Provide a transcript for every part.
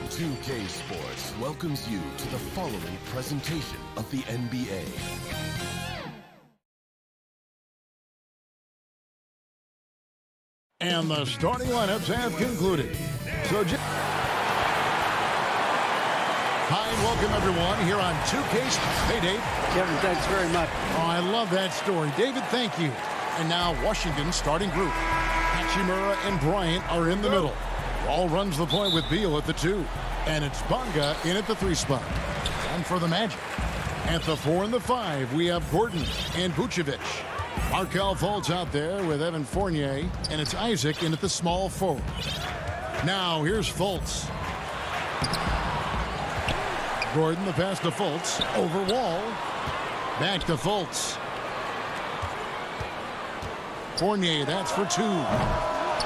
2K Sports welcomes you to the following presentation of the NBA. And the starting lineups have concluded. So, hi and welcome everyone here on 2K Sports. Hey, Dave. Kevin, thanks very much. Oh, I love that story. David, thank you. And now Washington's starting group. Hachimura and Bryant are in the middle. Wall runs the point with Beal at the 2. And it's Bonga in at the 3 spot. And for the Magic. At the 4 and the 5, we have Gordon and Vucevic. Markelle Fultz out there with Evan Fournier. And it's Isaac in at the small forward. Now here's Fultz. Gordon, the pass to Fultz. Over Wall. Back to Fultz. Fournier, that's for 2.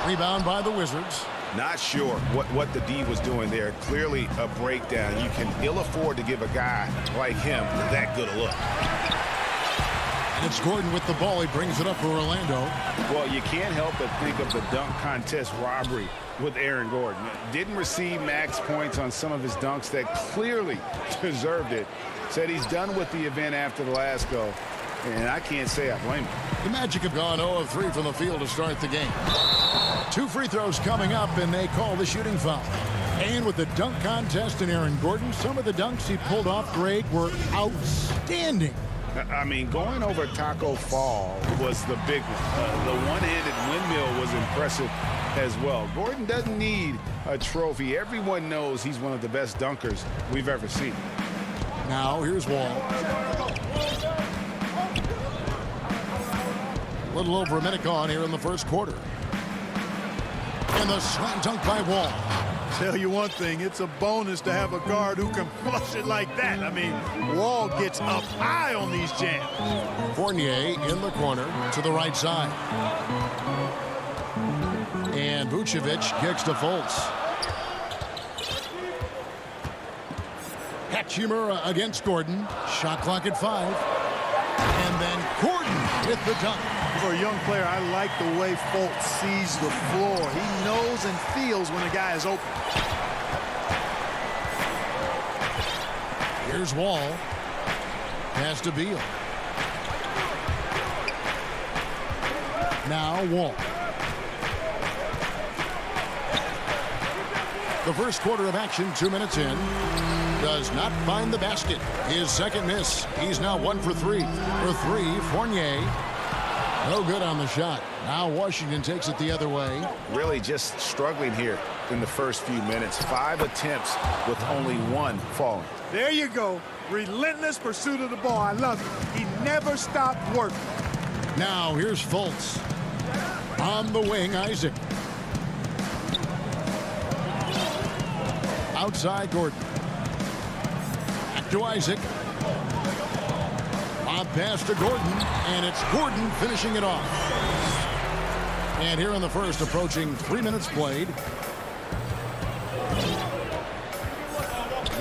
Rebound by the Wizards. Not sure what the D was doing there. Clearly a breakdown. You can ill afford to give a guy like him that good a look. And it's Gordon with the ball. He brings it up for Orlando. Well, you can't help but think of the dunk contest robbery with Aaron Gordon. Didn't receive max points on some of his dunks that clearly deserved it. Said he's done with the event after the last go. And I can't say I blame him. The Magic have gone 0 of 3 from the field to start the game. 2 free throws coming up, and they call the shooting foul. And with the dunk contest and Aaron Gordon, some of the dunks he pulled off, Greg, were outstanding. I mean, going over Taco Fall was the big one. The one-handed windmill was impressive as well. Gordon doesn't need a trophy. Everyone knows he's one of the best dunkers we've ever seen. Now, here's Wall. A little over a minute gone here in the first quarter. And the slam dunk by Wall. Tell you one thing, it's a bonus to have a guard who can flush it like that. I mean, Wall gets up high on these jams. Fournier in the corner to the right side. And Vucevic kicks to Fultz. Hachimura against Gordon. Shot clock at 5. And then Gordon with the dunk. For a young player, I like the way Fultz sees the floor. He knows and feels when a guy is open. Here's Wall. Pass to Beal. Now Wall. The first quarter of action, 2 minutes in. Does not find the basket. His second miss. He's now 1 for 3. For 3, Fournier. No good on the shot. Now Washington takes it the other way. Really just struggling here in the first few minutes. 5 attempts with only 1 falling. There you go. Relentless pursuit of the ball. I love it. He never stopped working. Now here's Fultz. On the wing, Isaac. Outside Gordon. Back to Isaac. Lob pass to Gordon, and it's Gordon finishing it off. And here in the first, approaching 3 minutes played.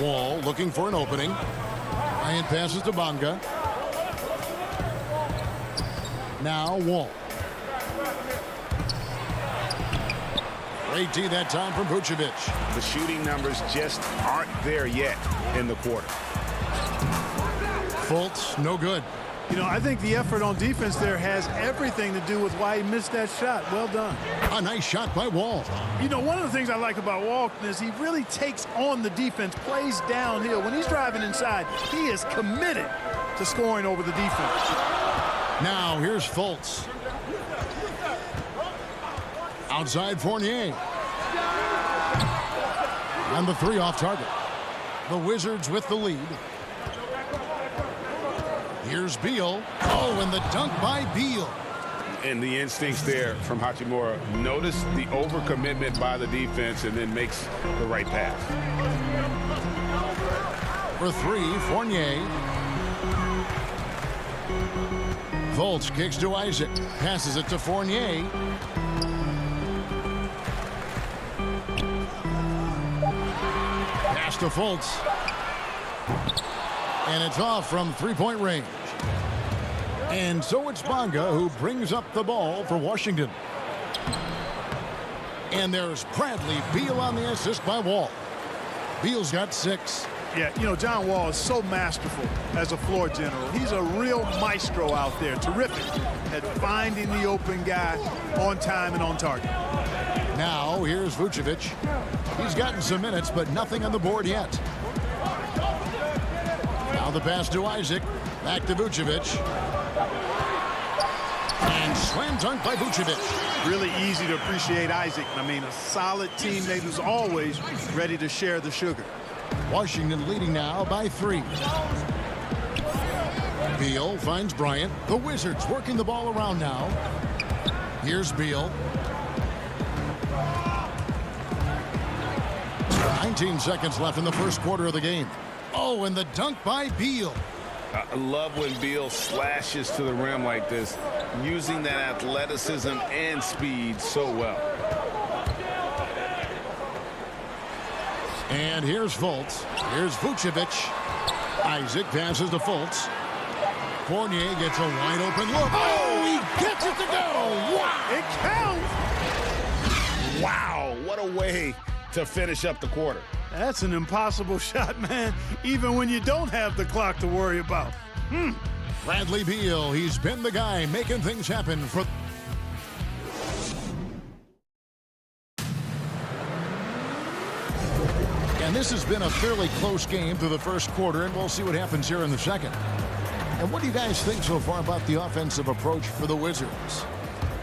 Wall looking for an opening. Bryant passes to Bonga. Now Wall. Great D that time from Vucevic. The shooting numbers just aren't there yet in the quarter. Fultz, no good. You know, I think the effort on defense there has everything to do with why he missed that shot. Well done. A nice shot by Wall. You know, one of the things I like about Walton is he really takes on the defense, plays downhill. When he's driving inside, he is committed to scoring over the defense. Now here's Fultz. Outside Fournier. And the 3 off target. The Wizards with the lead. Here's Beal. Oh, and the dunk by Beal. And the instincts there from Hachimura. Notice the overcommitment by the defense and then makes the right pass. For 3, Fournier. Fultz kicks to Isaac. Passes it to Fournier. Pass to Fultz. And it's off from 3-point range. And so it's Bonga who brings up the ball for Washington. And there's Bradley Beal on the assist by Wall. Beal's got 6. Yeah, you know, John Wall is so masterful as a floor general. He's a real maestro out there, terrific at finding the open guy on time and on target. Now, here's Vucevic. He's gotten some minutes, but nothing on the board yet. Now the pass to Isaac. Back to Vucevic. And slam dunk by Vucevic. Really easy to appreciate Isaac. I mean, a solid teammate who's always ready to share the sugar. Washington leading now by 3. Beal finds Bryant. The Wizards working the ball around now. Here's Beal. 19 seconds left in the first quarter of the game. Oh, and the dunk by Beal. I love when Beal slashes to the rim like this, using that athleticism and speed so well. And here's Fultz. Here's Vucevic. Isaac passes to Fultz. Fournier gets a wide open look. Oh, he gets it to go. Wow. It counts. Wow, what a way to finish up the quarter. That's an impossible shot, man, even when you don't have the clock to worry about. Bradley Beal, he's been the guy making things happen for... And this has been a fairly close game through the first quarter, and we'll see what happens here in the second. And what do you guys think so far about the offensive approach for the Wizards?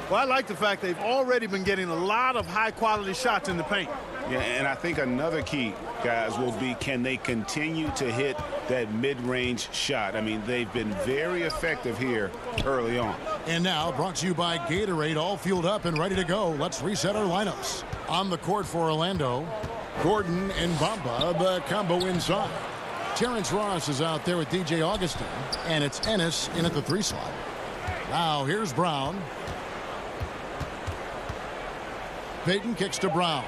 Well, I like the fact they've already been getting a lot of high-quality shots in the paint. Yeah, and I think another key, guys, will be can they continue to hit that mid-range shot? I mean, they've been very effective here early on. And now, brought to you by Gatorade, all fueled up and ready to go. Let's reset our lineups. On the court for Orlando, Gordon and Bamba, the combo inside. Terrence Ross is out there with DJ Augustin, and it's Ennis in at the 3 slot. Now, here's Brown. Payton kicks to Brown.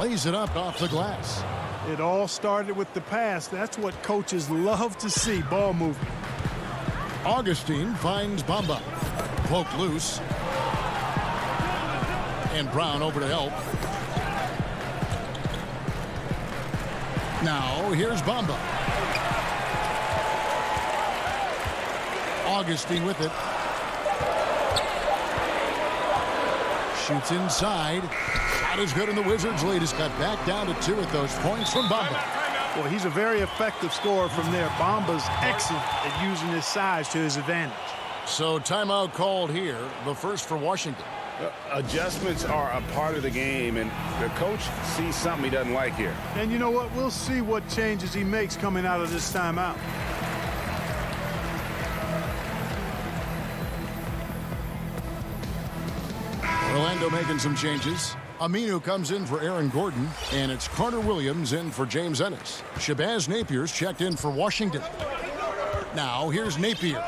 Lays it up off the glass. It all started with the pass. That's what coaches love to see, ball movement. Augustine finds Bamba. Poked loose. And Brown over to help. Now, here's Bamba. Augustine with it. Shoots inside. Shot is good, and the Wizards lead is cut back down to 2 at those points from Bamba. Well, he's a very effective scorer from there. Bamba's excellent at using his size to his advantage. So timeout called here, the first for Washington. Adjustments are a part of the game, and the coach sees something he doesn't like here. And you know what? We'll see what changes he makes coming out of this timeout. Orlando making some changes. Aminu comes in for Aaron Gordon, and it's Carter Williams in for James Ennis. Shabazz Napier's checked in for Washington. Now, here's Napier.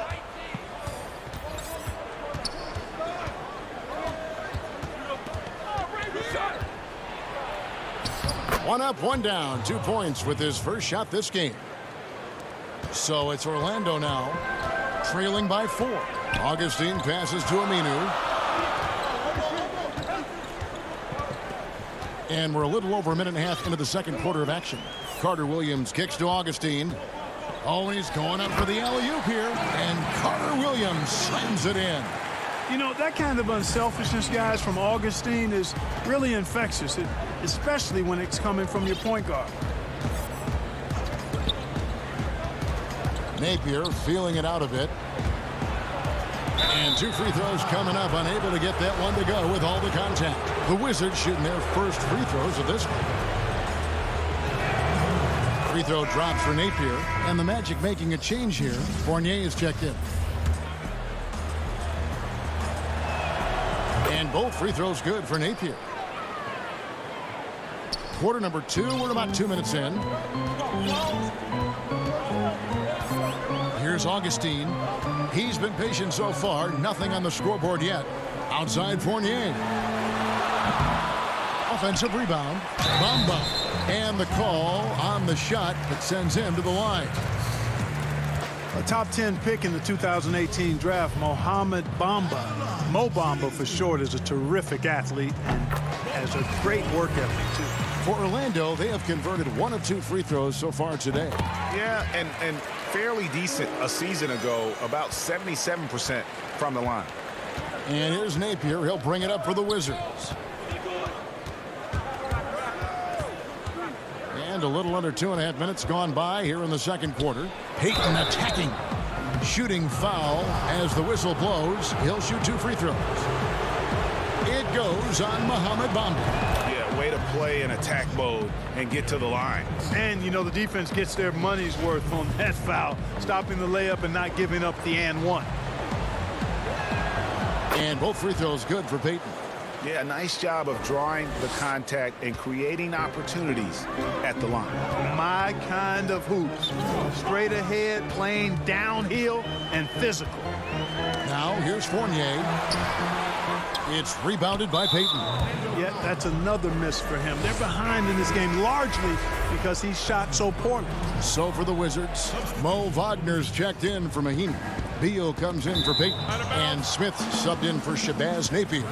One up, one down, 2 points with his first shot this game. So it's Orlando now, trailing by 4. Augustine passes to Aminu. And we're a little over a minute and a half into the second quarter of action. Carter Williams kicks to Augustine. Oh, he's going up for the alley-oop here. And Carter Williams slams it in. You know, that kind of unselfishness, guys, from Augustine is really infectious, especially when it's coming from your point guard. Napier feeling it out a bit. And 2 free throws coming up, unable to get that one to go with all the contact. The Wizards shooting their first free throws of this one. Free throw drops for Napier, and the Magic making a change here. Fournier is checked in. And both free throws good for Napier. Quarter number 2, we're about 2 minutes in. Here's Augustine. He's been patient so far. Nothing on the scoreboard yet. Outside Fournier. Offensive rebound. Bamba. And the call on the shot that sends him to the line. A top 10 pick in the 2018 draft, Mohamed Bamba. Mo Bamba for short is a terrific athlete, and has a great work ethic, too. For Orlando, they have converted 1 of 2 free throws so far today. Yeah, and fairly decent a season ago, about 77% from the line. And here's Napier. He'll bring it up for the Wizards. And a little under 2.5 minutes gone by here in the second quarter. Payton attacking. Shooting foul as the whistle blows. He'll shoot 2 free throws. It goes on Mohamed Bamba. Yeah, way to play in attack mode and get to the line. And, you know, the defense gets their money's worth on that foul, stopping the layup and not giving up the and one. And both free throws good for Payton. Yeah, nice job of drawing the contact and creating opportunities at the line. My kind of hoops. Straight ahead, playing downhill, and physical. Now, here's Fournier. It's rebounded by Payton. Yeah, that's another miss for him. They're behind in this game largely because he shot so poorly. So for the Wizards, Mo Wagner's checked in for Mahinmi. Beal comes in for Payton. And Smith subbed in for Shabazz Napier.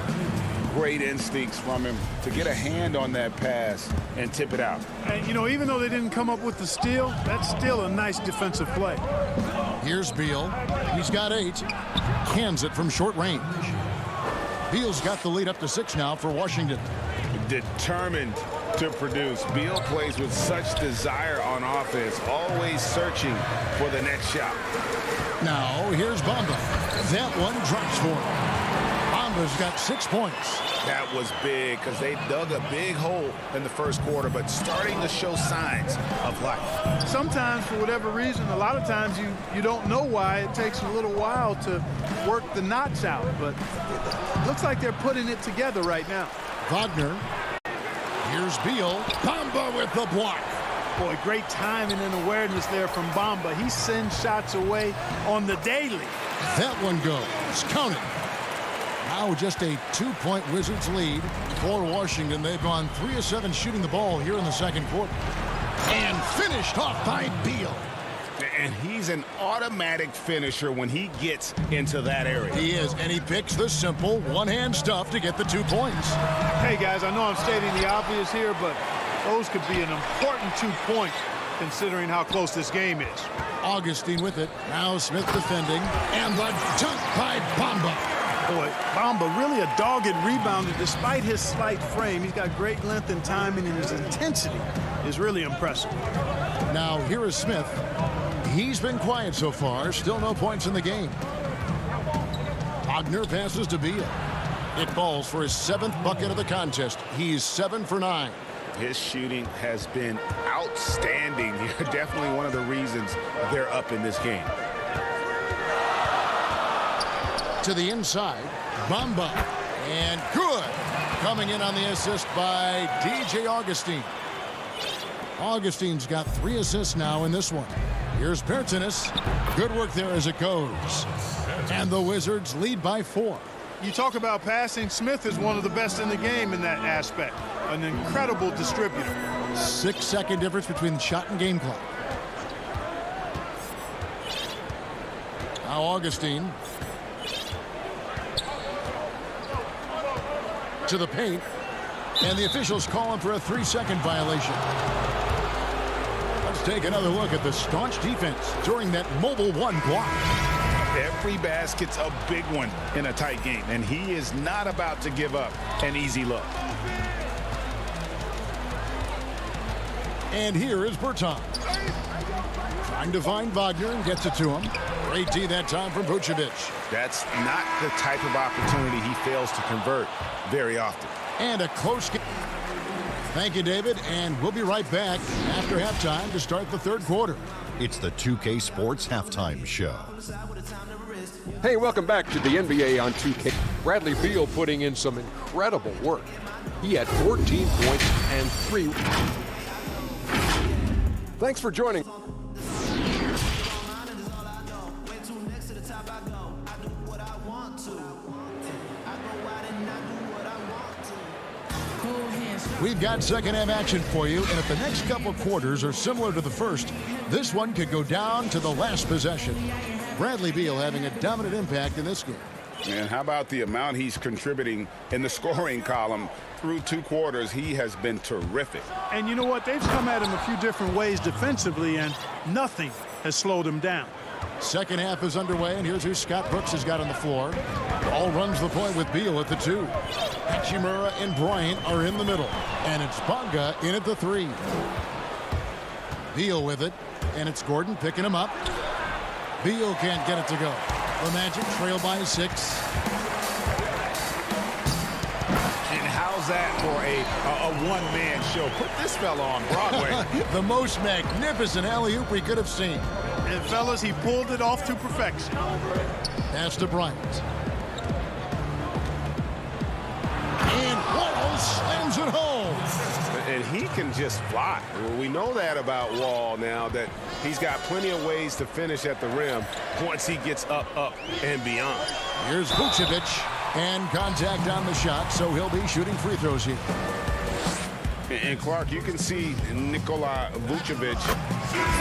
Great instincts from him to get a hand on that pass and tip it out. And, you know, even though they didn't come up with the steal, that's still a nice defensive play. Here's Beal. He's got 8. Cans it from short range. Beal's got the lead up to 6 now for Washington. Determined to produce. Beal plays with such desire on offense, always searching for the next shot. Now, here's Bamba. That one drops for him. Bamba's got 6 points. That was big because they dug a big hole in the first quarter, but starting to show signs of life. Sometimes, for whatever reason, a lot of times you don't know why. It takes a little while to work the knots out, but it looks like they're putting it together right now. Wagner. Here's Beal. Bamba with the block. Boy, great timing and awareness there from Bamba. He sends shots away on the daily. That one goes. Count it. Now just a 2-point Wizards lead for Washington. They've gone 3 of 7 shooting the ball here in the second quarter. And finished off by Beal. And he's an automatic finisher when he gets into that area. He is, and he picks the simple one-hand stuff to get the 2 points. Hey, guys, I know I'm stating the obvious here, but those could be an important 2 points considering how close this game is. Augustine with it. Now Smith defending. And the dunk by Bamba. Boy, Bamba really a dogged rebounder despite his slight frame. He's got great length and timing, and his intensity is really impressive. Now here is Smith. He's been quiet so far. Still no points in the game. Wagner passes to Beal. It falls for his 7th bucket of the contest. He's 7 for 9. His shooting has been outstanding. Definitely one of the reasons they're up in this game. To the inside, Bamba, and good. Coming in on the assist by DJ Augustine. Augustine's got 3 assists now in this one. Here's Bertanis. Good work there as it goes. And the Wizards lead by 4. You talk about passing. Smith is one of the best in the game in that aspect. An incredible distributor. 6-second difference between the shot and game clock. Now Augustine. To the paint. And the officials calling for a 3-second violation. Let's take another look at the staunch defense during that mobile 1 block. Every basket's a big one in a tight game, and he is not about to give up an easy look. And here is Bertan. Trying to find Wagner and gets it to him. Great D that time from Vucevic. That's not the type of opportunity he fails to convert very often. And a close game. Thank you, David, and we'll be right back after halftime to start the third quarter. It's the 2K Sports Halftime Show. Hey, welcome back to the NBA on 2K. Bradley Beal putting in some incredible work. He had 14 points and 3. Thanks for joining. We've got second half action for you, and if the next couple quarters are similar to the first, this one could go down to the last possession. Bradley Beal having a dominant impact in this game. And how about the amount he's contributing in the scoring column? Through 2 quarters, he has been terrific. And you know what? They've come at him a few different ways defensively, and nothing has slowed him down. Second half is underway, and here's who Scott Brooks has got on the floor. Ball runs the point with Beal at the 2. Hachimura and Bryant are in the middle, and it's Bonga in at the 3. Beal with it, and it's Gordon picking him up. Beal can't get it to go. The Magic trail by 6. And how's that for a one-man show? Put this fella on Broadway. The most magnificent alley-oop we could have seen. And fellas, he pulled it off to perfection. Pass to Bryant. And Wall slams it home. And he can just fly. We know that about Wall now, that he's got plenty of ways to finish at the rim once he gets up, and beyond. Here's Vucevic. And contact on the shot, so he'll be shooting free throws here. And Clark, you can see Nikola Vucevic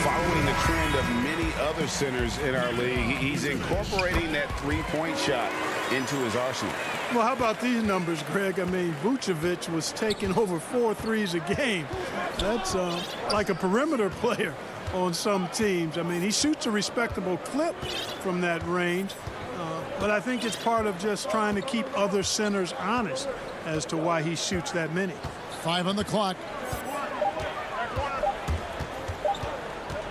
following the trend of many other centers in our league. He's incorporating that three-point shot into his arsenal. Well, how about these numbers, Greg? I mean, Vucevic was taking over 4 threes a game. That's like a perimeter player on some teams. I mean, he shoots a respectable clip from that range. But I think it's part of just trying to keep other centers honest as to why he shoots that many. 5 on the clock.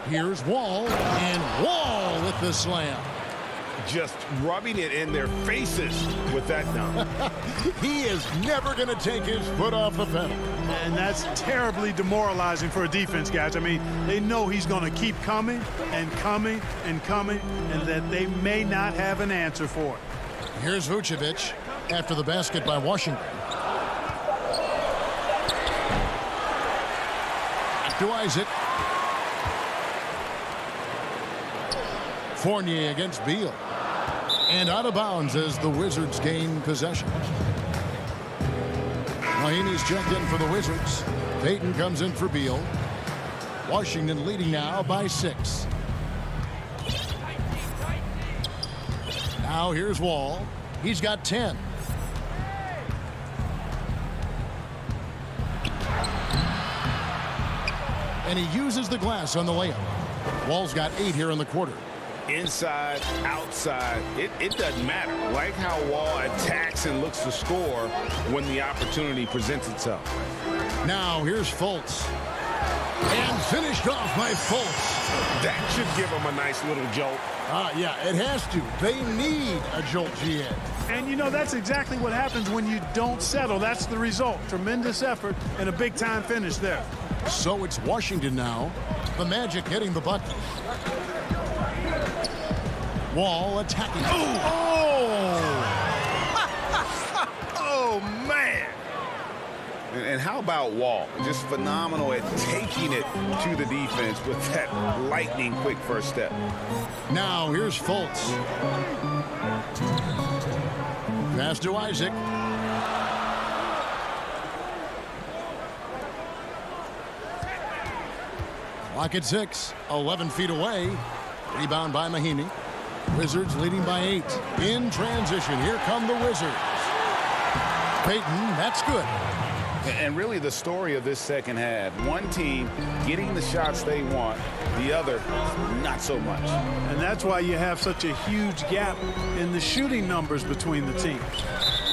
Here's Wall, and Wall with the slam. Just rubbing it in their faces with that dunk. He is never going to take his foot off the pedal. And that's terribly demoralizing for a defense, guys. I mean, they know he's going to keep coming and coming and coming, and that they may not have an answer for it. Here's Vucevic after the basket by Washington. Back to Isaac. Fournier against Beal. And out of bounds as the Wizards gain possession. Mahinmi's checked in for the Wizards. Payton comes in for Beal. Washington leading now by 6. Now here's Wall. He's got 10. And he uses the glass on the layup. Wall's got 8 here in the quarter. Inside, outside, it doesn't matter. Like how Wall attacks and looks to score when the opportunity presents itself. Now here's Fultz. And finished off by Fultz. That should give him a nice little jolt. Yeah, it has to. They need a jolt, GN. And, you know, that's exactly what happens when you don't settle. That's the result. Tremendous effort and a big-time finish there. So it's Washington now. The Magic hitting the bucket. Wall attacking. Oh! Oh, man. And how about Wall? Just phenomenal at taking it to the defense with that lightning quick first step. Now here's Fultz. Pass to Isaac. Clock at 6. 11 feet away. Rebound by Mahinmi. Wizards leading by 8. In transition, here come the Wizards. Payton, that's good. And really the story of this second half, one team getting the shots they want, the other not so much. And that's why you have such a huge gap in the shooting numbers between the teams.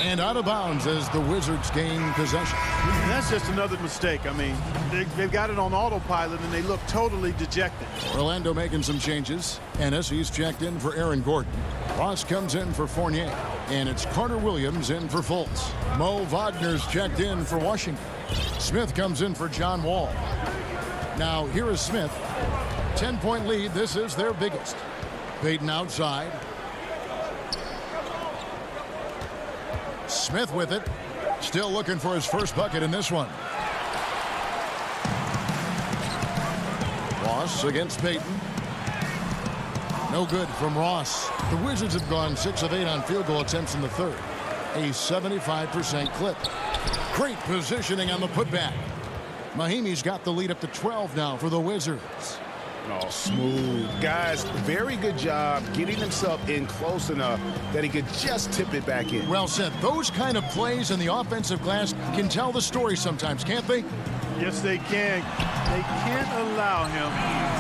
And out of bounds as the Wizards gain possession. And that's just another mistake. I mean, they've got it on autopilot, and they look totally dejected. Orlando making some changes. Ennis, he's checked in for Aaron Gordon. Ross comes in for Fournier. And it's Carter Williams in for Fultz. Mo Wagner's checked in for Washington. Smith comes in for John Wall. Now, here is Smith. 10-point lead. This is their biggest. Payton outside. Smith with it. Still looking for his first bucket in this one. Ross against Payton. No good from Ross. The Wizards have gone 6 of 8 on field goal attempts in the third. A 75% clip. Great positioning on the putback. Mahinmi's got the lead up to 12 now for the Wizards. Oh, smooth. Guys, very good job getting himself in close enough that he could just tip it back in. Well said. Those kind of plays in the offensive glass can tell the story sometimes, can't they? Yes, they can. They can't allow him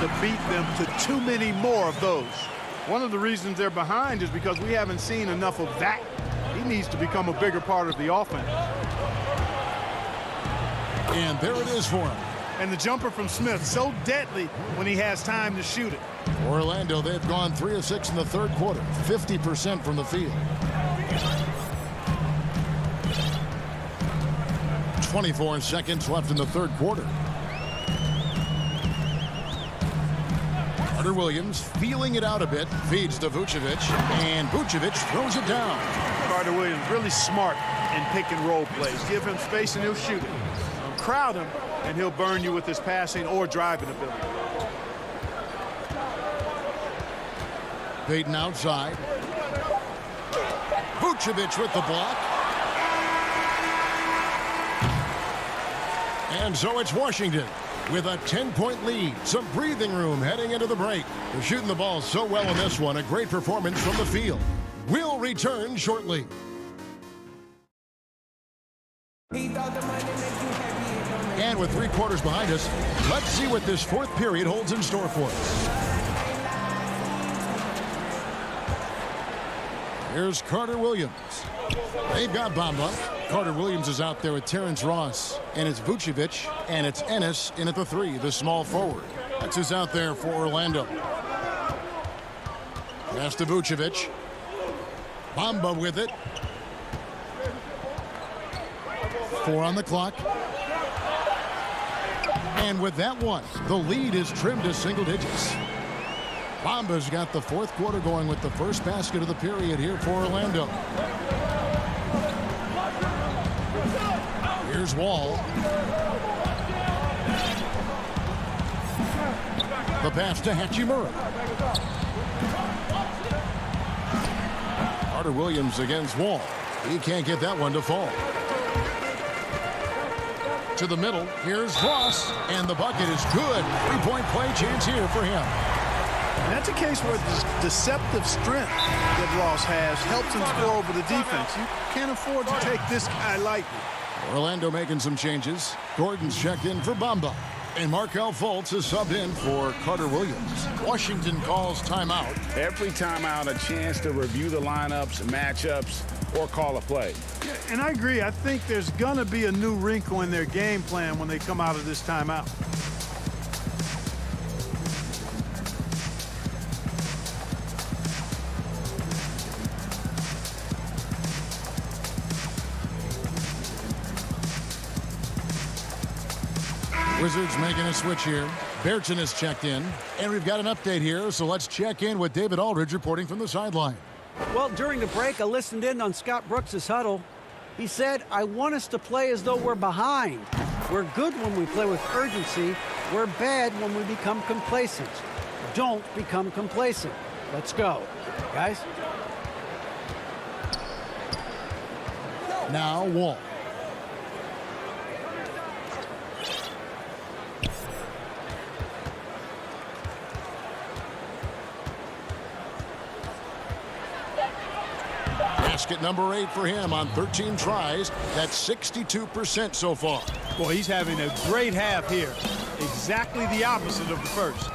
to beat them to too many more of those. One of the reasons they're behind is because we haven't seen enough of that. He needs to become a bigger part of the offense. And there it is for him. And the jumper from Smith, so deadly when he has time to shoot it. Orlando, they've gone 3 of 6 in the third quarter, 50% from the field. 24 seconds left in the third quarter. Carter Williams feeling it out a bit, feeds to Vucevic, and Vucevic throws it down. Carter Williams really smart in pick and roll plays. Give him space and he'll shoot it. Crowd him and he'll burn you with his passing or driving ability. Payton outside. Vucevic with the block. And so it's Washington with a 10-point lead. Some breathing room heading into the break. They're shooting the ball so well in this one. A great performance from the field. We'll return shortly. And with 3 quarters behind us, let's see what this fourth period holds in store for us. Here's Carter Williams. They've got Bamba. Carter Williams is out there with Terrence Ross. And it's Vucevic. And it's Ennis in at the 3, the small forward. That's who's out there for Orlando. Pass to Vucevic. Bamba with it. 4 on the clock. And with that one, the lead is trimmed to single digits. Bamba's got the fourth quarter going with the first basket of the period here for Orlando. Here's Wall. The pass to Hachimura. Carter Williams against Wall. He can't get that one to fall. To the middle, here's Ross, and the bucket is good. 3-point play chance here for him. And that's a case where the deceptive strength that Ross has helps him score over the defense. You can't afford to take this guy lightly. Orlando making some changes. Gordon's checked in for Bamba. And Markelle Fultz is subbed in for Carter Williams. Washington calls timeout. Every timeout, a chance to review the lineups, matchups, or call a play. And I agree. I think there's going to be a new wrinkle in their game plan when they come out of this timeout. Wizards making a switch here. Berton is checked in. And we've got an update here, so let's check in with David Aldridge reporting from the sideline. Well, during the break, I listened in on Scott Brooks' huddle. He said, I want us to play as though we're behind. We're good when we play with urgency. We're bad when we become complacent. Don't become complacent. Let's go. Guys? Now Wall. Basket number 8 for him on 13 tries. That's 62% so far. Boy, he's having a great half here. Exactly the opposite of the first.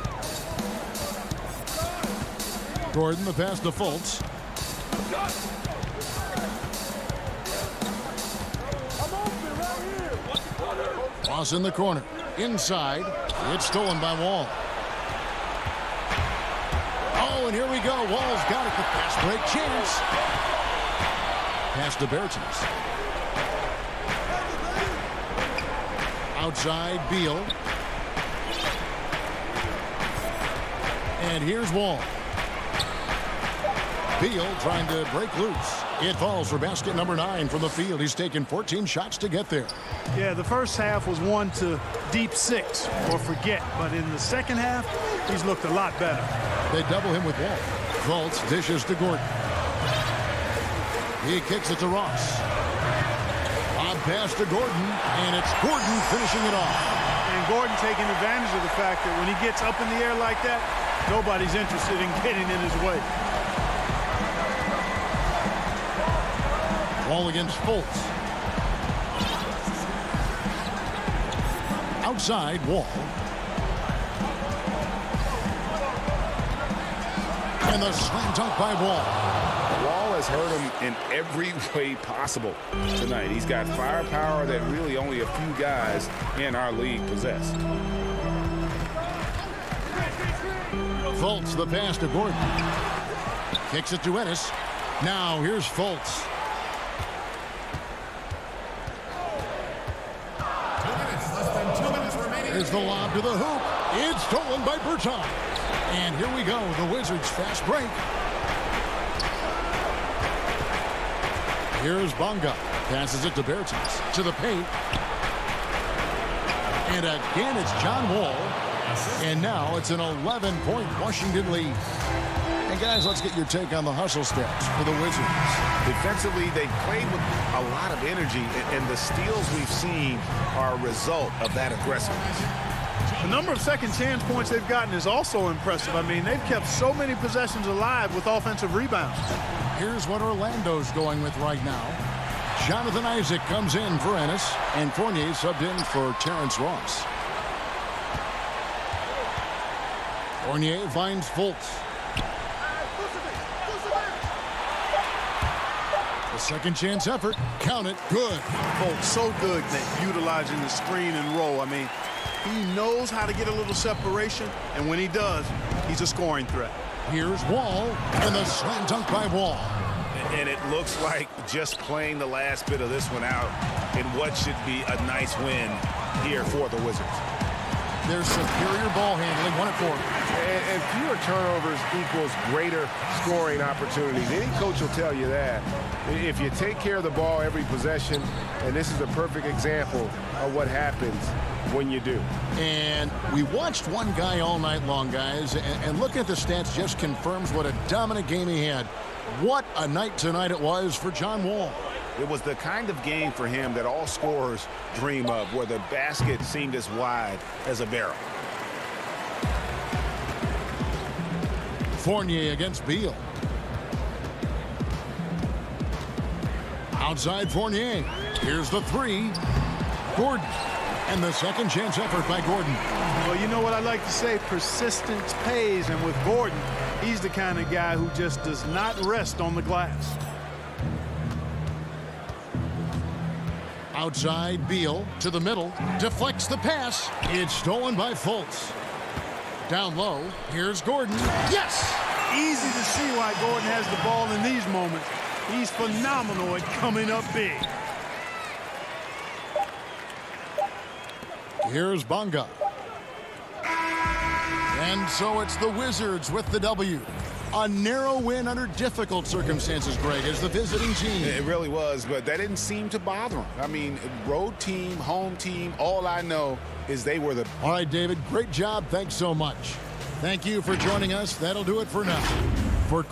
Gordon, the pass to Fultz. Ross in the corner. Inside. It's stolen by Wall. Oh, and here we go. Wall's got it. The fast break chance. Pass to Bertens. Outside, Beal. And here's Wall. Beal trying to break loose. It falls for basket number 9 from the field. He's taken 14 shots to get there. Yeah, the first half was 1 to deep 6 or forget. But in the second half, he's looked a lot better. They double him with Wall. Fultz dishes to Gordon. He kicks it to Ross. On pass to Gordon, and it's Gordon finishing it off. And And Gordon taking advantage of the fact that when he gets up in the air like that, nobody's interested in getting in his way. Ball against Fultz. Outside, Wall. And the slam dunk by Wall. Wall has hurt him in every way possible tonight. He's got firepower that really only a few guys in our league possess. Fultz, the pass to Gordon. Kicks it to Ennis. Now here's Fultz. Here's the lob to the hoop. It's stolen by Berton. And here we go, the Wizards' fast break. Here's Bonga. Passes it to Bertens. To the paint. And again, it's John Wall. And now it's an 11-point Washington lead. And guys, let's get your take on the hustle steps for the Wizards. Defensively, they played with a lot of energy, and the steals we've seen are a result of that aggressiveness. The number of second chance points they've gotten is also impressive. I mean, they've kept so many possessions alive with offensive rebounds. Here's what Orlando's going with right now. Jonathan Isaac comes in for Ennis, and Fournier subbed in for Terrence Ross. Fournier finds Fultz. The second chance effort. Count it. Good. Folks, so good at utilizing the screen and roll. I mean, he knows how to get a little separation, and when he does, he's a scoring threat. Here's Wall, and the slam dunk by Wall. And it looks like just playing the last bit of this one out in what should be a nice win here for the Wizards. Their superior ball handling, 1 of 4. And fewer turnovers equals greater scoring opportunities. Any coach will tell you that. If you take care of the ball every possession, and this is a perfect example of what happens when you do. And we watched one guy all night long, guys, and looking at the stats just confirms what a dominant game he had. What a night tonight it was for John Wall. It was the kind of game for him that all scorers dream of, where the basket seemed as wide as a barrel. Fournier against Beal. Outside Fournier. Here's the 3. Gordon. And the second chance effort by Gordon. Well, you know what I like to say? Persistence pays. And with Gordon, he's the kind of guy who just does not rest on the glass. Outside Beal to the middle. Deflects the pass. It's stolen by Fultz. Down low. Here's Gordon. Yes! Easy to see why Gordon has the ball in these moments. He's phenomenal at coming up big. Here's Bonga. And so it's the Wizards with the W. A narrow win under difficult circumstances, Greg, as the visiting team. It really was, but that didn't seem to bother him. I mean, road team, home team, all I know is they were the... All right, David, great job. Thanks so much. Thank you for joining us. That'll do it for now. For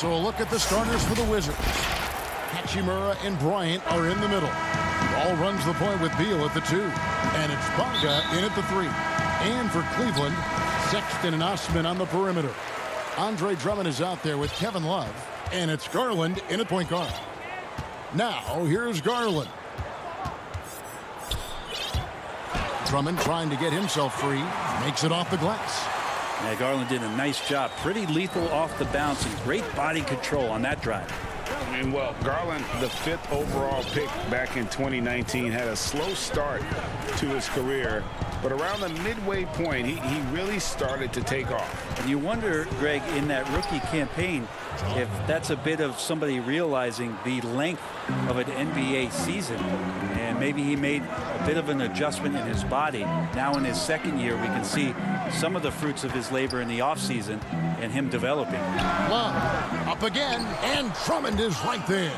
So a look at the starters for the Wizards. Hachimura and Bryant are in the middle. Ball runs the point with Beal at the 2. And it's Bonga in at the 3. And for Cleveland, Sexton and Osman on the perimeter. Andre Drummond is out there with Kevin Love. And it's Garland in at point guard. Now, here's Garland. Drummond trying to get himself free. Makes it off the glass. Yeah, Garland did a nice job. Pretty lethal off the bounce and great body control on that drive. And well, Garland, the 5th overall pick back in 2019, had a slow start to his career. But around the midway point, he really started to take off. And you wonder, Greg, in that rookie campaign, if that's a bit of somebody realizing the length of an NBA season. And maybe he made a bit of an adjustment in his body. Now in his 2nd year, we can see some of the fruits of his labor in the offseason and him developing. Love up again, and Drummond is right there.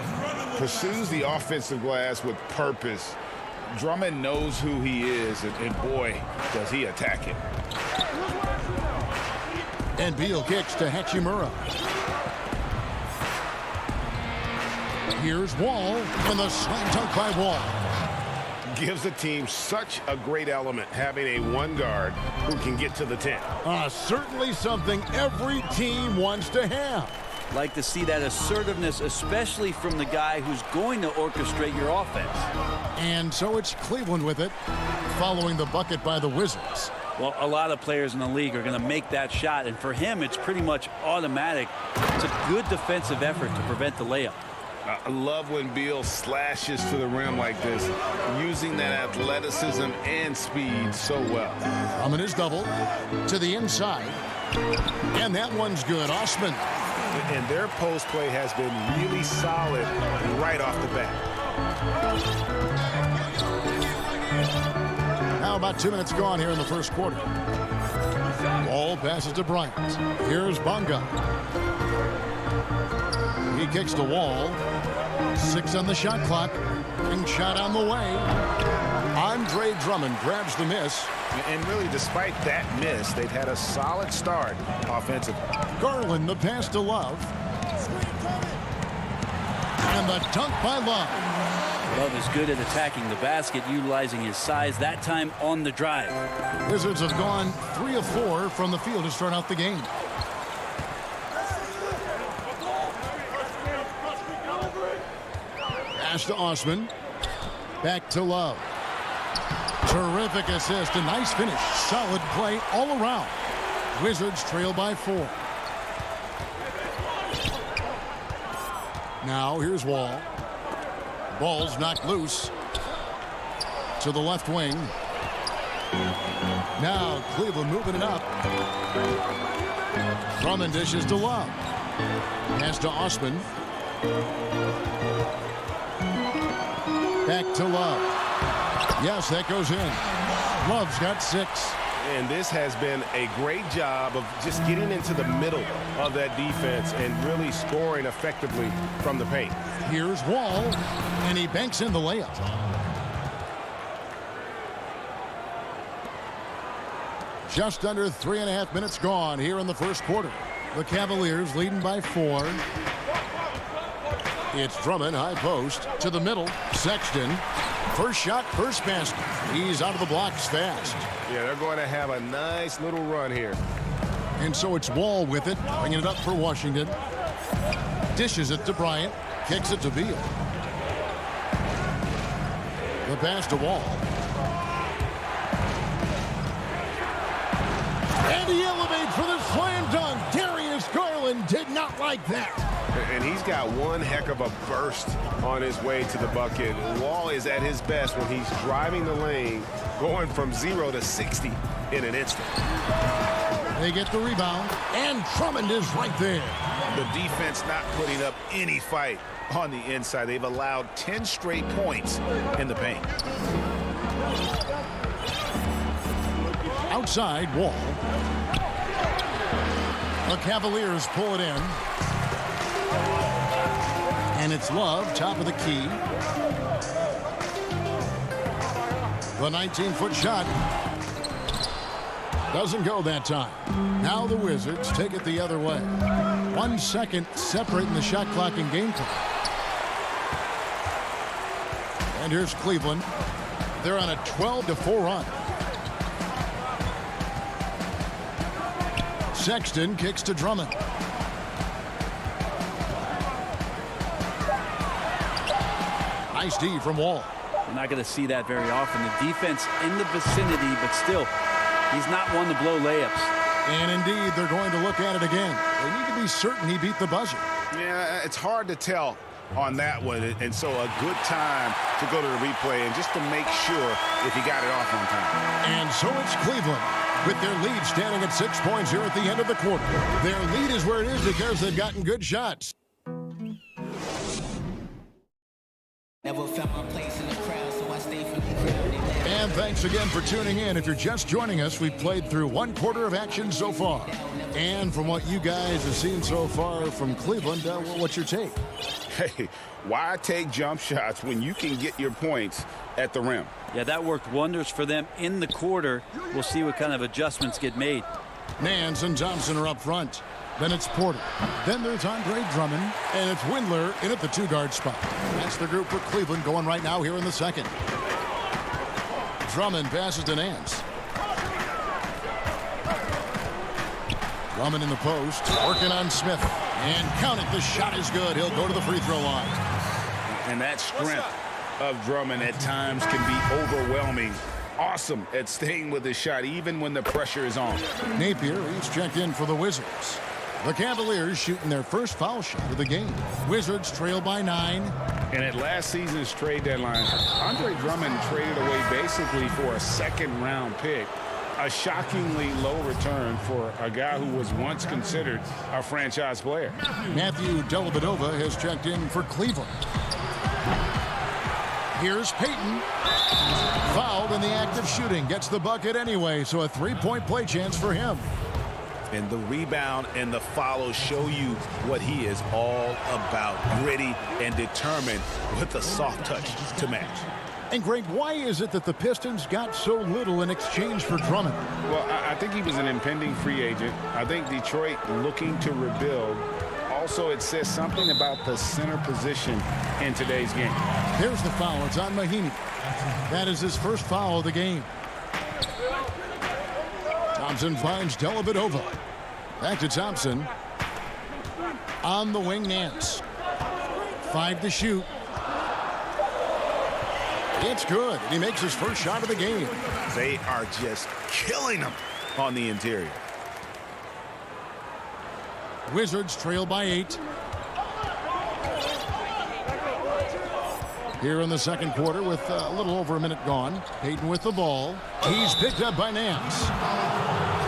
Pursues the offensive glass with purpose. Drummond knows who he is, and boy, does he attack it. And Beal kicks to Hachimura. Here's Wall, and the slam dunk by Wall. Gives the team such a great element, having a one guard who can get to the 10. Certainly something every team wants to have. Like to see that assertiveness, especially from the guy who's going to orchestrate your offense. And so it's Cleveland with it, following the bucket by the Wizards. Well, a lot of players in the league are going to make that shot, and for him, it's pretty much automatic. It's a good defensive effort to prevent the layup. I love when Beal slashes to the rim like this, using that athleticism and speed so well. Drummond is double to the inside, and that one's good. Osman. And their post play has been really solid right off the bat. Now about 2 minutes gone here in the first quarter. Ball passes to Bryant. Here's Bonga. He kicks to Wall. 6 on the shot clock. And shot on the way. Andre Drummond grabs the miss. And really, despite that miss, they've had a solid start offensively. Garland, the pass to Love. And the dunk by Love. Love is good at attacking the basket, utilizing his size, that time on the drive. Wizards have gone 3 of 4 from the field to start out the game. Pass to Osman. Back to Love. Terrific assist, a nice finish. Solid play all around. Wizards trail by 4. Now here's Wall. Ball's knocked loose to the left wing. Now Cleveland moving it up. Drummond dishes to Love. Pass to Osman. Back to Love. Yes, that goes in. Love's got 6. And this has been a great job of just getting into the middle of that defense and really scoring effectively from the paint. Here's Wall, and he banks in the layup. Just under 3.5 minutes gone here in the first quarter. The Cavaliers leading by 4. It's Drummond, high post, to the middle. Sexton, first shot, first basket. He's out of the blocks fast. Yeah, they're going to have a nice little run here. And so it's Wall with it, bringing it up for Washington. Dishes it to Bryant, kicks it to Beal. The pass to Wall. And he elevates for the slam dunk. Darius Garland did not like that. And he's got one heck of a burst on his way to the bucket. Wall is at his best when he's driving the lane, going from 0 to 60 in an instant. They get the rebound, and Drummond is right there. The defense not putting up any fight on the inside. They've allowed 10 straight points in the paint. Outside, Wall. The Cavaliers pull it in. And it's Love, top of the key. The 19-foot shot. Doesn't go that time. Now the Wizards take it the other way. 1 second separating the shot clock and game clock. And here's Cleveland. They're on a 12-4 run. Sexton kicks to Drummond. Nice D from Wall. We're not going to see that very often. The defense in the vicinity, but still, he's not one to blow layups. And indeed, they're going to look at it again. They need to be certain he beat the buzzer. Yeah, it's hard to tell on that one, and so a good time to go to the replay and just to make sure if he got it off on time. And so it's Cleveland with their lead standing at 6 points here at the end of the quarter. Their lead is where it is because they've gotten good shots. Never found my place in the crowd, so I stay from the crowd. And thanks again for tuning in. If you're just joining us, we've played through 1 quarter of action so far. And from what you guys have seen so far from Cleveland, what's your take? Hey, why take jump shots when you can get your points at the rim? Yeah, that worked wonders for them in the quarter. We'll see what kind of adjustments get made. Nance and Thompson are up front. Then it's Porter. Then there's Andre Drummond. And it's Windler in at the 2-guard spot. That's the group for Cleveland going right now here in the second. Drummond passes to Nance. Drummond in the post. Working on Smith. And count it. The shot is good. He'll go to the free throw line. And that strength of Drummond at times can be overwhelming. Awesome at staying with his shot even when the pressure is on. Napier, he's checked in for the Wizards. The Cavaliers shooting their first foul shot of the game. Wizards trail by 9. And at last season's trade deadline, Andre Drummond traded away basically for a second-round pick. A shockingly low return for a guy who was once considered a franchise player. Matthew Dellavedova has checked in for Cleveland. Here's Payton. Fouled in the act of shooting. Gets the bucket anyway, so a 3-point play chance for him. And the rebound and the follow show you what he is all about. Gritty and determined with a soft touch to match. And Greg, why is it that the Pistons got so little in exchange for Drummond? Well, I think he was an impending free agent. I think Detroit looking to rebuild. Also, it says something about the center position in today's game. Here's the foul. It's on Mahinmi. That is his first foul of the game. Thompson finds Dellavedova. Back to Thompson. On the wing, Nance. 5 to shoot. It's good. He makes his first shot of the game. They are just killing him on the interior. Wizards trail by 8. Here in the second quarter with a little over a minute gone. Payton with the ball. He's picked up by Nance.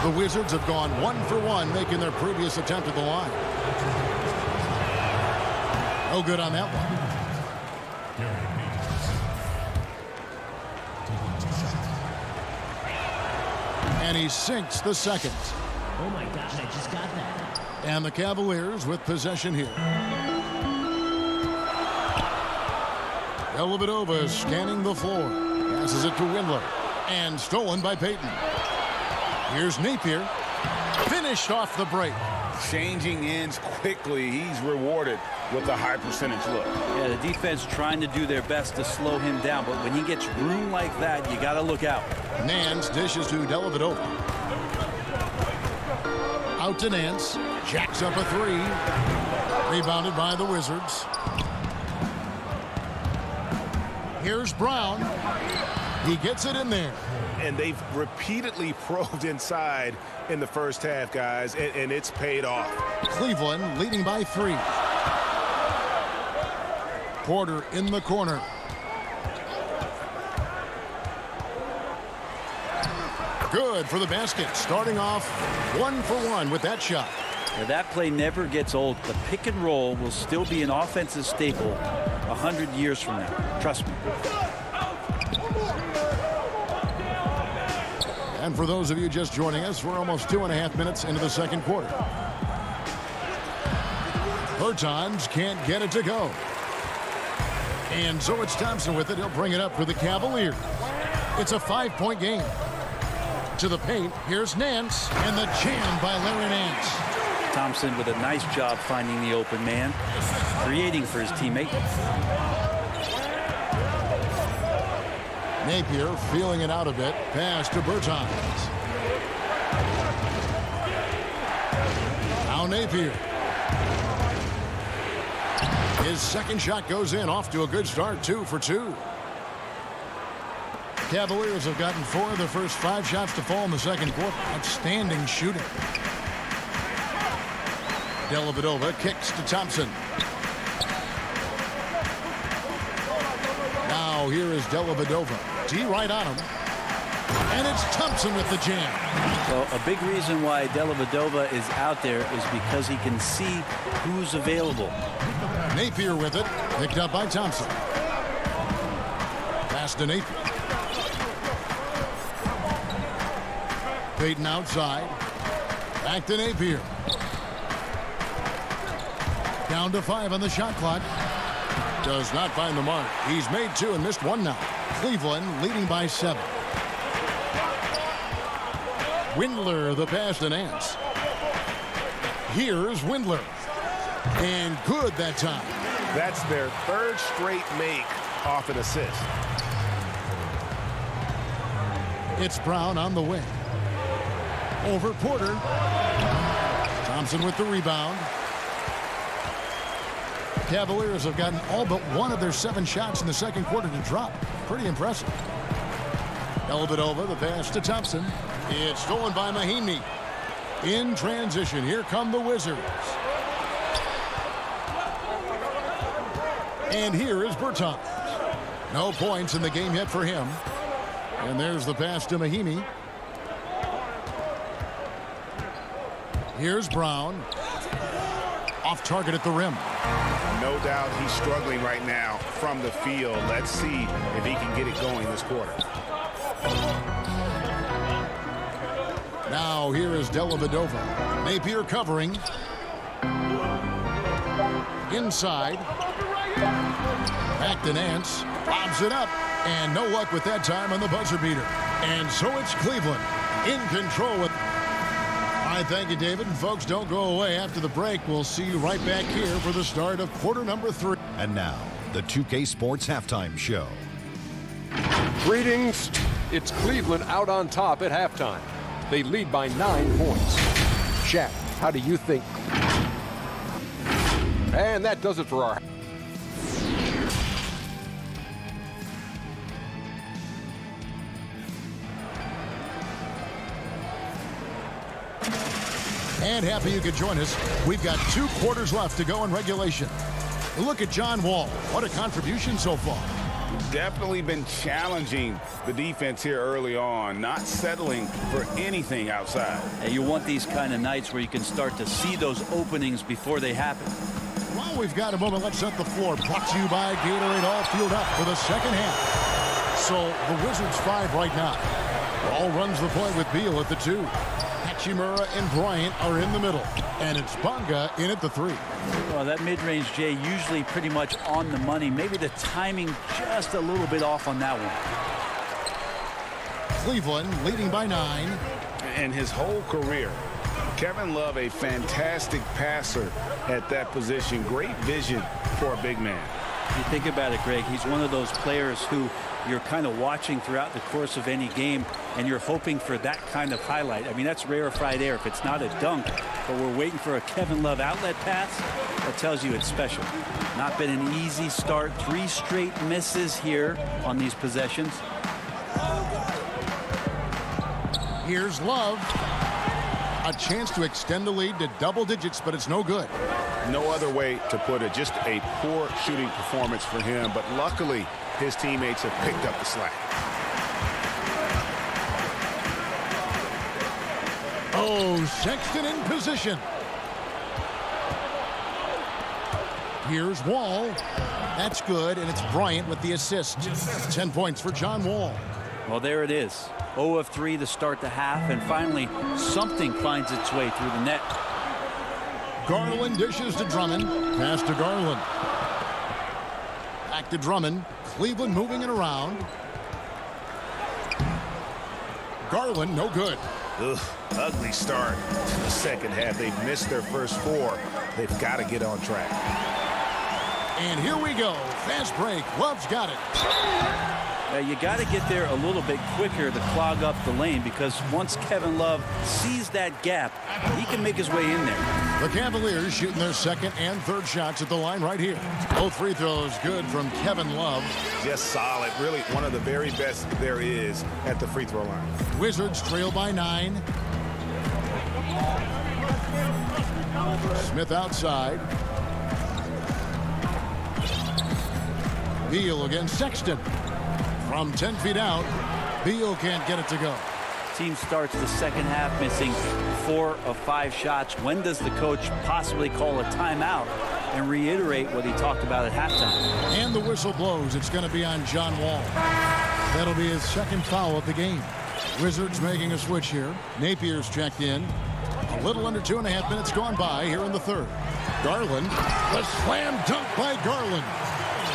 The Wizards have gone 1 for 1, making their previous attempt at the line. No good on that one. And he sinks the second. Oh my gosh, I just got that. And the Cavaliers with possession here. Dellavedova scanning the floor. Passes it to Windler. And stolen by Payton. Here's Napier. Finished off the break. Changing ends quickly. He's rewarded with a high percentage look. Yeah, the defense trying to do their best to slow him down, but when he gets room like that, you got to look out. Nance dishes to Dellavedova. Out to Nance. Jacks up a 3. Rebounded by the Wizards. Here's Brown. He gets it in there. And they've repeatedly probed inside in the first half, guys, and it's paid off. Cleveland leading by 3. Porter in the corner. Good for the basket. Starting off 1 for 1 with that shot. Now, that play never gets old. The pick and roll will still be an offensive staple 100 years from now. Trust me. And for those of you just joining us, we're almost 2.5 minutes into the second quarter. Bertans can't get it to go. And so it's Thompson with it. He'll bring it up for the Cavaliers. It's a 5-point game. To the paint, here's Nance, and the jam by Larry Nance. Thompson with a nice job finding the open man, creating for his teammate. Napier feeling it out a bit. Pass to Bertans. Now Napier. His second shot goes in, off to a good start, 2 for 2. Cavaliers have gotten 4 of their first 5 shots to fall in the second quarter. Outstanding shooting. Dellavedova kicks to Thompson. Now here is Dellavedova. D right on him. And it's Thompson with the jam. Well, a big reason why Dellavedova is out there is because he can see who's available. Napier with it. Picked up by Thompson. Pass to Napier. Payton outside. Back to Napier. Down to 5 on the shot clock. Does not find the mark. He's made 2 and missed 1 now. Cleveland leading by 7. Windler the pass to Nance. Here's Windler. And good that time. That's their 3rd straight make off an assist. It's Brown on the wing. Over Porter. Thompson with the rebound. Cavaliers have gotten all but 1 of their 7 shots in the second quarter to drop. Pretty impressive. Dellavedova, the pass to Thompson. It's stolen by Mahinmi. In transition, here come the Wizards. And here is Bertans. No points in the game yet for him. And there's the pass to Mahinmi. Here's Brown. Off target at the rim. No doubt he's struggling right now from the field. Let's see if he can get it going this quarter. Now here is Dellavedova. Napier covering. Inside. Back to Nance. Lobs it up. And no luck with that time on the buzzer beater. And so it's Cleveland in control with... All right, thank you, David. And folks, don't go away. After the break, we'll see you right back here for the start of quarter number 3. And now, the 2K Sports Halftime Show. Greetings. It's Cleveland out on top at halftime. They lead by 9 points. Shaq, how do you think? And that does it for our... And happy you could join us. We've got 2 quarters left to go in regulation. Look at John Wall. What a contribution so far. Definitely been challenging the defense here early on, not settling for anything outside. And you want these kind of nights where you can start to see those openings before they happen. Well, we've got a moment. Let's set the floor. Brought to you by Gatorade All Fueled Up for the second half. So the Wizards 5 right now. Wall runs the point with Beal at the 2. Hachimura and Bryant are in the middle. And it's Bonga in at the 3. Well, that mid-range, Jay, usually pretty much on the money. Maybe the timing just a little bit off on that one. Cleveland leading by 9. And his whole career, Kevin Love, a fantastic passer at that position. Great vision for a big man. You think about it, Greg, he's one of those players who you're kind of watching throughout the course of any game, and you're hoping for that kind of highlight. I mean, that's rarefied air if it's not a dunk, but we're waiting for a Kevin Love outlet pass. That tells you it's special. Not been an easy start. 3 straight misses here on these possessions. Here's Love. A chance to extend the lead to double digits, but it's no good. No other way to put it. Just a poor shooting performance for him, but luckily his teammates have picked up the slack. Oh, Sexton in position. Here's Wall. That's good, and it's Bryant with the assist. 10 points for John Wall. Well, there it is. 0 of 3 to start the half, and finally something finds its way through the net. Garland dishes to Drummond. Pass to Garland. Back to Drummond. Cleveland moving it around. Garland, no good. Ugh, ugly start to the second half. They've missed their first 4. They've got to get on track. And here we go. Fast break. Love's got it. You got to get there a little bit quicker to clog up the lane, because once Kevin Love sees that gap, he can make his way in there. The Cavaliers shooting their second and third shots at the line right here. Both free throws good from Kevin Love. Just solid. Really one of the very best there is at the free throw line. Wizards trail by 9. Smith outside. Beal against Sexton. From 10 feet out, Beal can't get it to go. Team starts the second half missing 4 of 5 shots. When does the coach possibly call a timeout and reiterate what he talked about at halftime? And the whistle blows. It's going to be on John Wall. That'll be his second foul of the game. Wizards making a switch here. Napier's checked in. A little under 2.5 minutes gone by here in the third. Garland, the slam dunk by Garland.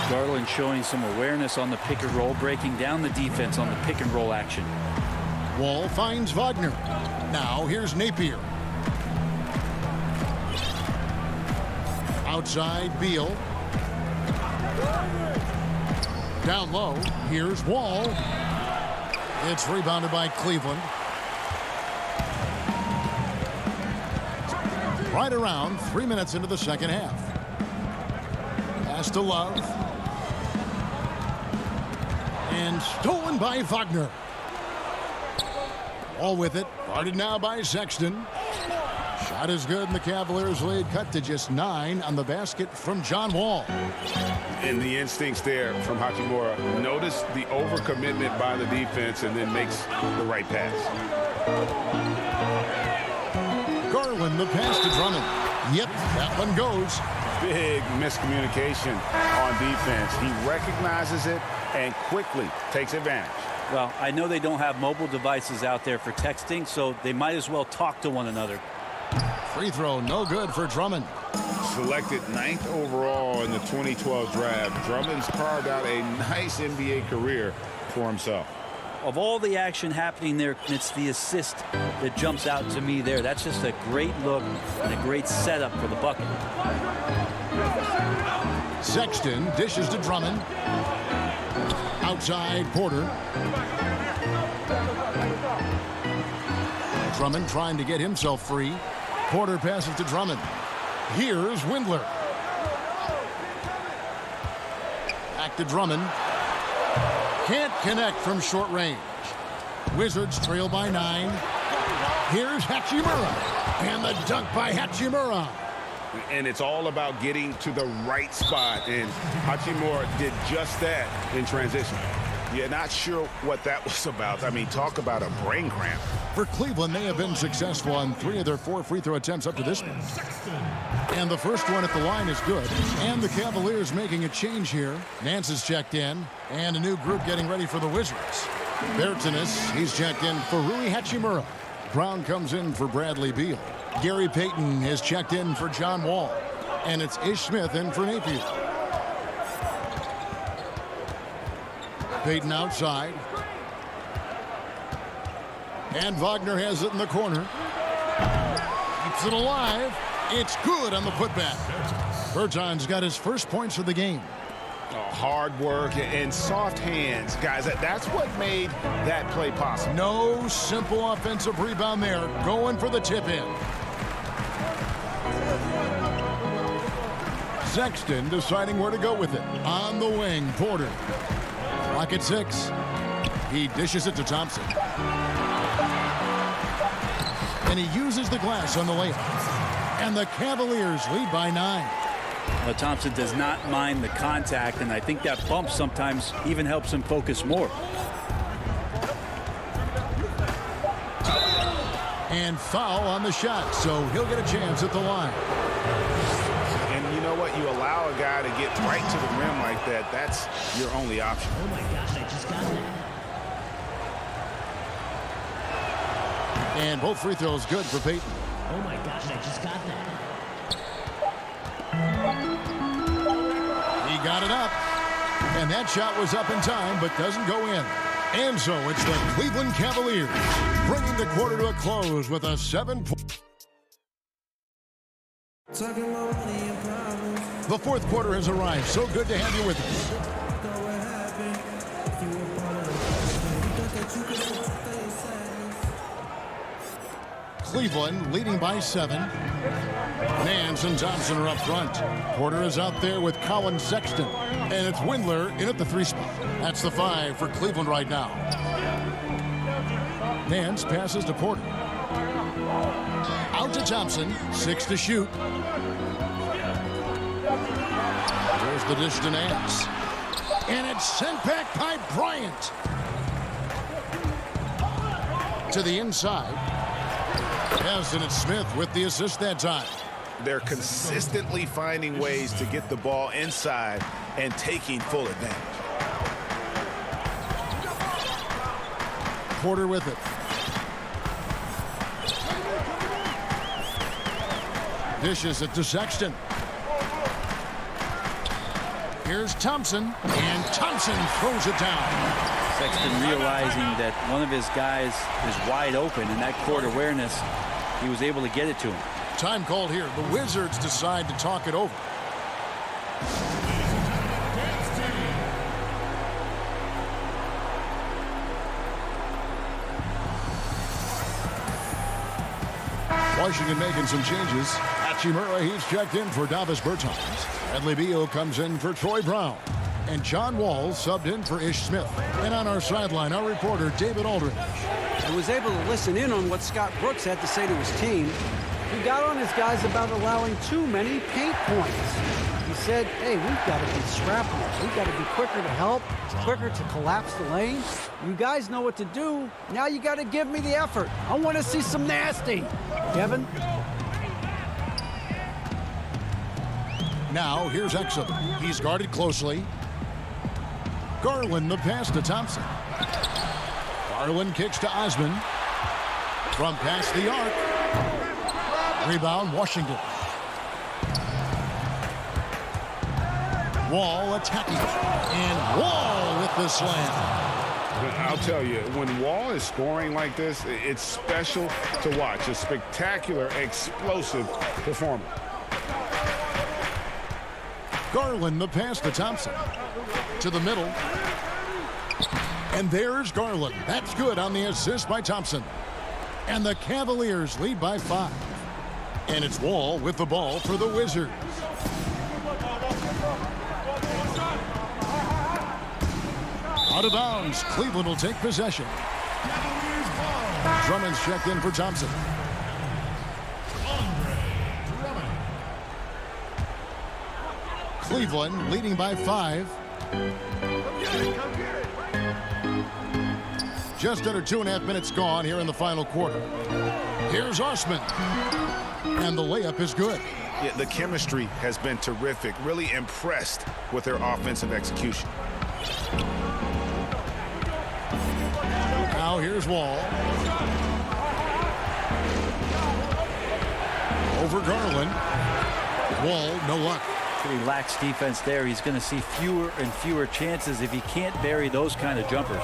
Garland showing some awareness on the pick and roll, breaking down the defense on the pick and roll action. Wall finds Wagner. Now here's Napier. Outside Beal. Down low. Here's Wall. It's rebounded by Cleveland. Right around 3 minutes into the second half. Pass to Love. And stolen by Wagner. All with it. Guarded now by Sexton. Shot is good, and the Cavaliers lead cut to just 9 on the basket from John Wall. And the instincts there from Hachimura. Notice the overcommitment by the defense and then makes the right pass. Garland, the pass to Drummond. Yep, that one goes. Big miscommunication on defense. He recognizes it and quickly takes advantage. Well, I know they don't have mobile devices out there for texting, so they might as well talk to one another. Free throw, no good for Drummond. Selected 9th overall in the 2012 draft, Drummond's carved out a nice NBA career for himself. Of all the action happening there, it's the assist that jumps out to me there. That's just a great look and a great setup for the bucket. Sexton dishes to Drummond. Outside Porter. Drummond trying to get himself free. Porter passes to Drummond. Here's Windler. Back to Drummond. Can't connect from short range. Wizards trail by 9. Here's Hachimura. And the dunk by Hachimura. And it's all about getting to the right spot. And Hachimura did just that in transition. Yeah, not sure what that was about. I mean, talk about a brain cramp. For Cleveland, they have been successful on 3 of their 4 free throw attempts up to this one. And the first one at the line is good. And the Cavaliers making a change here. Nance is checked in. And a new group getting ready for the Wizards. Bertanis, he's checked in for Rui Hachimura. Brown comes in for Bradley Beal. Gary Payton is checked in for John Wall. And it's Ish Smith in for Napier. Payton outside. And Wagner has it in the corner. Keeps it alive. It's good on the putback. Berton's got his first points of the game. Hard work and soft hands, guys. That's what made that play possible. No simple offensive rebound there. Going for the tip-in. Sexton deciding where to go with it. On the wing, Porter. Clock at 6. He dishes it to Thompson. And he uses the glass on the layup. And the Cavaliers lead by 9. Well, Thompson does not mind the contact, and I think that bump sometimes even helps him focus more. And foul on the shot, so he'll get a chance at the line. And you know what? You allow a guy to get right to the rim like that. That's your only option. Oh, my gosh, I just got that. And both free throws good for Payton. Oh, my gosh, I just got that. He got it up. And that shot was up in time, but doesn't go in. And so it's the Cleveland Cavaliers bringing the quarter to a close with a 7-point. The fourth quarter has arrived. So good to have you with us. Cleveland leading by 7. Nance and Thompson are up front. Porter is out there with Colin Sexton. And it's Windler in at the 3 spot. That's the 5 for Cleveland right now. Nance passes to Porter. Out to Thompson. 6 to shoot. There's the dish to Nance. And it's sent back by Bryant. To the inside. Yes, and it's Smith with the assist that time. They're consistently finding ways to get the ball inside and taking full advantage. Porter with it. Dishes it to Sexton. Here's Thompson, and Thompson throws it down. Sexton realizing that one of his guys is wide open, and that court awareness, he was able to get it to him. Time called here. The Wizards decide to talk it over. Washington making some changes. Hachimura, he's checked in for Davis Bertans. Bradley Beal comes in for Troy Brown. And John Wall subbed in for Ish Smith. And on our sideline, our reporter, David Aldridge. I was able to listen in on what Scott Brooks had to say to his team. He got on his guys about allowing too many paint points. He said, hey, we've got to be scrappier. We've got to be quicker to help, quicker to collapse the lane. You guys know what to do. Now you got to give me the effort. I want to see some nasty. Kevin? Now, here's Exum. He's guarded closely. Garland, the pass to Thompson. Garland kicks to Osman. From past the arc. Rebound, Washington. Wall attacking. And Wall with the slam. I'll tell you, when Wall is scoring like this, it's special to watch. A spectacular, explosive performance. Garland, the pass to Thompson. To the middle. And there's Garland. That's good on the assist by Thompson. And the Cavaliers lead by 5. And it's Wall with the ball for the Wizards. Out of bounds. Cleveland will take possession. Drummond's checked in for Thompson. Cleveland leading by 5. Just under 2.5 minutes gone here in the final quarter. Here's Osman. And the layup is good. Yeah, the chemistry has been terrific. Really impressed with their offensive execution. Now here's Wall. Over Garland. Wall, no luck. Pretty lax defense there. He's going to see fewer and fewer chances if he can't bury those kind of jumpers.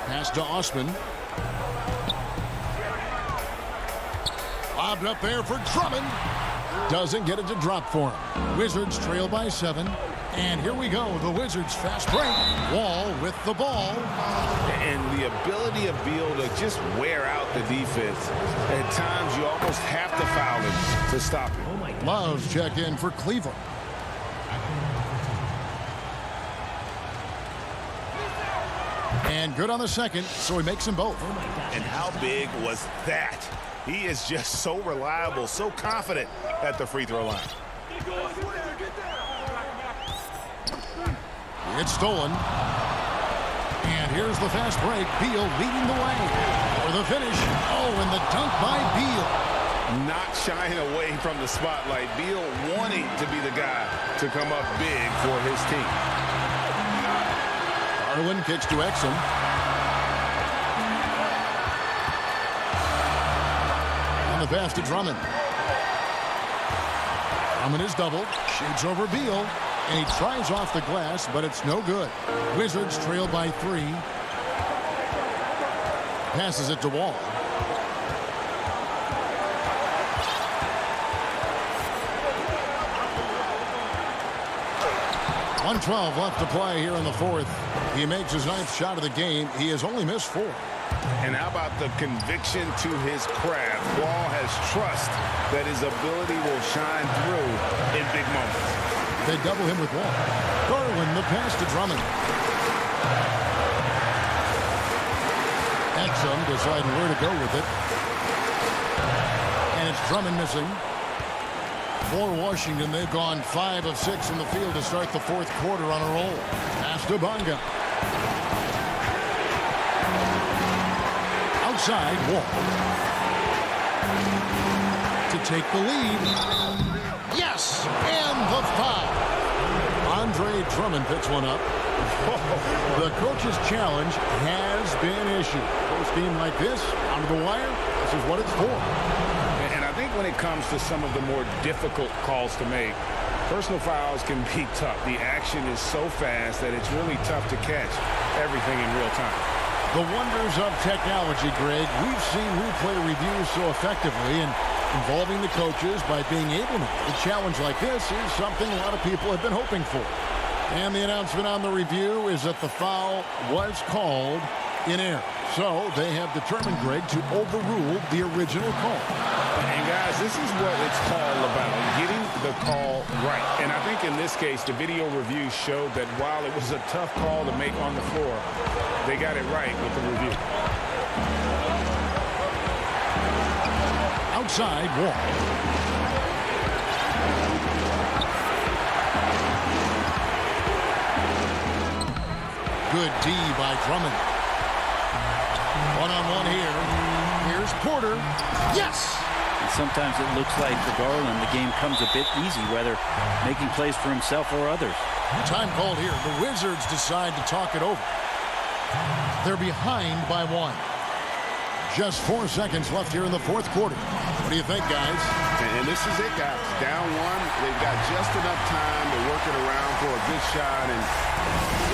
Pass to Osman. Lobbed up there for Drummond. Doesn't get it to drop for him. Wizards trail by 7. And here we go. The Wizards fast break. Wall with the ball. And the ability of Beal to just wear out the defense. At times, you almost have to foul him to stop him. Love's checked in for Cleveland. And good on the second, so he makes them both. And how big was that? He is just so reliable, so confident at the free throw line. It's stolen. And here's the fast break. Beal leading the way for the finish. Oh, and the dunk by Beal. Not shying away from the spotlight. Beal wanting to be the guy to come up big for his team. Garland kicks to Exum. And the pass to Drummond. Drummond is doubled. Shoots over Beal. And he tries off the glass, but it's no good. Wizards trail by 3. passes it to Wall. .112 left to play here in the fourth. He makes his 9th shot of the game. He has only missed 4. And how about the conviction to his craft? Wall has trust that his ability will shine through in big moments. They double him with Wall. Garland, the pass to Drummond. Exum deciding where to go with it. And it's Drummond missing. For Washington, they've gone 5 of 6 in the field to start the fourth quarter on a roll. Pass to Bunga. Outside, Wall. To take the lead. Yes! And the foul. Andre Drummond picks one up. The coach's challenge has been issued. First game like this, out of the wire, this is what it's for. And I think when it comes to some of the more difficult calls to make, personal fouls can be tough. The action is so fast that it's really tough to catch everything in real time. The wonders of technology, Greg. We've seen replay reviews so effectively, and involving the coaches by being able to. A challenge like this is something a lot of people have been hoping for. And the announcement on the review is that the foul was called in error. So they have determined, Greg, to overrule the original call. And guys, this is what it's all about, getting the call right. And I think in this case, the video review showed that while it was a tough call to make on the floor, they got it right with the review. Outside, Wall. Good D by Drummond. One-on-one here. Here's Porter. Yes! And sometimes it looks like for Garland, the game comes a bit easy, whether making plays for himself or others. Time called here. The Wizards decide to talk it over. They're behind by 1. Just 4 seconds left here in the fourth quarter. What do you think, guys? And this is it, guys. Down 1. They've got just enough time to work it around for a good shot, and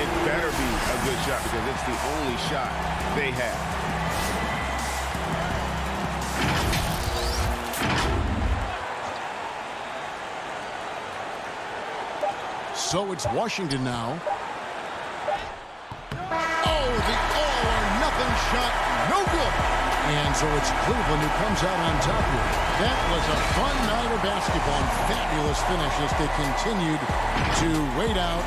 it better be a good shot because it's the only shot they have. So it's Washington now. Oh, the all-or-nothing shot. No good. And so it's Cleveland who comes out on top here. That was a fun night of basketball. Fabulous finish as they continued to wait out.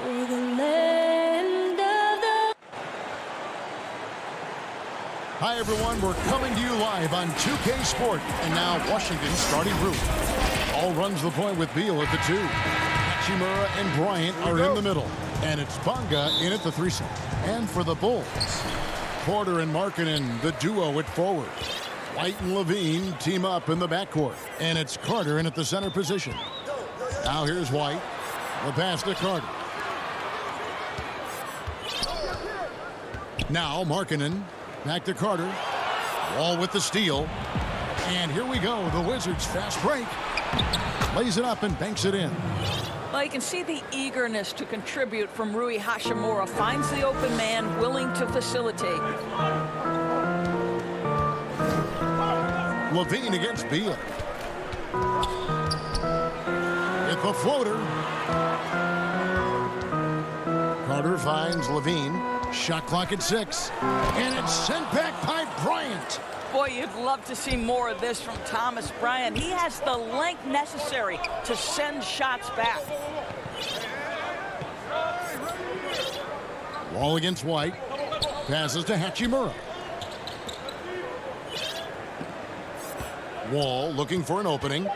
for the land of the... Hi, everyone. We're coming to you live on 2K Sport. And now Washington starting group. All runs the point with Beal at the 2. Hachimura and Bryant are in the middle. And it's Bonga in at the 3 slot. And for the Bulls, Porter and Markkanen, the duo at forward. White and Levine team up in the backcourt. And it's Carter in at the center position. Now here's White. The pass to Carter. Now Markkanen. Back to Carter. Wall with the steal. And here we go. The Wizards fast break. Lays it up and banks it in. Well, you can see the eagerness to contribute from Rui Hachimura. Finds the open man, willing to facilitate. Levine against Beal. Get the floater. Carter finds Levine. Shot clock at 6. And it's sent back by Bryant. Boy, you'd love to see more of this from Thomas Bryant. He has the length necessary to send shots back. Wall against White. Passes to Hachimura. Wall looking for an opening.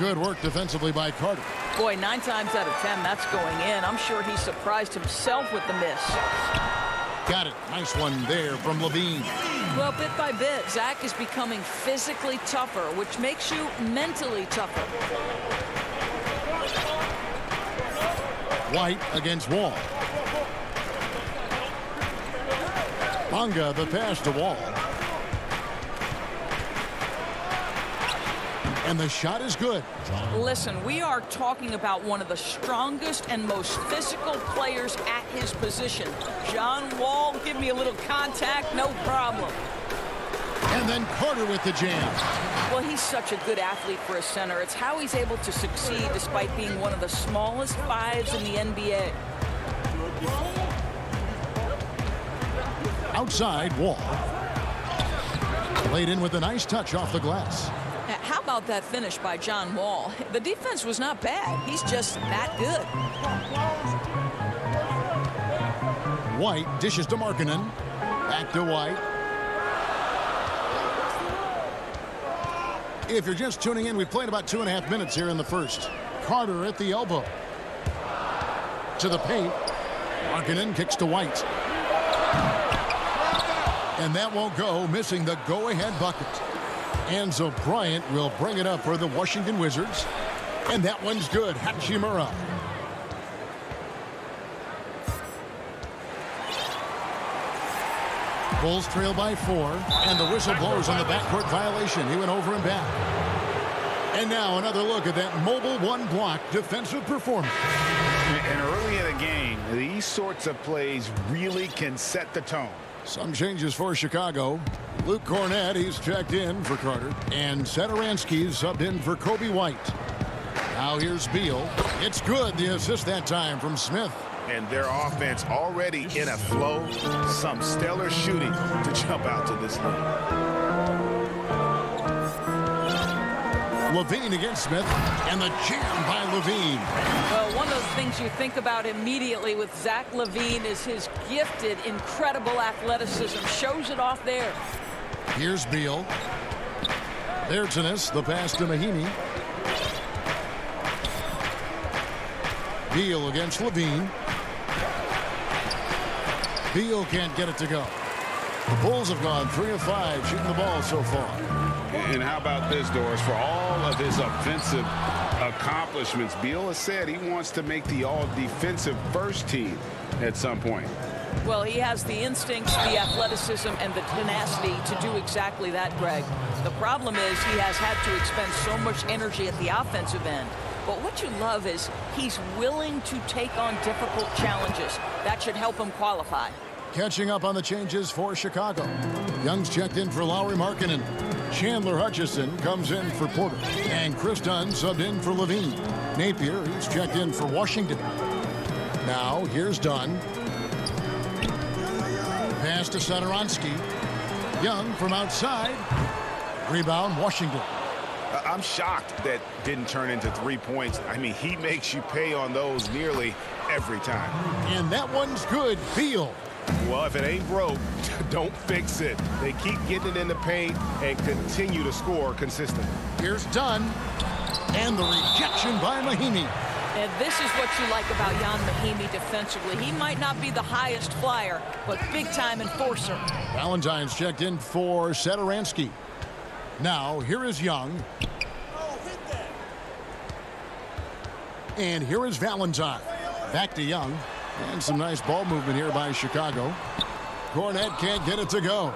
Good work defensively by Carter. Boy, 9 times out of 10, that's going in. I'm sure he surprised himself with the miss. Got it. Nice one there from Levine. Well, bit by bit, Zach is becoming physically tougher, which makes you mentally tougher. White against Wall. Bonga the pass to Wall. And the shot is good. Listen, we are talking about one of the strongest and most physical players at his position. John Wall, give me a little contact, no problem. And then Carter with the jam. Well, he's such a good athlete for a center. It's how he's able to succeed despite being one of the smallest 5s in the NBA. Outside, Wall. Laid in with a nice touch off the glass. How about that finish by John Wall? The defense was not bad. He's just that good. White dishes to Markkanen. Back to White. If you're just tuning in, we've played about 2.5 minutes here in the first. Carter at the elbow. To the paint. Markkanen kicks to White. And that won't go, missing the go-ahead bucket. And so Bryant will bring it up for the Washington Wizards. And that one's good. Hachimura. Bulls trail by 4. And the whistle blows on the backcourt violation. He went over and back. And now another look at that mobile one-block defensive performance. And early in the game, these sorts of plays really can set the tone. Some changes for Chicago. Luke Cornett, he's checked in for Carter. And Satoransky's subbed in for Kobe White. Now here's Beal. It's good, the assist that time from Smith. And their offense already in a flow. Some stellar shooting to jump out to this lead. Levine against Smith. And the jam by Levine. Well, one of those things you think about immediately with Zach LaVine is his gifted, incredible athleticism. Shows it off there. Here's Beal. There's Ennis, the pass to Mahinmi. Beal against Levine. Beal can't get it to go. The Bulls have gone 3 of 5 shooting the ball so far. And how about this, Doris? For all of his offensive accomplishments, Beal has said he wants to make the all-defensive first team at some point. Well, he has the instincts, the athleticism, and the tenacity to do exactly that, Greg. The problem is he has had to expend so much energy at the offensive end. But what you love is he's willing to take on difficult challenges. That should help him qualify. Catching up on the changes for Chicago. Young's checked in for Lauri Markkanen. Chandler Hutchison comes in for Porter. And Chris Dunn subbed in for Levine. Napier, he's checked in for Washington. Now, here's Dunn. Pass to Satoransky. Young from outside. Rebound, Washington. I'm shocked that didn't turn into 3 points. I mean, he makes you pay on those nearly every time. And that one's good. Beal. Well, if it ain't broke, don't fix it. They keep getting it in the paint and continue to score consistently. Here's Dunn. And the rejection by Mahimi. And this is what you like about Jan Mahimi defensively. He might not be the highest flyer, but big-time enforcer. Valentine's checked in for Satoransky. Now, here is Young. And here is Valentine. Back to Young. And some nice ball movement here by Chicago. Cornette can't get it to go.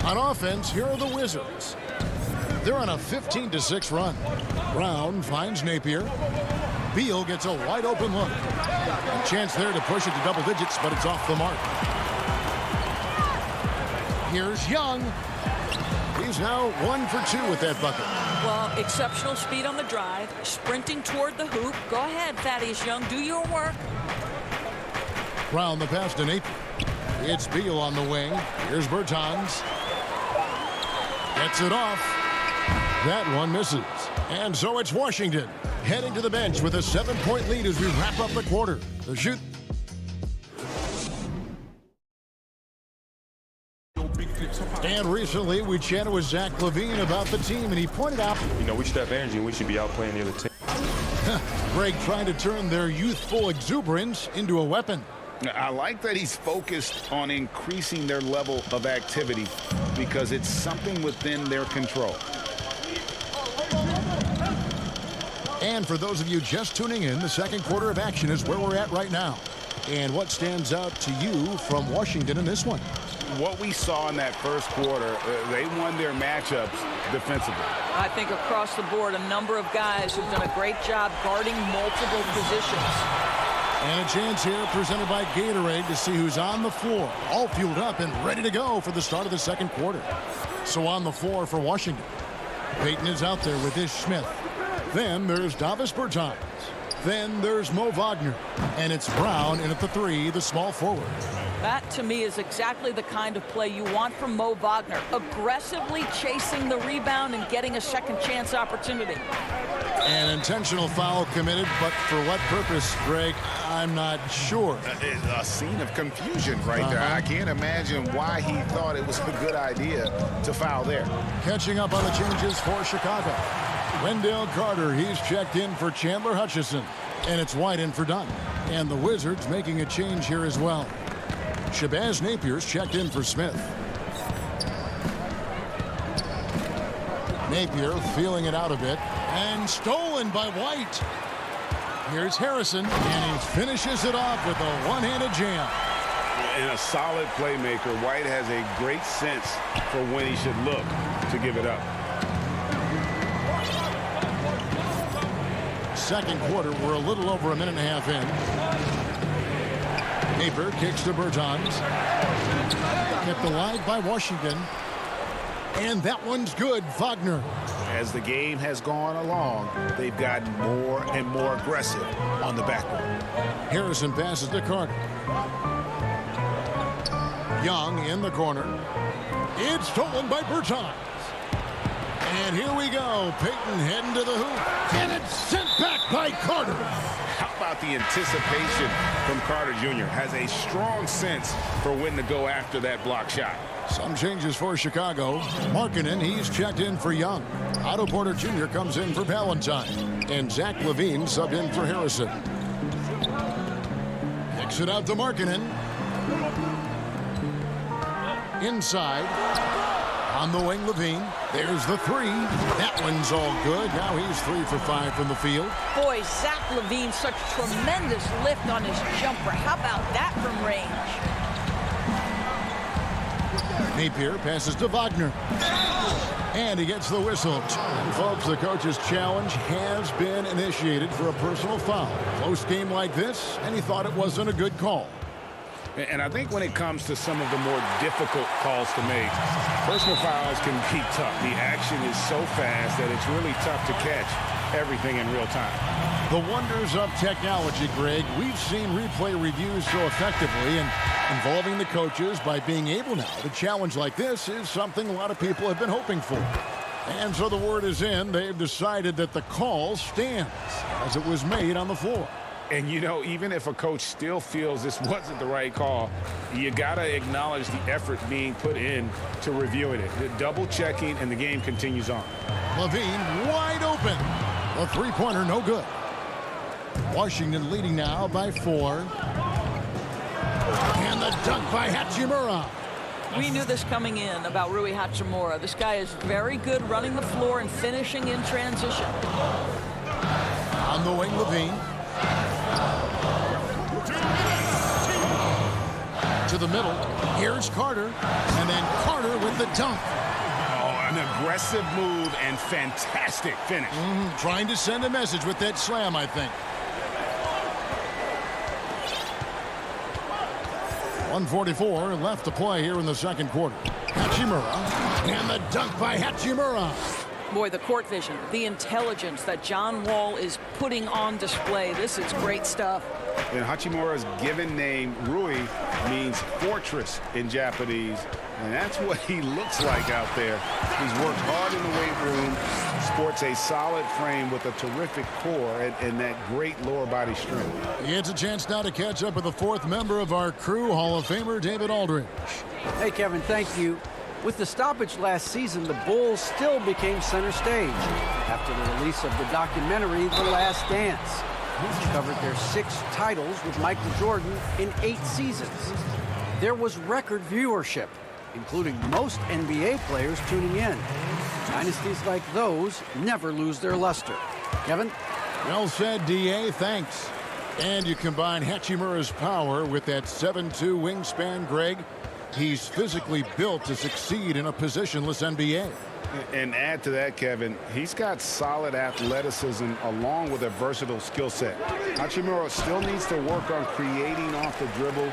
On offense, here are the Wizards. They're on a 15-6 run. Brown finds Napier. Beal gets a wide open look. A chance there to push it to double digits, but it's off the mark. Here's Young. He's now 1 for 2 with that bucket. Well, exceptional speed on the drive, sprinting toward the hoop. Go ahead, Thaddeus Young, do your work. Brown the pass to Napier. It's Beal on the wing. Here's Bertans. Gets it off. That one misses. And so it's Washington heading to the bench with a 7-point lead as we wrap up the quarter. The shoot. And recently we chatted with Zach LaVine about the team, and he pointed out, we should have energy and we should be out playing the other team. Greg trying to turn their youthful exuberance into a weapon. I like that he's focused on increasing their level of activity because it's something within their control. And for those of you just tuning in, the second quarter of action is where we're at right now. And what stands out to you from Washington in this one? What we saw in that first quarter, they won their matchups defensively. I think across the board, a number of guys who've done a great job guarding multiple positions. And a chance here presented by Gatorade to see who's on the floor, all fueled up and ready to go for the start of the second quarter. So on the floor for Washington, Payton is out there with Ish Smith. Then there's Davis Bertans. Then there's Mo Wagner. And it's Brown in at the 3, the small forward. That, to me, is exactly the kind of play you want from Mo Wagner. Aggressively chasing the rebound and getting a second chance opportunity. An intentional foul committed, but for what purpose, Greg, I'm not sure. A scene of confusion right there. I can't imagine why he thought it was a good idea to foul there. Catching up on the changes for Chicago. Wendell Carter, he's checked in for Chandler Hutchison. And it's White in for Dunn. And the Wizards making a change here as well. Shabazz Napier's checked in for Smith. Napier feeling it out a bit. And stolen by White. Here's Harrison. And he finishes it off with a one-handed jam. And a solid playmaker. White has a great sense for when he should look to give it up. Second quarter, we're a little over a minute and a half in. Napier kicks to Bertans. Kept alive by Washington. And that one's good. Wagner. As the game has gone along, they've gotten more and more aggressive on the backboard. Harrison passes to Carter. Young in the corner. It's stolen by Bertans. And here we go. Payton heading to the hoop. And it's sent back by Carter. How about the anticipation from Carter Jr. Has a strong sense for when to go after that block shot. Some changes for Chicago. Markkanen, he's checked in for Young. Otto Porter Jr. comes in for Valentine. And Zach LaVine subbed in for Harrison. Kicks it out to Markkanen. Inside. On the wing, LaVine. There's the 3. That one's all good. Now he's 3 for 5 from the field. Boy, Zach LaVine, such tremendous lift on his jumper. How about that from range? Napier passes to Wagner. And he gets the whistle. And folks, the coach's challenge has been initiated for a personal foul. Close game like this, and he thought it wasn't a good call. And I think when it comes to some of the more difficult calls to make, personal fouls can be tough. The action is so fast that it's really tough to catch everything in real time. The wonders of technology, Greg. We've seen replay reviews so effectively, and involving the coaches by being able now to challenge like this is something a lot of people have been hoping for. And so the word is in. They've decided that the call stands as it was made on the floor. And, you know, even if a coach still feels this wasn't the right call, you got to acknowledge the effort being put in to reviewing it. The double checking, and the game continues on. Levine wide open. The three-pointer no good. Washington leading now by 4. And the dunk by Hachimura. We knew this coming in about Rui Hachimura. This guy is very good running the floor and finishing in transition. On the wing, Levine. To the middle. Here's Carter. And then Carter with the dunk. Oh, an aggressive move and fantastic finish. Trying to send a message with that slam, I think. 1:44 left to play here in the second quarter. Hachimura. And the dunk by Hachimura. Boy, the court vision, the intelligence that John Wall is putting on display. This is great stuff. And Hachimura's given name, Rui, means fortress in Japanese. And that's what he looks like out there. He's worked hard in the weight room, sports a solid frame with a terrific core and that great lower body strength. It's a chance now to catch up with the fourth member of our crew, Hall of Famer David Aldridge. Hey, Kevin, thank you. With the stoppage last season, the Bulls still became center stage after the release of the documentary The Last Dance, which covered their 6 titles with Michael Jordan in 8 seasons. There was record viewership, including most NBA players tuning in. Dynasties like those never lose their luster. Kevin? Well said, D.A. Thanks. And you combine Hachimura's power with that 7'2" wingspan, Greg. He's physically built to succeed in a positionless NBA. And add to that, Kevin, he's got solid athleticism along with a versatile skill set. Hachimura still needs to work on creating off the dribble,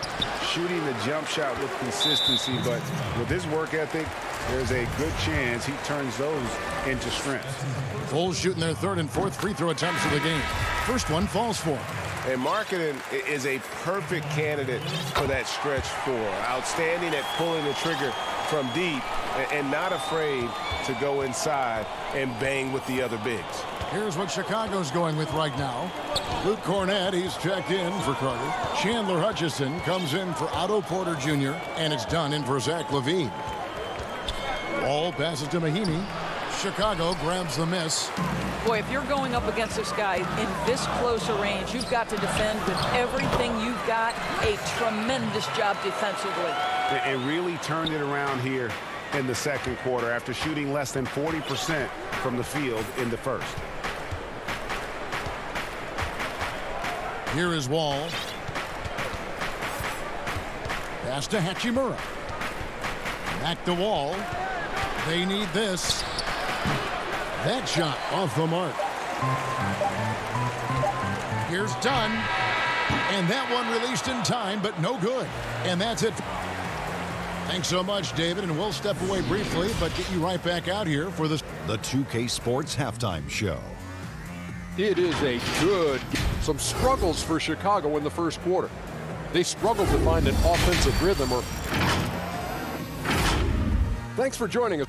shooting the jump shot with consistency, but with his work ethic, there's a good chance he turns those into strengths. Bulls shooting their 3rd and 4th free throw attempts of the game. First one falls for him. And Markkanen is a perfect candidate for that stretch 4. Outstanding at pulling the trigger from deep and not afraid to go inside and bang with the other bigs. Here's what Chicago's going with right now. Luke Cornett, he's checked in for Carter. Chandler Hutchison comes in for Otto Porter Jr., and it's done in for Zach LaVine. Ball passes to Mahinmi. Chicago grabs the miss. Boy, if you're going up against this guy in this close a range, you've got to defend with everything you've got. A tremendous job defensively. It really turned it around here in the second quarter after shooting less than 40% from the field in the first. Here is Wall. Pass to Hachimura. Back to Wall. They need this. That shot off the mark. Here's Dunn. And that one released in time, but no good. And that's it. Thanks so much, David, and we'll step away briefly, but get you right back out here for the 2K Sports Halftime Show. It is some struggles for Chicago in the first quarter. They struggled to find an offensive rhythm. Thanks for joining us.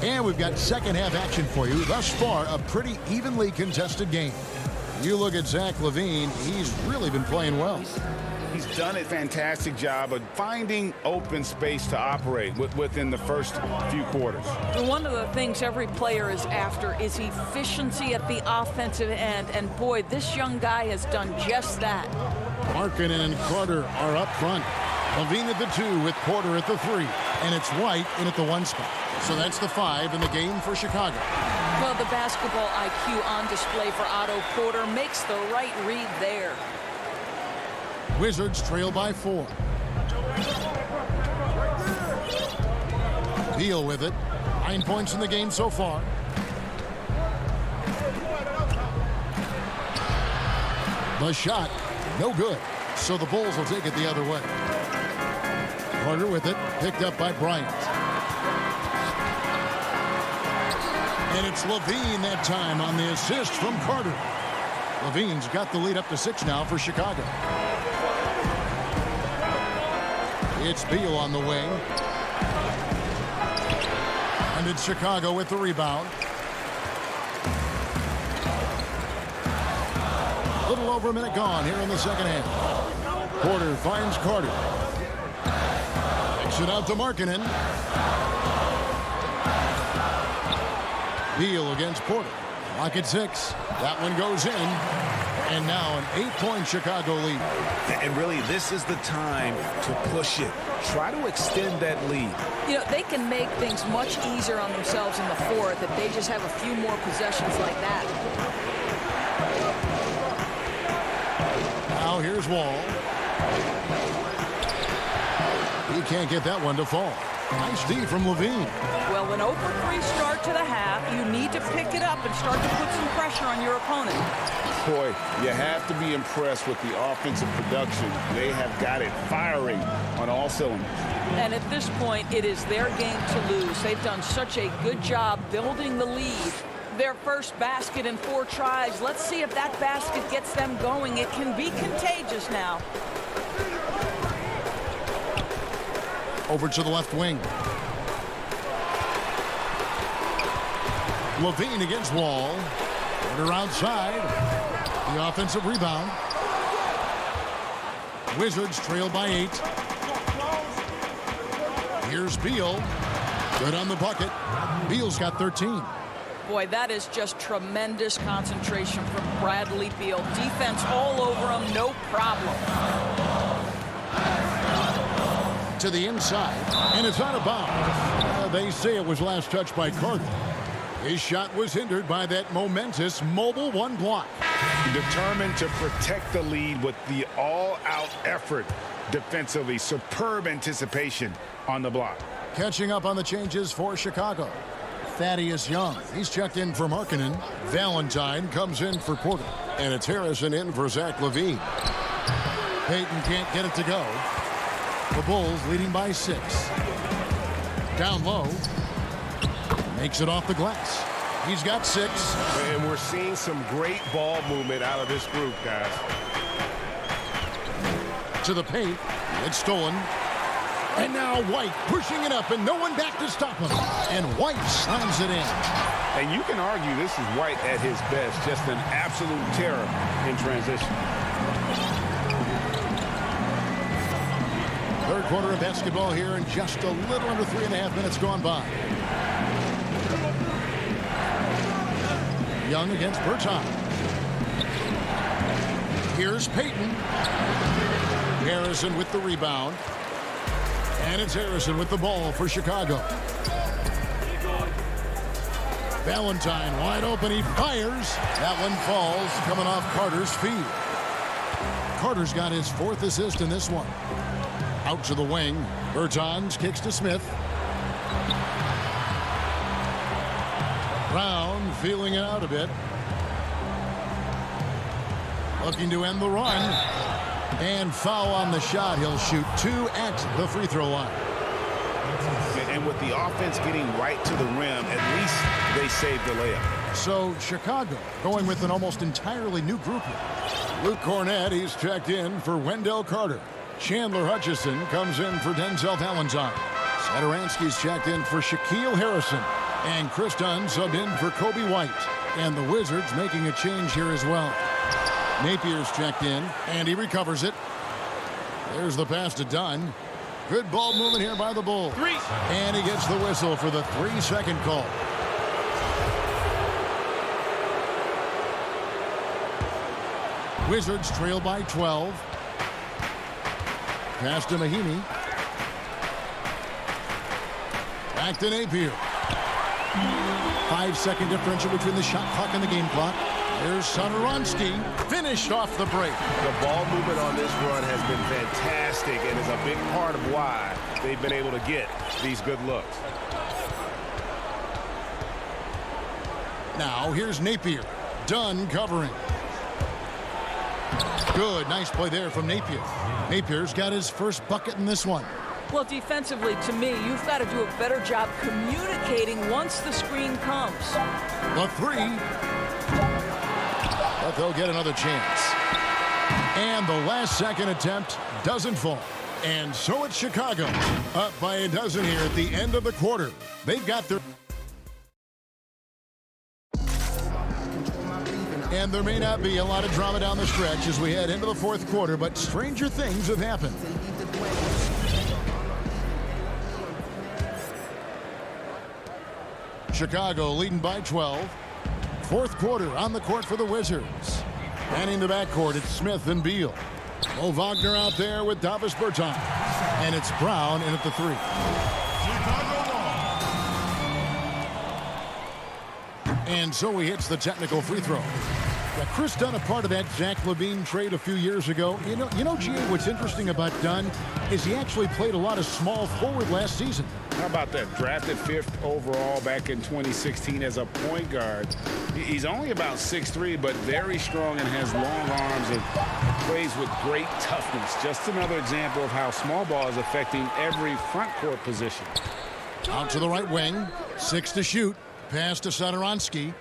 And we've got second half action for you. Thus far, a pretty evenly contested game. You look at Zach LaVine, he's really been playing well. He's done a fantastic job of finding open space to operate within the first few quarters. One of the things every player is after is efficiency at the offensive end. And boy, this young guy has done just that. Markkanen and Carter are up front. LaVine at the 2 with Porter at the 3. And it's White in at the 1 spot. So that's the 5 in the game for Chicago. Well, the basketball IQ on display for Otto Porter makes the right read there. Wizards trail by 4. Beal with it. 9 points in the game so far. The shot, no good. So the Bulls will take it the other way. Carter with it, picked up by Bryant. And it's LaVine that time on the assist from Carter. Levine's got the lead up to 6 now for Chicago. It's Beal on the wing. And it's Chicago with the rebound. A little over a minute gone here in the second half. Porter finds Carter. Kicks it out to Markkanen. Beal against Porter. Lock at 6. That one goes in. And now an 8-point Chicago lead. And really, this is the time to push it. Try to extend that lead. You know, they can make things much easier on themselves in the fourth if they just have a few more possessions like that. Now here's Wall. He can't get that one to fall. Nice D from Levine. Well, an 0-for-3 start to the half. You need to pick it up and start to put some pressure on your opponent. Boy, you have to be impressed with the offensive production. They have got it firing on all cylinders. And at this point, it is their game to lose. They've done such a good job building the lead. Their first basket in 4 tries. Let's see if that basket gets them going. It can be contagious now. Over to the left wing. Levine against Wall. Porter outside. The offensive rebound. Wizards trail by 8. Here's Beal. Good on the bucket. Beal's got 13. Boy, that is just tremendous concentration from Bradley Beal. Defense all over him, no problem. To the inside, and it's out of bounds. They say it was last touched by Carter. His shot was hindered by that momentous mobile 1 block. Determined to protect the lead with the all-out effort defensively. Superb anticipation on the block. Catching up on the changes for Chicago. Thaddeus Young, he's checked in for Markkanen. Valentine comes in for Porter. And it's Harrison in for Zach LaVine. Payton can't get it to go. The Bulls leading by 6. Down low. Makes it off the glass. He's got 6. And we're seeing some great ball movement out of this group, guys. To the paint. It's stolen. And now White pushing it up and no one back to stop him. And White slams it in. And you can argue this is White at his best. Just an absolute terror in transition. Third quarter of basketball here and just a little under 3.5 minutes gone by. Young against Berton. Here's Payton. Harrison with the rebound. And it's Harrison with the ball for Chicago. Valentine wide open. He fires. That one falls coming off Carter's feet. Carter's got his 4th assist in this one. Out to the wing. Bertans kicks to Smith. Brown feeling it out a bit. Looking to end the run. And foul on the shot. He'll shoot 2 at the free throw line. And with the offense getting right to the rim, at least they saved the layup. So Chicago going with an almost entirely new group here. Luke Cornett, he's checked in for Wendell Carter. Chandler Hutchison comes in for Denzel Valentine. Satoransky's checked in for Shaquille Harrison. And Chris Dunn subbed in for Kobe White. And the Wizards making a change here as well. Napier's checked in, and he recovers it. There's the pass to Dunn. Good ball movement here by the Bulls. 3. And he gets the whistle for the 3-second call. Wizards trail by 12. Pass to Mahinmi. Back to Napier. 5-second differential between the shot clock and the game clock. There's Satoransky, finished off the break. The ball movement on this run has been fantastic and is a big part of why they've been able to get these good looks. Now here's Napier. Dunn covering. Good, nice play there from Napier. Napier's got his first bucket in this one. Well, defensively, to me, you've got to do a better job communicating once the screen comes. The 3. but they'll get another chance. And the last second attempt doesn't fall. And so it's Chicago, up by a dozen here at the end of the quarter. They've got their... And there may not be a lot of drama down the stretch as we head into the fourth quarter, but stranger things have happened. Chicago leading by 12. Fourth quarter on the court for the Wizards. Manning the backcourt, it's Smith and Beal. Mo Wagner out there with Davis Bertans. And it's Brown in at the 3. And so he hits the technical free throw. Now, Chris Dunn, a part of that Zach LaVine trade a few years ago. You know, G.A., what's interesting about Dunn is he actually played a lot of small forward last season. How about that? Drafted 5th overall back in 2016 as a point guard. He's only about 6'3", but very strong and has long arms and plays with great toughness. Just another example of how small ball is affecting every front court position. Out to the right wing. 6 to shoot. Pass to Satoransky.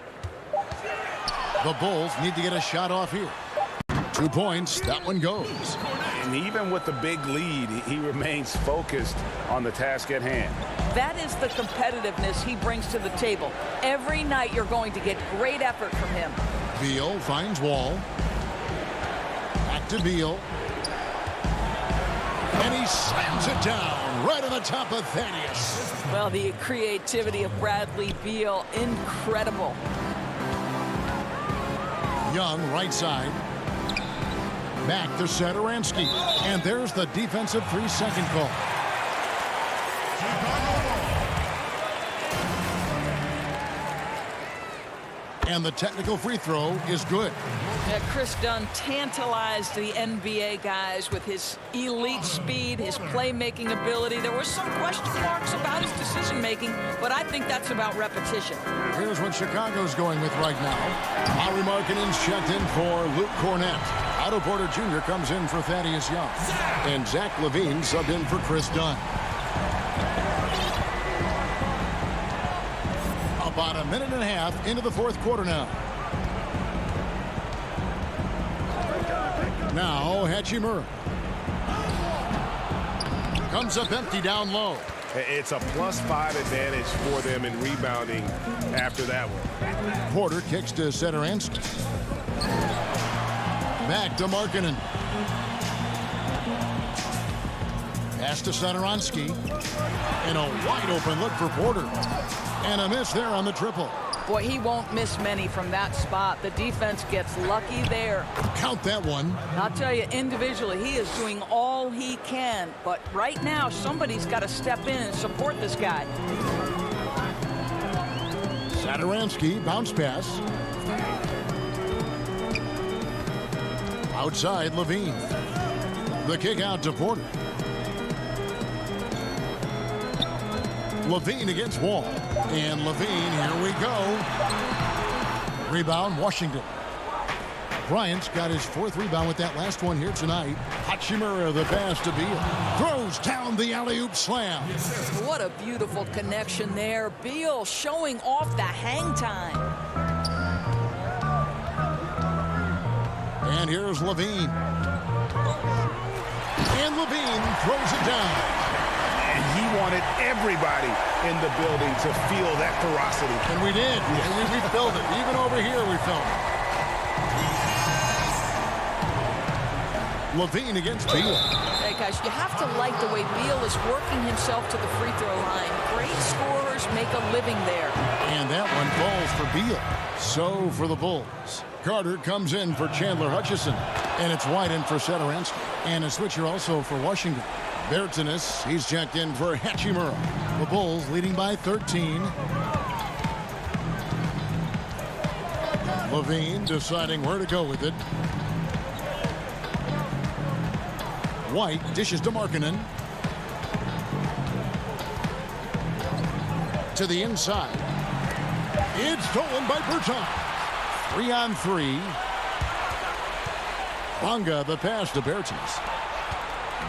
The Bulls need to get a shot off here. 2 points. That one goes. And even with the big lead, he remains focused on the task at hand. That is the competitiveness he brings to the table. Every night you're going to get great effort from him. Beal finds Wall. Back to Beal. And he slams it down right on the top of Thaddeus. Well, the creativity of Bradley Beal, incredible. Young, right side. Back to Satoransky. And there's the defensive 3-second call. And the technical free throw is good. Yeah, Chris Dunn tantalized the NBA guys with his elite speed, his playmaking ability. There were some question marks about his decision-making, but I think that's about repetition. Here's what Chicago's going with right now. Lauri Markkanen's checked in for Luke Cornett. Otto Porter Jr. comes in for Thaddeus Young. And Zach LaVine subbed in for Chris Dunn. About a minute and a half into the fourth quarter now. Now Hachimura. Comes up empty down low. It's a +5 advantage for them in rebounding after that one. Porter kicks to Satoransky. Back to Markkanen. Pass to Satoransky. And a wide open look for Porter. And a miss there on the triple. Boy, he won't miss many from that spot. The defense gets lucky there. Count that one. I'll tell you, individually, he is doing all he can. But right now, somebody's got to step in and support this guy. Satoransky, bounce pass. Outside, LaVine. The kick out to Porter. LaVine against Wall. And LaVine, here we go. Rebound, Washington. Bryant's got his 4th rebound with that last one here tonight. Hachimura, the pass to Beal. Throws down the alley-oop slam. What a beautiful connection there. Beal showing off the hang time. And here's LaVine. And LaVine throws it down. And he wanted everybody in the building to feel that ferocity. And we did. And we felt it. Even over here, we felt it. LaVine against Beal. Hey, guys, you have to like the way Beal is working himself to the free throw line. Great scorers make a living there. And that one falls for Beal. So for the Bulls. Carter comes in for Chandler Hutchison. And it's wide in for Satoransky. And a switcher also for Washington. Bertanis, he's checked in for Hachimura. The Bulls leading by 13. LaVine deciding where to go with it. White dishes to Markkanen. To the inside. It's stolen by Bertans. 3-on-3. Bonga the pass to Bertans.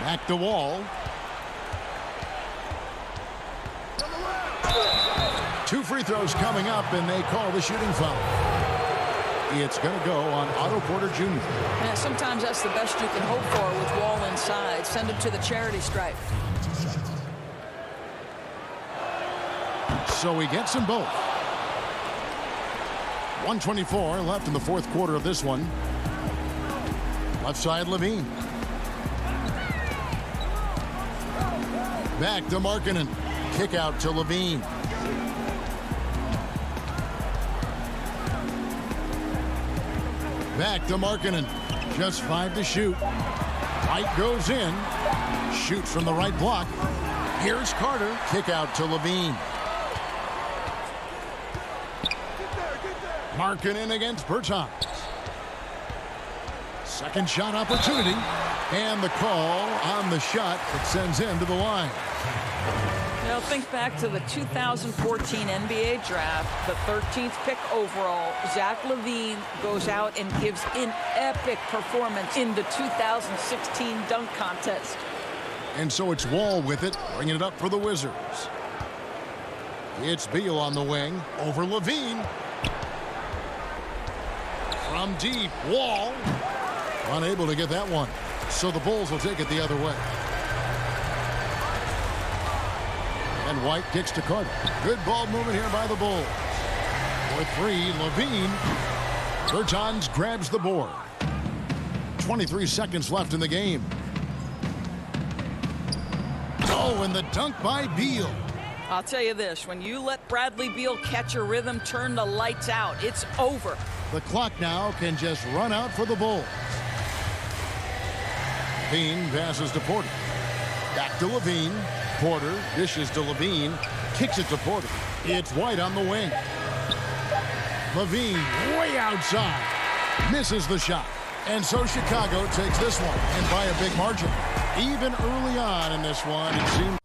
Back to Wall. 2 free throws coming up, and they call the shooting foul. It's going to go on Otto Porter Jr. Yeah, sometimes that's the best you can hope for with Wall inside. Send him to the charity stripe. So he gets them both. 1:24 left in the fourth quarter of this one. Left side, Levine. Back to Markkanen. Kick out to Levine. Back to Markkanen. Just 5 to shoot. White goes in. Shoots from the right block. Here's Carter. Kick out to Levine. Markkanen against Bertans. Second shot opportunity. And the call on the shot that sends him to the line. Now think back to the 2014 NBA draft, the 13th pick overall. Zach LaVine goes out and gives an epic performance in the 2016 dunk contest. And so it's Wall with it, bringing it up for the Wizards. It's Beal on the wing, over Levine. From deep, Wall. Unable to get that one. So the Bulls will take it the other way. And White kicks to Carter. Good ball movement here by the Bulls. For 3, Levine. Bertans grabs the board. 23 seconds left in the game. Oh, and the dunk by Beal. I'll tell you this, when you let Bradley Beal catch a rhythm, turn the lights out, it's over. The clock now can just run out for the Bulls. Levine passes to Porter. Back to Levine. Porter dishes to Levine. Kicks it to Porter. It's White on the wing. Levine way outside. Misses the shot. And so Chicago takes this one, and by a big margin. Even early on in this one, it seemed.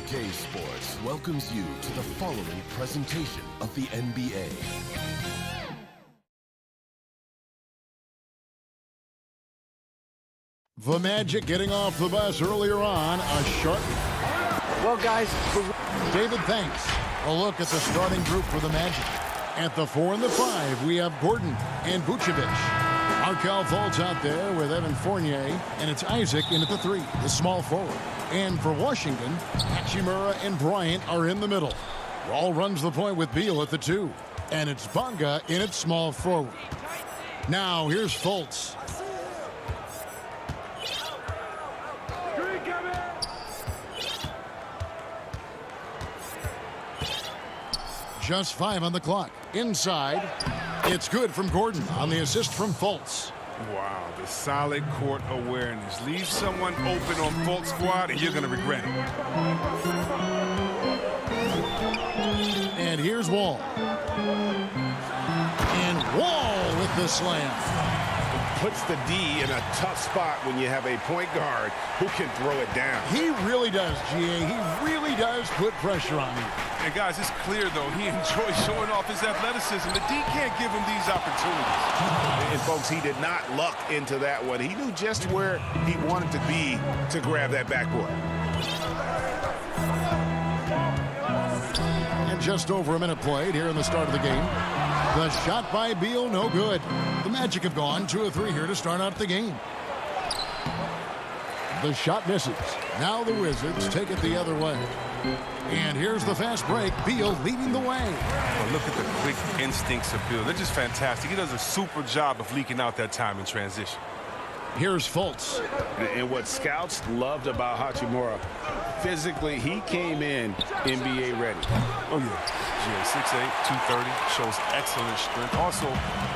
2K Sports welcomes you to the following presentation of the NBA. The Magic getting off the bus earlier on. A sharp. Well, guys, David, thanks. A look at the starting group for the Magic. At the 4 and the 5, we have Gordon and Vucevic. Markelle Fultz out there with Evan Fournier, and it's Isaac in at the 3, the small forward. And for Washington, Hachimura and Bryant are in the middle. Wall runs the point with Beal at the 2, and it's Bonga in at small forward. Now here's Fultz. Just 5 on the clock. Inside, it's good from Gordon on the assist from Fultz. Wow, the solid court awareness. Leave someone open on Fultz squad and you're going to regret it. And here's Wall. And Wall with the slam. Puts the D in a tough spot when you have a point guard who can throw it down. He really does, GA. He really does put pressure on you. And guys, it's clear, though, he enjoys showing off his athleticism. The D can't give him these opportunities. And, folks, he did not luck into that one. He knew just where he wanted to be to grab that backboard. And just over a minute played here in the start of the game. The shot by Beal, no good. The Magic have gone 2 of 3 here to start out the game. The shot misses. Now the Wizards take it the other way. And here's the fast break. Beal leading the way. Oh, look at the quick instincts of Beal. They're just fantastic. He does a super job of leaking out that time in transition. Here's Fultz. And what scouts loved about Hachimura, physically, he came in NBA ready. Oh, yeah. 6'8", 230, shows excellent strength. Also,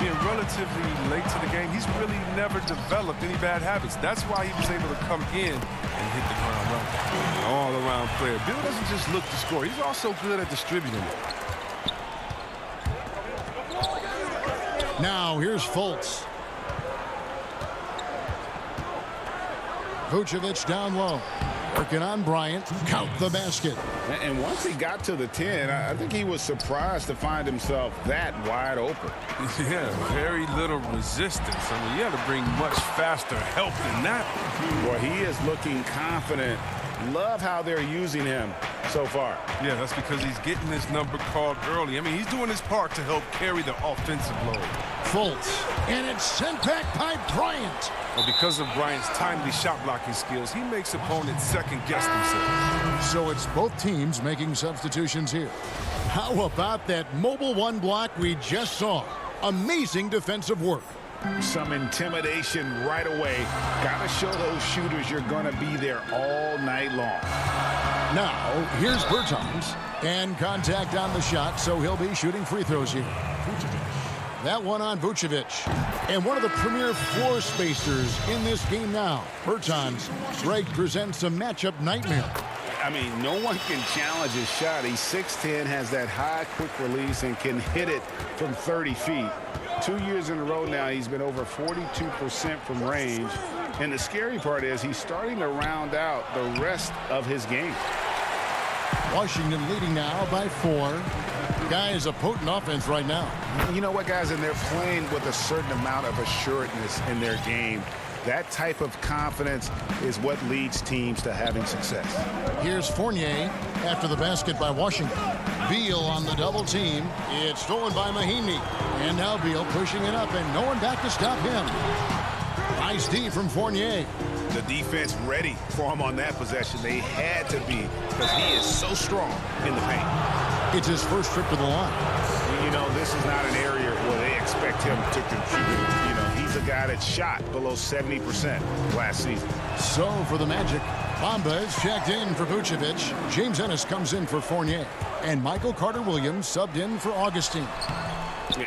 being relatively late to the game, he's really never developed any bad habits. That's why he was able to come in and hit the ground running. All-around player. Bill doesn't just look to score. He's also good at distributing it. Now, here's Fultz. Vucevic down low. Working on Bryant. Count the basket. And once he got to the 10, I think he was surprised to find himself that wide open. Yeah, very little resistance. I mean, you had to bring much faster help than that. Boy, he is looking confident. Love how they're using him so far. Yeah, that's because he's getting his number called early. I mean, he's doing his part to help carry the offensive load. Fultz. And it's sent back by Bryant. Well, because of Bryant's timely shot blocking skills, he makes opponents second-guess themselves. So it's both teams making substitutions here. How about that mobile one block we just saw? Amazing defensive work. Some intimidation right away. Got to show those shooters you're going to be there all night long. Now, here's Bertans. And contact on the shot, so he'll be shooting free throws here. That one on Vucevic. And one of the premier floor spacers in this game now. Bertans. Greg presents a matchup nightmare. I mean, no one can challenge his shot. He's 6'10", has that high quick release, and can hit it from 30 feet. 2 years in a row now, he's been over 42% from range. And the scary part is he's starting to round out the rest of his game. Washington leading now by 4. Guys, a potent offense right now. You know what, guys? And they're playing with a certain amount of assuredness in their game. That type of confidence is what leads teams to having success. Here's Fournier after the basket by Washington. Beal on the double team. It's stolen by Mahinmi. And now Beal pushing it up, and no one back to stop him. Nice D from Fournier. The defense ready for him on that possession. They had to be, because he is so strong in the paint. It's his first trip to the line. You know, this is not an area where they expect him to contribute. You know, he's a guy that shot below 70% last season. So for the Magic, Bamba is checked in for Vucevic. James Ennis comes in for Fournier. And Michael Carter-Williams subbed in for Augustine.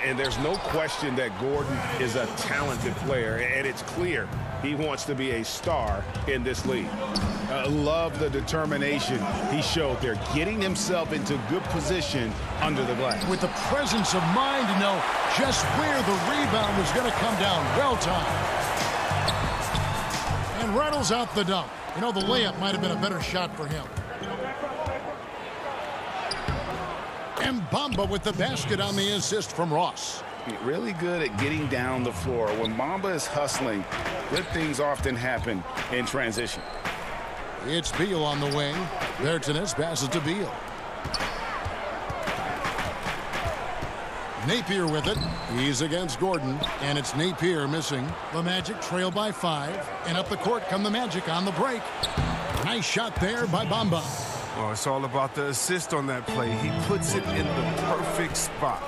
And there's no question that Gordon is a talented player, and it's clear he wants to be a star in this league. Love the determination he showed there, getting himself into good position under the glass. With the presence of mind to know just where the rebound was going to come down. Well timed. And rattles out the dunk. You know, the layup might have been a better shot for him. And Bamba with the basket on the assist from Ross. Really good at getting down the floor. When Bamba is hustling, good things often happen in transition. It's Beal on the wing. Bertines passes to Beal. Napier with it. He's against Gordon, and it's Napier missing. The Magic trail by 5, and up the court come the Magic on the break. Nice shot there by Bamba. Oh, it's all about the assist on that play. He puts it in the perfect spot.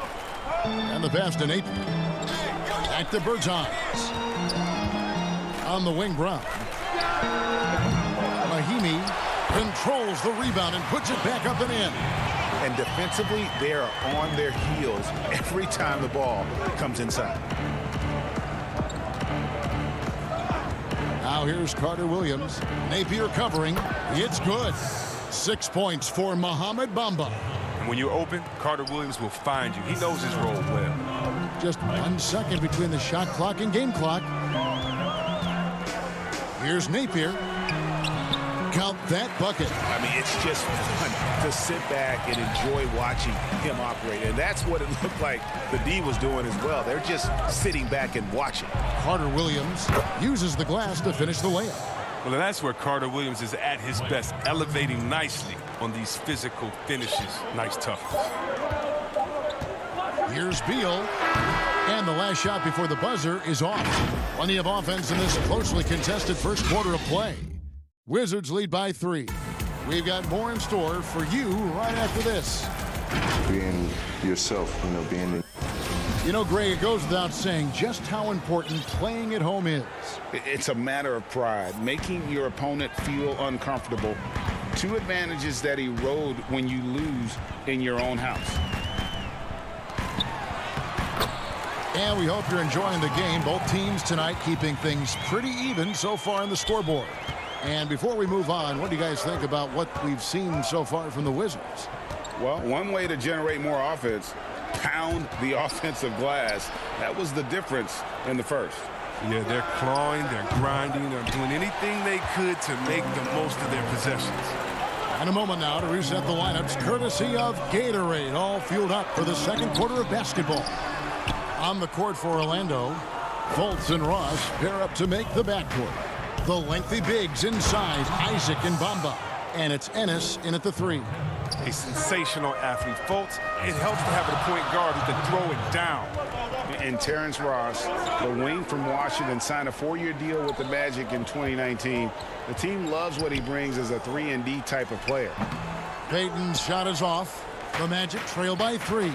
And the pass to Napier. Back to Bertans. On the wing, Brown. Mahimi controls the rebound and puts it back up and in. And defensively, they are on their heels every time the ball comes inside. Now here's Carter Williams. Napier covering. It's good. 6 points for Mohamed Bamba. And when you're open, Carter Williams will find you. He knows his role well. Just 1 second between the shot clock and game clock. Here's Napier. Count that bucket. I mean, it's just fun to sit back and enjoy watching him operate. And that's what it looked like the D was doing as well. They're just sitting back and watching. Carter Williams uses the glass to finish the layup. Well, that's where Carter Williams is at his best, elevating nicely on these physical finishes. Nice toughness. Here's Beal. And the last shot before the buzzer is off. Plenty of offense in this closely contested first quarter of play. Wizards lead by 3. We've got more in store for you right after this. Being yourself, being... You know, Greg, it goes without saying just how important playing at home is. It's a matter of pride, making your opponent feel uncomfortable. 2 advantages that erode when you lose in your own house. And we hope you're enjoying the game. Both teams tonight keeping things pretty even so far on the scoreboard. And before we move on, what do you guys think about what we've seen so far from the Wizards? Well, one way to generate more offense, pound the offensive glass. That was the difference in the first. Yeah, they're clawing, they're grinding, they're doing anything they could to make the most of their possessions. And a moment now to reset the lineups, courtesy of Gatorade, all fueled up for the second quarter of basketball. On the court for Orlando, Fultz and Ross pair up to make the backcourt. The lengthy bigs inside, Isaac and Bamba. And it's Ennis in at the 3. A sensational athlete. Fultz, it helps to have a point guard who can throw it down. And Terrence Ross, the wing from Washington, signed a 4-year deal with the Magic in 2019. The team loves what he brings as a 3-and-D type of player. Payton's shot is off. The Magic trail by 3.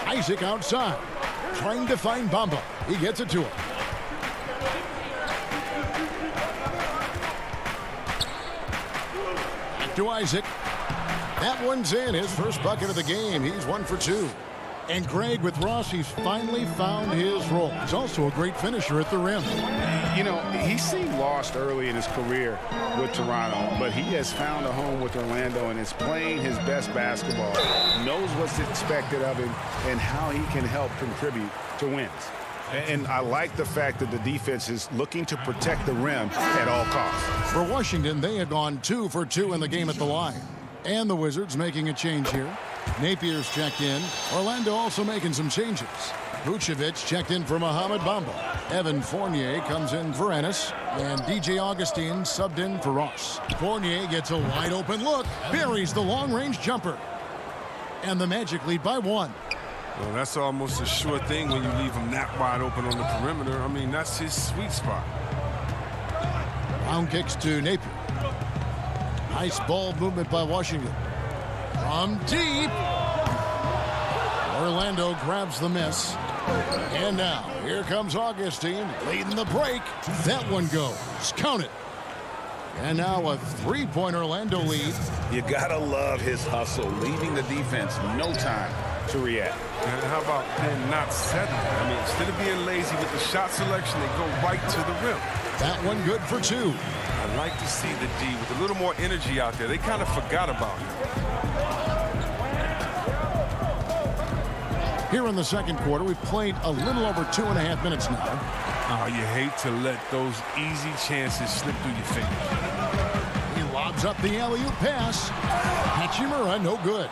Isaac outside, trying to find Bamba. He gets it to him. Back to Isaac. That one's in, his first bucket of the game. He's 1 for 2. And Greg, with Ross, he's finally found his role. He's also a great finisher at the rim. You know, he seemed lost early in his career with Toronto, but he has found a home with Orlando and is playing his best basketball, knows what's expected of him, and how he can help contribute to wins. And I like the fact that the defense is looking to protect the rim at all costs. For Washington, they had gone 2 for 2 in the game at the line. And the Wizards making a change here. Napier's checked in. Orlando also making some changes. Vucevic checked in for Mohamed Bamba. Evan Fournier comes in for Ennis. And DJ Augustine subbed in for Ross. Fournier gets a wide open look. Buries the long-range jumper. And the Magic lead by 1. Well, that's almost a sure thing when you leave him that wide open on the perimeter. I mean, that's his sweet spot. Round kicks to Napier. Nice ball movement by Washington. From deep. Orlando grabs the miss. And now, here comes Augustine leading the break. That one goes. Count it. And now a 3-point Orlando lead. You gotta love his hustle, leaving the defense no time to react. And how about them not settling? I mean, instead of being lazy with the shot selection, they go right to the rim. That one good for 2. I like to see the D with a little more energy out there. They kind of forgot about him. Here in the second quarter, we've played a little over 2.5 minutes now. Oh, you hate to let those easy chances slip through your fingers. He lobs Gives up the alley-oop pass. Hachimura, no good.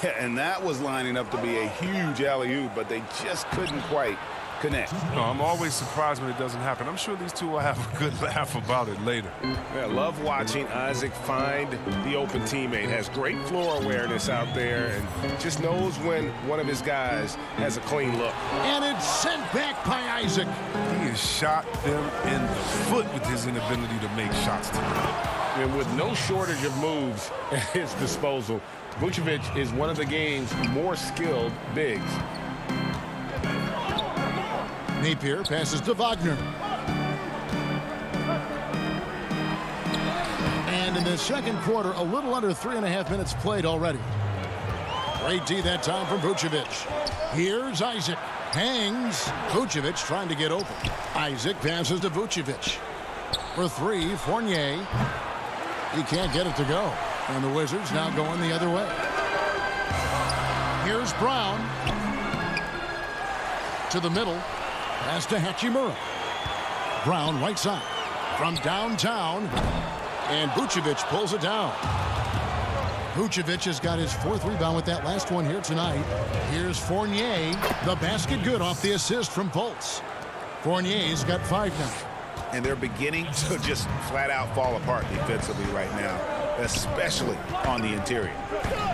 Yeah, and that was lining up to be a huge alley-oop, but they just couldn't quite connect. No, I'm always surprised when it doesn't happen. I'm sure these two will have a good laugh about it later. Yeah, love watching Isaac find the open teammate. Has great floor awareness out there and just knows when one of his guys has a clean look. And it's sent back by Isaac. He has shot them in the foot with his inability to make shots tonight. And with no shortage of moves at his disposal, Vucevic is one of the game's more skilled bigs. Napier passes to Wagner. And in the second quarter, a little under 3.5 minutes played already. Great D that time from Vucevic. Here's Isaac. Hangs. Vucevic trying to get open. Isaac passes to Vucevic. For three, Fournier. He can't get it to go. And the Wizards now going the other way. Here's Brown. To the middle. Pass to Hachimura. Brown right side. From downtown. And Vucevic pulls it down. Vucevic has got his 4th rebound with that last one here tonight. Here's Fournier. The basket good off the assist from Fultz. Fournier's got 5 now. And they're beginning to just flat out fall apart defensively right now, especially on the interior.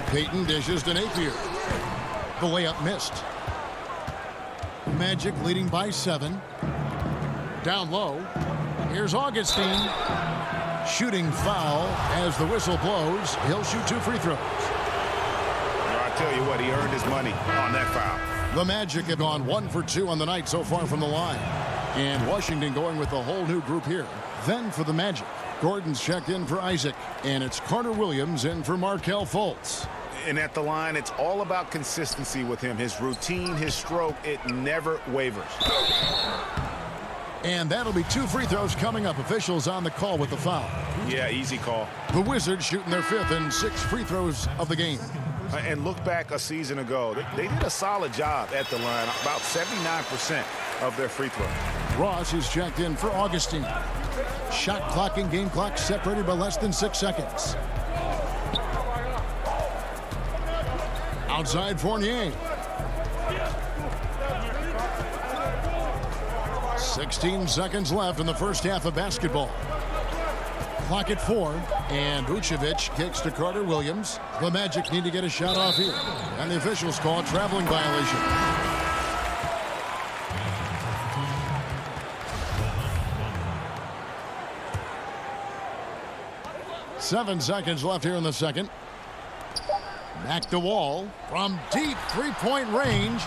Payton dishes to Napier. The layup missed. Magic leading by 7. Down low. Here's Augustine. Shooting foul as the whistle blows. He'll shoot 2 free throws. I tell you what, he earned his money on that foul. The Magic have gone 1 for 2 on the night so far from the line. And Washington going with a whole new group here. Then for the Magic, Gordon's checked in for Isaac. And it's Carter Williams in for Markelle Fultz. And at the line, it's all about consistency with him. His routine, his stroke, it never wavers. And that'll be 2 free throws coming up. Officials on the call with the foul. Yeah, easy call. The Wizards shooting their 5th and 6th free throws of the game. And look back a season ago. They did a solid job at the line. About 79% of their free throws. Ross is checked in for Augustine. Shot clock and game clock separated by less than 6 seconds. Outside Fournier. 16 seconds left in the first half of basketball. Clock at 4. And Vucevic kicks to Carter Williams. The Magic need to get a shot off here. And the officials call a traveling violation. Seven seconds left here in the second. Back to Wall from deep three-point range.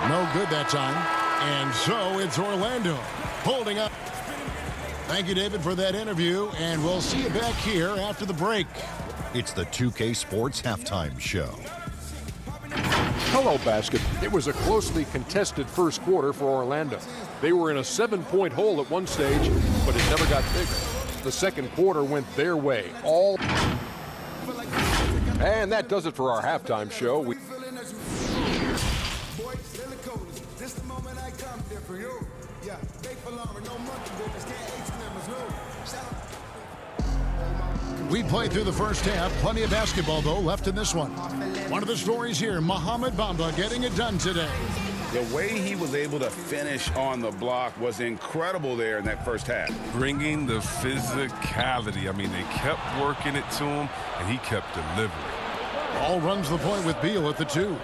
No good that time. And so it's Orlando holding up. Thank you, David, for that interview. And we'll see you back here after the break. It's the 2K Sports Halftime Show. Hello, basket. It was a closely contested first quarter for Orlando. They were in a 7-point hole at one stage, but it never got bigger. The second quarter went their way. And that does it for our halftime show. We played through the first half. Plenty of basketball, though, left in this one. One of the stories here, Mohamed Bamba getting it done today. The way he was able to finish on the block was incredible there in that first half. Bringing the physicality. I mean, they kept working it to him, and he kept delivering. Ball runs the point with Beal at the 2.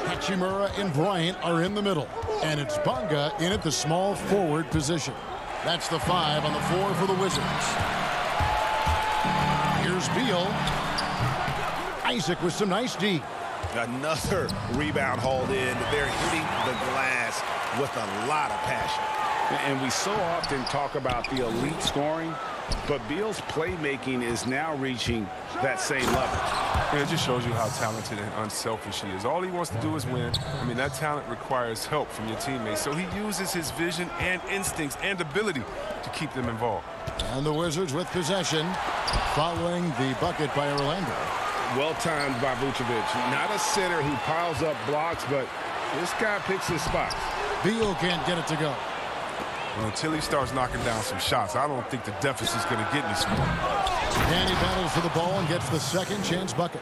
Hachimura and Bryant are in the middle. And it's Bonga in at the small forward position. That's the 5 on the floor for the Wizards. Here's Beal. Isaac with some nice D. Another rebound hauled in. They're hitting the glass with a lot of passion. And we so often talk about the elite scoring, but Beal's playmaking is now reaching that same level. And it just shows you how talented and unselfish he is. All he wants to do is win. I mean, that talent requires help from your teammates. So he uses his vision and instincts and ability to keep them involved. And the Wizards with possession following the bucket by Orlando. Well-timed by Vucevic. Not a center who piles up blocks, but this guy picks his spots. Beal can't get it to go. Well, until he starts knocking down some shots, I don't think the deficit's going to get any smaller. And he battles for the ball and gets the second chance bucket.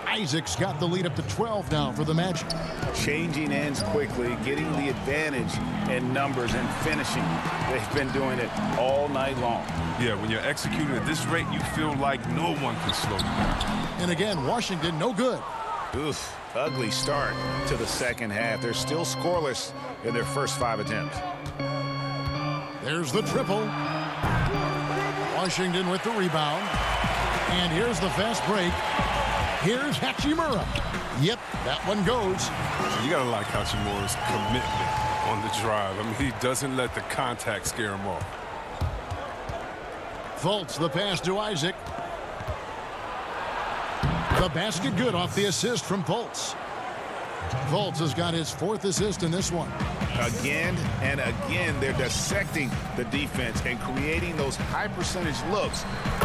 Isaac's got the lead up to 12 now for the Magic. Changing ends quickly, getting the advantage in numbers and finishing. They've been doing it all night long. Yeah, when you're executing at this rate, you feel like no one can slow you down. And again, Washington no good. Oof, ugly start to the second half. They're still scoreless in their first 5 attempts. There's the triple. Washington with the rebound. And here's the fast break. Here's Hachimura. Yep, that one goes. You got to like Hachimura's commitment on the drive. I mean, he doesn't let the contact scare him off. Fultz, the pass to Isaac. The basket good off the assist from Fultz. Fultz has got his 4th assist in this one. Again and again, they're dissecting the defense and creating those high percentage looks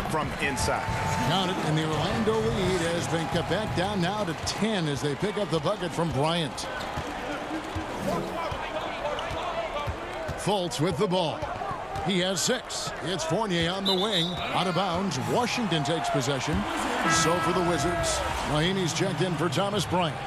from inside. Count it, and the Orlando lead has been cut back down now to 10 as they pick up the bucket from Bryant. Fultz with the ball. He has 6. It's Fournier on the wing. Out of bounds. Washington takes possession. So for the Wizards, Mahinmi's checked in for Thomas Bryant.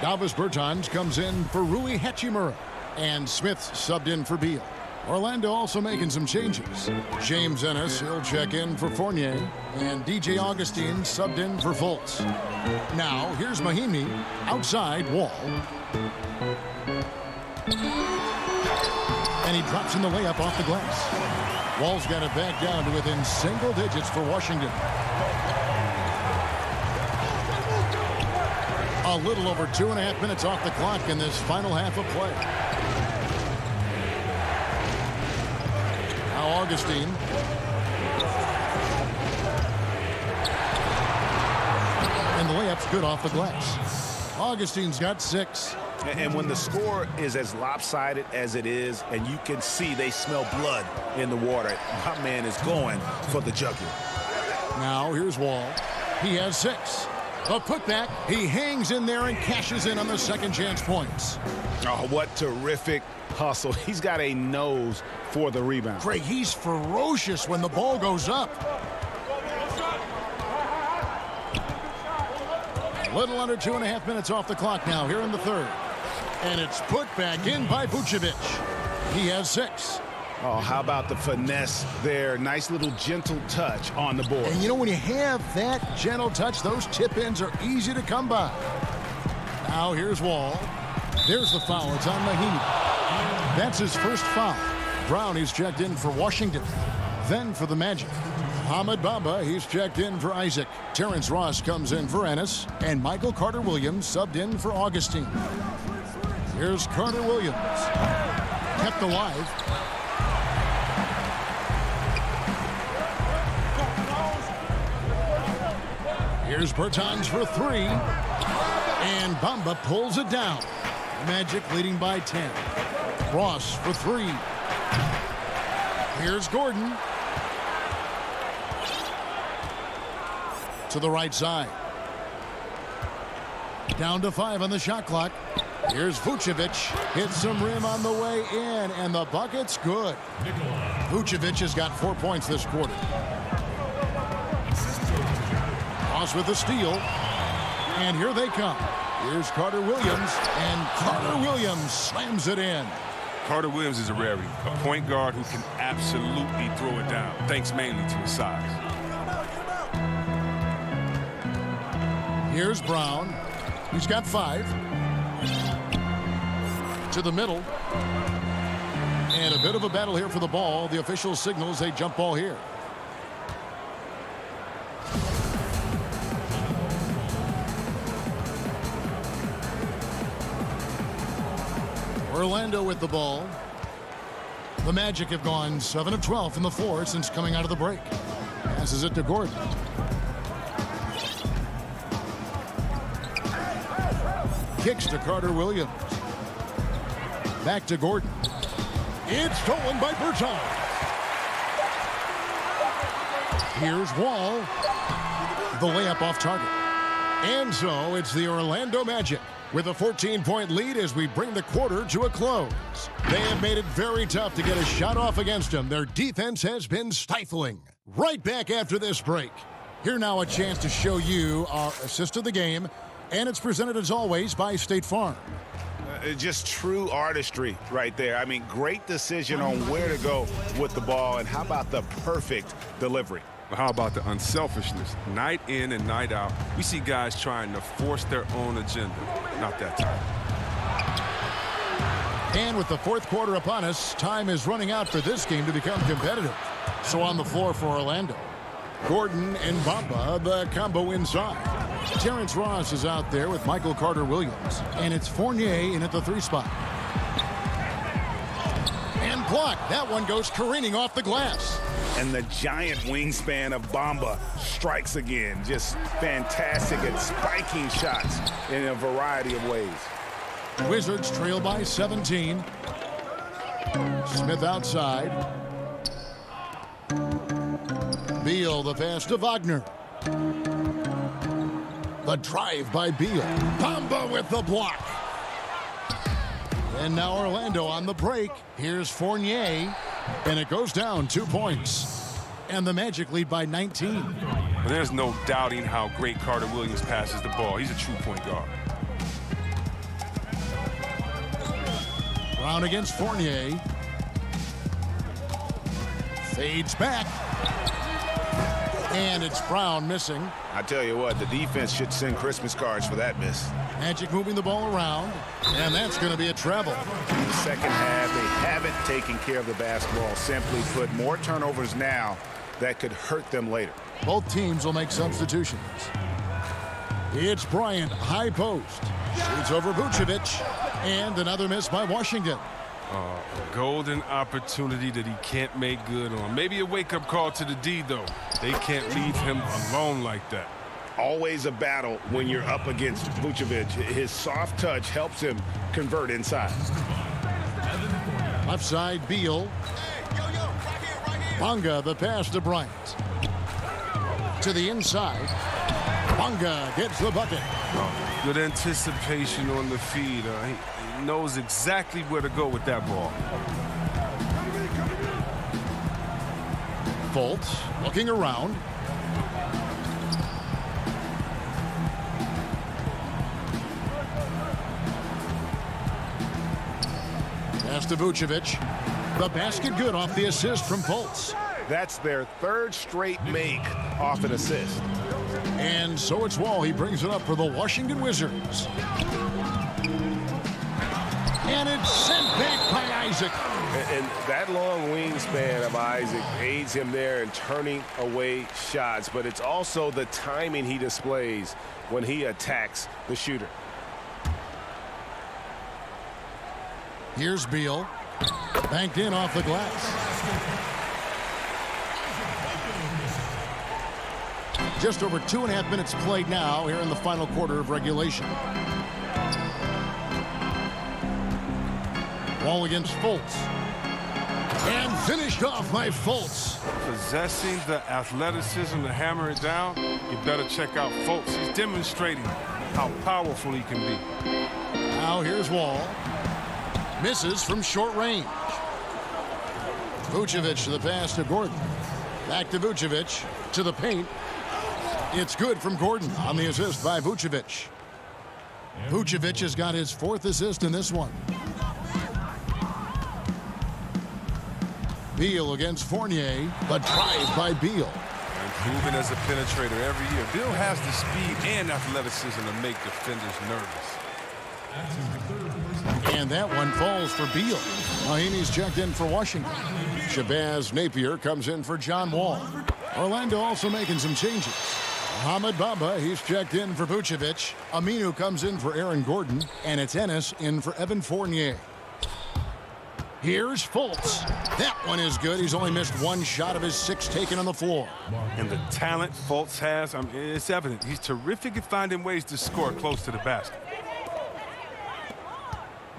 Davis Bertans comes in for Rui Hachimura. And Smith subbed in for Beal. Orlando also making some changes. James Ennis, he'll check in for Fournier. And DJ Augustine subbed in for Fultz. Now, here's Mahinmi. Outside, Wall. And he drops in the layup off the glass. Wall's got it back down to within single digits for Washington. A little over 2.5 minutes off the clock in this final half of play. Now Augustine. And the layup's good off the glass. Augustine's got 6. And when the score is as lopsided as it is, and you can see they smell blood in the water, my man is going for the jugular. Now here's Wall. He has 6. A putback. He hangs in there and cashes in on the second chance points. Oh, what terrific hustle. He's got a nose for the rebound. Craig, he's ferocious when the ball goes up. A little under 2.5 minutes off the clock now here in the third. And it's put back in by Vucevic. He has 6. Oh, how about the finesse there? Nice little gentle touch on the board. And you know, when you have that gentle touch, those tip-ins are easy to come by. Now here's Wall. There's the foul. It's on Mahinmi. That's his first foul. Brown, he's checked in for Washington. Then for the Magic. Ahmed Bamba, he's checked in for Isaac. Terrence Ross comes in for Ennis. And Michael Carter-Williams subbed in for Augustine. Here's Carter-Williams. Kept alive. Here's Bertans for 3. And Bamba pulls it down. Magic leading by 10. Ross for 3. Here's Gordon. To the right side. Down to 5 on the shot clock. Here's Vucevic. Hits some rim on the way in, and the bucket's good. Vucevic has got 4 points this quarter. Ross with the steal. And here they come. Here's Carter-Williams, and Carter-Williams slams it in. Carter-Williams is a rarity, a point guard who can absolutely throw it down, thanks mainly to his size. Here's Brown. He's got 5. To the middle. And a bit of a battle here for the ball. The official signals a jump ball here. Orlando with the ball. The Magic have gone 7 of 12 from the floor since coming out of the break. Passes it to Gordon. Kicks to Carter-Williams. Back to Gordon. It's stolen by Bertans. Here's Wall. The layup off target. And so it's the Orlando Magic with a 14-point lead as we bring the quarter to a close. They have made it very tough to get a shot off against them. Their defense has been stifling. Right back after this break. Here now a chance to show you our assist of the game, and it's presented as always by State Farm. Just true artistry right there. I mean, great decision on where to go with the ball, and how about the perfect delivery? Well, how about the unselfishness? Night in and night out, we see guys trying to force their own agenda. Not that time. And with the fourth quarter upon us, time is running out for this game to become competitive. So on the floor for Orlando, Gordon and Bamba, the combo inside. Terrence Ross is out there with Michael Carter-Williams. And it's Fournier in at the 3 spot. And blocked. That one goes careening off the glass. And the giant wingspan of Bamba strikes again. Just fantastic at spiking shots in a variety of ways. Wizards trail by 17. Smith outside. Beal, the pass to Wagner. The drive by Beal. Bamba with the block. And now Orlando on the break. Here's Fournier. And it goes down 2 points. And the Magic lead by 19. But there's no doubting how great Carter-Williams passes the ball. He's a true point guard. Brown against Fournier. Fades back. And it's Brown missing. I tell you what, the defense should send Christmas cards for that miss. Magic moving the ball around. And that's going to be a travel. In the second half, they haven't taken care of the basketball. Simply put, more turnovers now that could hurt them later. Both teams will make substitutions. It's Bryant, high post. Shoots over Vucevic. And another miss by Washington. A golden opportunity that he can't make good on. Maybe a wake-up call to the D, though. They can't leave him alone like that. Always a battle when you're up against Vucevic. His soft touch helps him convert inside. Left side, Beal. Bonga, the pass to Bryant. To the inside. Bonga gets the bucket. Good anticipation on the feed. He knows exactly where to go with that ball. Fultz looking around. Pass to Vucevic. The basket good off the assist from Fultz. That's their third straight make off an assist. And so it's Wall. He brings it up for the Washington Wizards. And it's sent back by Isaac. And that long wingspan of Isaac aids him there in turning away shots, but it's also the timing he displays when he attacks the shooter. Here's Beal. Banked in off the glass. Just over 2.5 minutes played now here in the final quarter of regulation. Wall against Fultz. And finished off by Fultz. Possessing the athleticism to hammer it down, you better check out Fultz. He's demonstrating how powerful he can be. Now here's Wall. Misses from short range. Vucevic to the pass to Gordon. Back to Vucevic to the paint. It's good from Gordon on the assist by Vucevic. Vucevic has got his 4th assist in this one. Beal against Fournier. The drive by Beal. Improving as a penetrator every year. Beal has the speed and athleticism to make defenders nervous. And that one falls for Beal. Mahinmi's checked in for Washington. Shabazz Napier comes in for John Wall. Orlando also making some changes. Mohamed Bamba, he's checked in for Vucevic. Aminu comes in for Aaron Gordon. And it's Ennis in for Evan Fournier. Here's Fultz. That one is good. He's only missed 1 shot of his 6 taken on the floor. And the talent Fultz has, it's evident. He's terrific at finding ways to score close to the basket.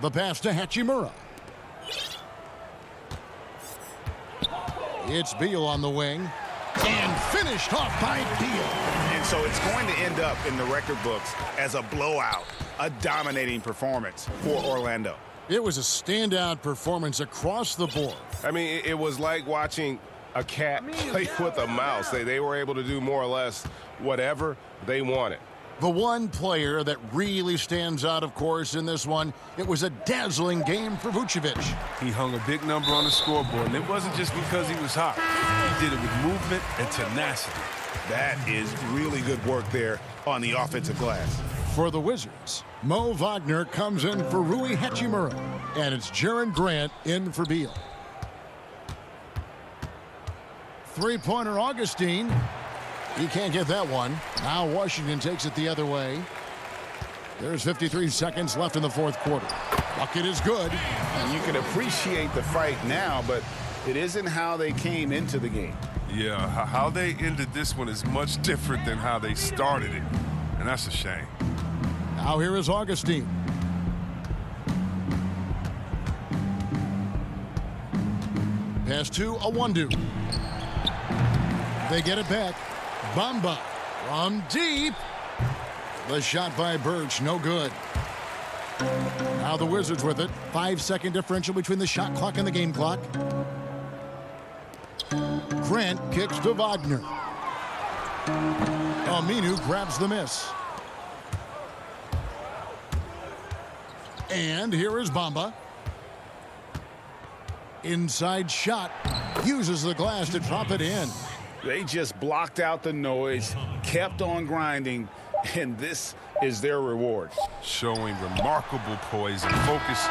The pass to Hachimura. It's Beal on the wing. And finished off by Beal. And so it's going to end up in the record books as a blowout, a dominating performance for Orlando. It was a standout performance across the board. I mean, it was like watching a cat play with a mouse. They were able to do more or less whatever they wanted. The one player that really stands out, of course, in this one, it was a dazzling game for Vucevic. He hung a big number on the scoreboard, and it wasn't just because he was hot. He did it with movement and tenacity. That is really good work there on the offensive glass. For the Wizards, Mo Wagner comes in for Rui Hachimura, and it's Jaren Grant in for Beal. Three-pointer Augustine. He can't get that one. Now Washington takes it the other way. There's 53 seconds left in the fourth quarter. Bucket is good. And you can appreciate the fight now, but it isn't how they came into the game. Yeah, how they ended this one is much different than how they started it. And that's a shame. Now here is Augustine. Pass to Awandu. They get it back. Bamba from deep. The shot by Birch, no good. Now the Wizards with it. 5-second differential between the shot clock and the game clock. Grant kicks to Wagner. Aminu grabs the miss. And here is Bamba. Inside shot. Uses the glass to drop it in. They just blocked out the noise, kept on grinding, and this is their reward. Showing remarkable poise and focus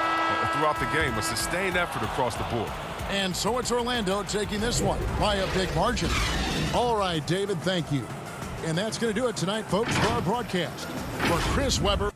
throughout the game, a sustained effort across the board. And so it's Orlando taking this one by a big margin. All right, David, thank you. And that's going to do it tonight, folks, for our broadcast. For Chris Webber.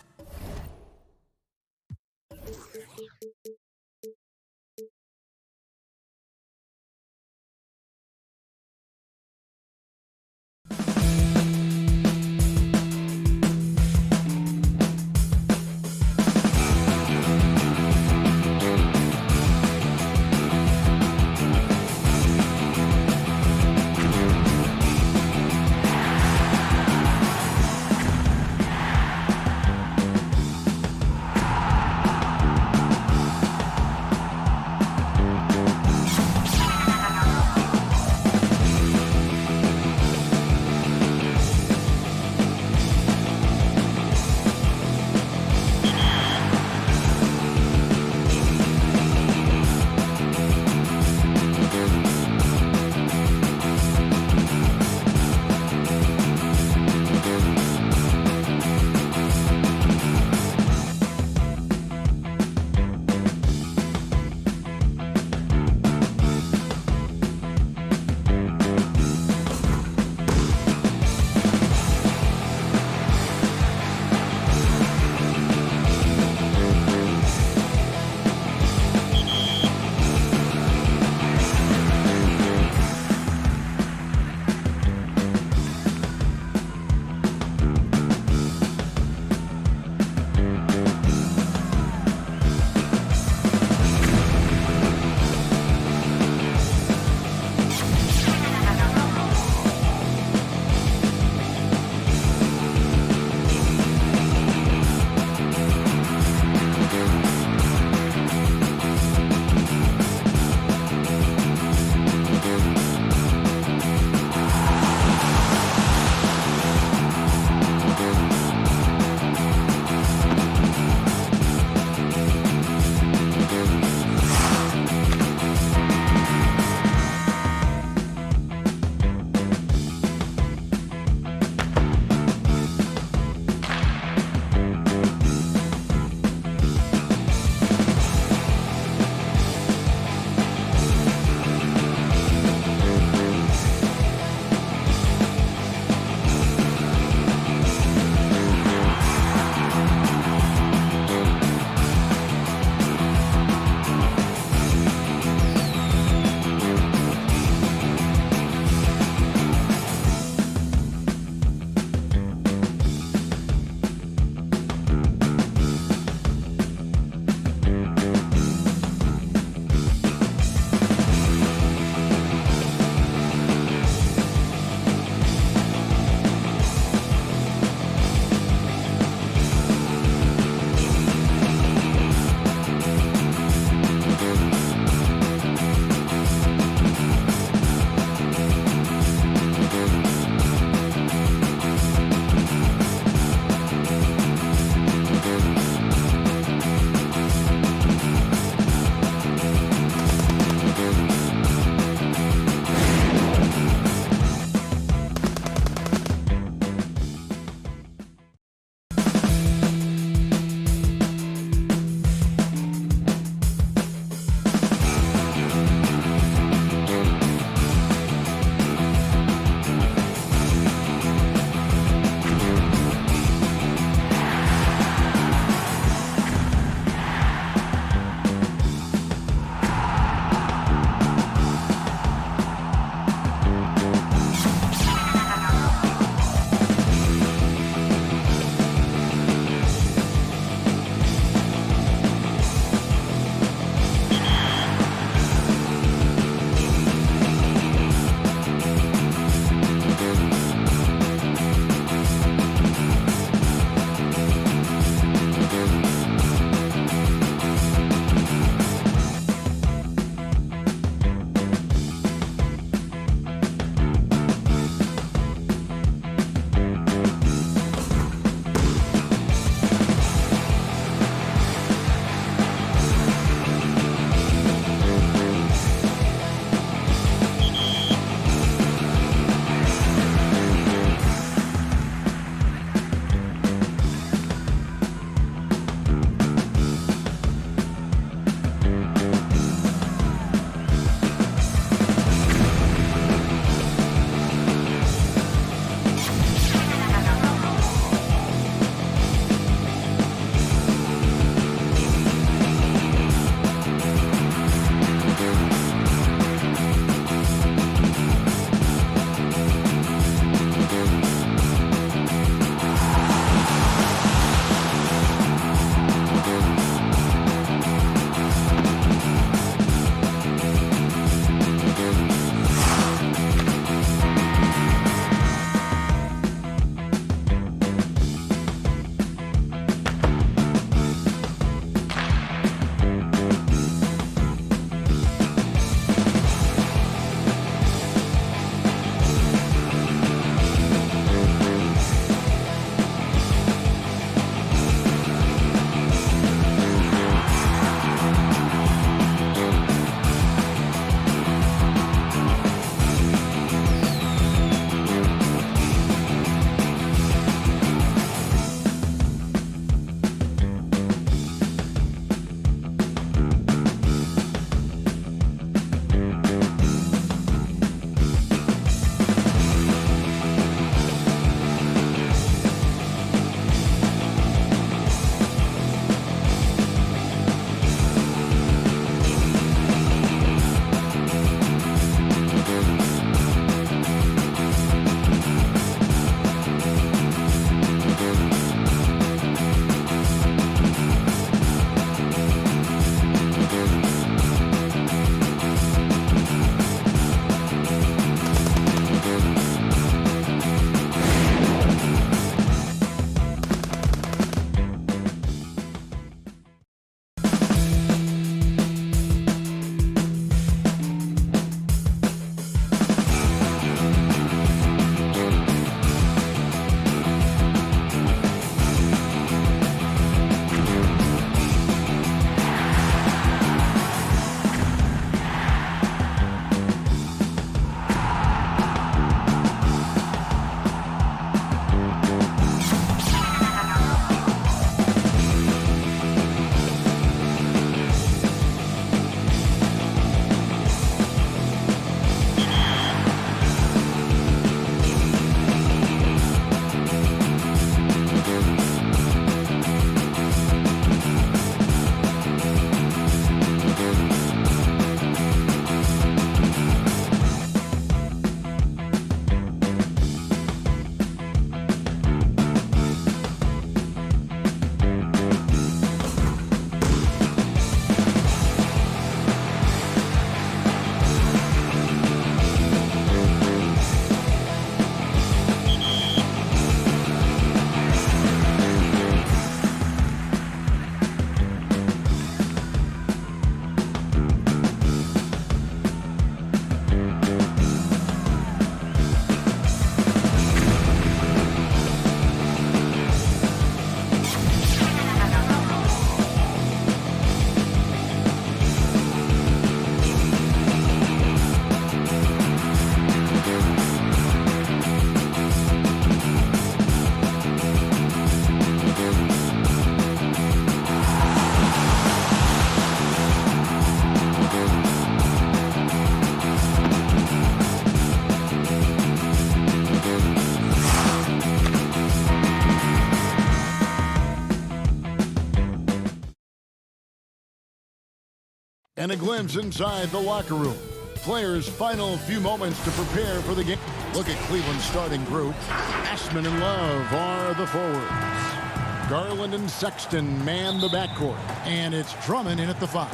And a glimpse inside the locker room. Players' final few moments to prepare for the game. Look at Cleveland's starting group. Ashman and Love are the forwards. Garland and Sexton man the backcourt. And it's Drummond in at the 5.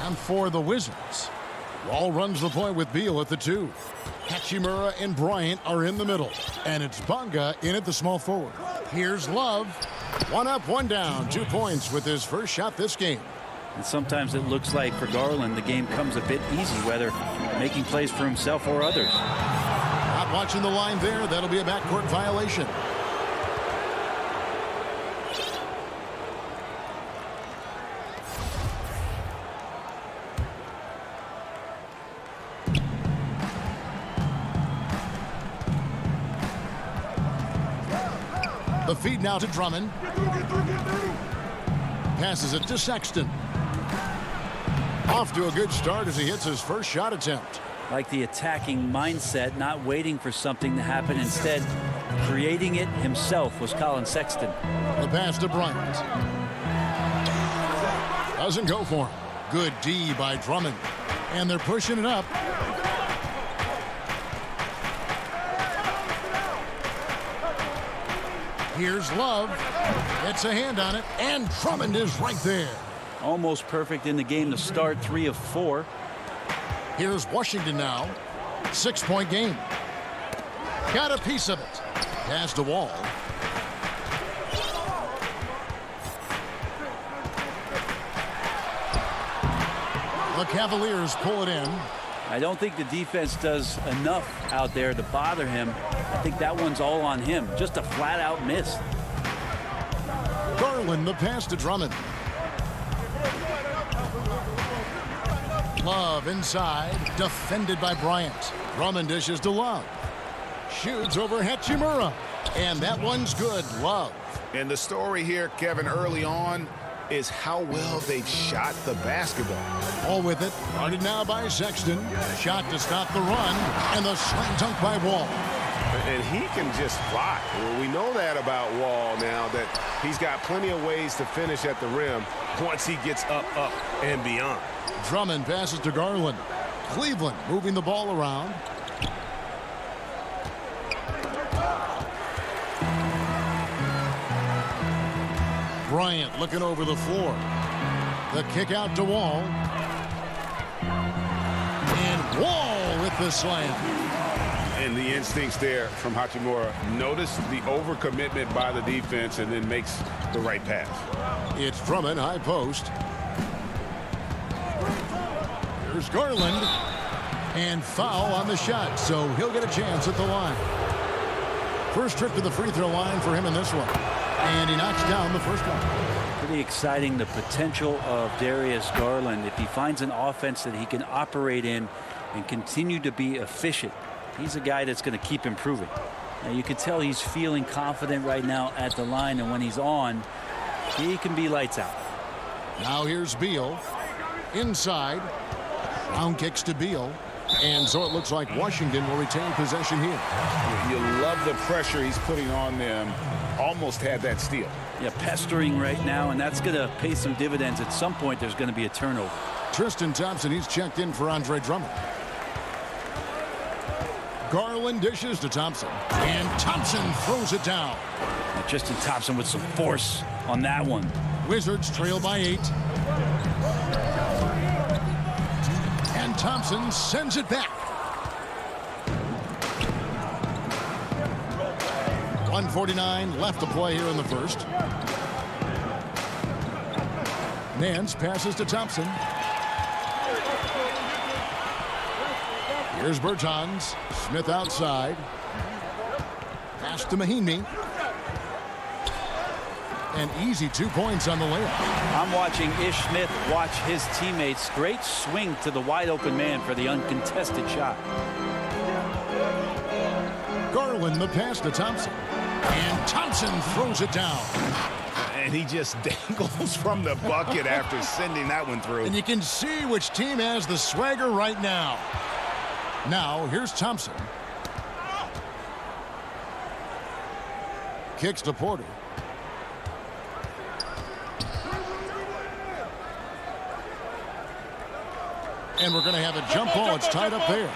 And for the Wizards, Wall runs the point with Beal at the 2. Hachimura and Bryant are in the middle. And it's Bonga in at the small forward. Here's Love. 1 up, 1 down. 2 points with his first shot this game. And sometimes it looks like for Garland the game comes a bit easy, whether making plays for himself or others. Not watching the line there. That'll be a backcourt violation. The feed now to Drummond. Passes it to Sexton. Off to a good start as he hits his first shot attempt. Like the attacking mindset, not waiting for something to happen. Instead, creating it himself was Colin Sexton. The pass to Bryant. Doesn't go for him. Good D by Drummond. And they're pushing it up. Here's Love. Gets a hand on it. And Drummond is right there. Almost perfect in the game to start. 3 of 4. Here's Washington now. 6-point game. Got a piece of it. Pass to Wall. The Cavaliers pull it in. I don't think the defense does enough out there to bother him. I think that one's all on him. Just a flat-out miss. Garland, the pass to Drummond. Love inside, defended by Bryant. Drummond dishes to Love. Shoots over Hachimura. And that one's good. Love. And the story here, Kevin, early on is how well they've shot the basketball. All with it. Guarded now by Sexton. Shot to stop the run. And the slam dunk by Wall. And he can just fly. Well, we know that about Wall now, that he's got plenty of ways to finish at the rim once he gets up, and beyond. Drummond passes to Garland. Cleveland moving the ball around. Bryant looking over the floor. The kick out to Wall. And Wall with the slam. And the instincts there from Hachimura. Notice the overcommitment by the defense and then makes the right pass. It's Drummond, high post. Here's Garland. And foul on the shot, so he'll get a chance at the line. First trip to the free throw line for him in this one. And he knocks down the first one. Pretty exciting, the potential of Darius Garland. If he finds an offense that he can operate in and continue to be efficient, he's a guy that's going to keep improving. Now, you can tell he's feeling confident right now at the line, and when he's on, he can be lights out. Now here's Beal. Inside. Round kicks to Beal. And so it looks like Washington will retain possession here. You love the pressure he's putting on them. Almost had that steal. Yeah, pestering right now, and that's going to pay some dividends. At some point, there's going to be a turnover. Tristan Thompson, he's checked in for Andre Drummond. Garland dishes to Thompson. And Thompson throws it down. And Tristan Thompson with some force on that one. Wizards trail by 8. And Thompson sends it back. 1:49 left to play here in the first. Nance passes to Thompson. Here's Bertans. Smith outside. Pass to Mahinmi. An easy 2 points on the layup. I'm watching Ish Smith watch his teammates. Great swing to the wide open man for the uncontested shot. Garland the pass to Thompson. And Thompson throws it down. And he just dangles from the bucket after sending that one through. And you can see which team has the swagger right now. Now, here's Thompson. Kicks to Porter. And we're going to have a jump ball. It's tied up there.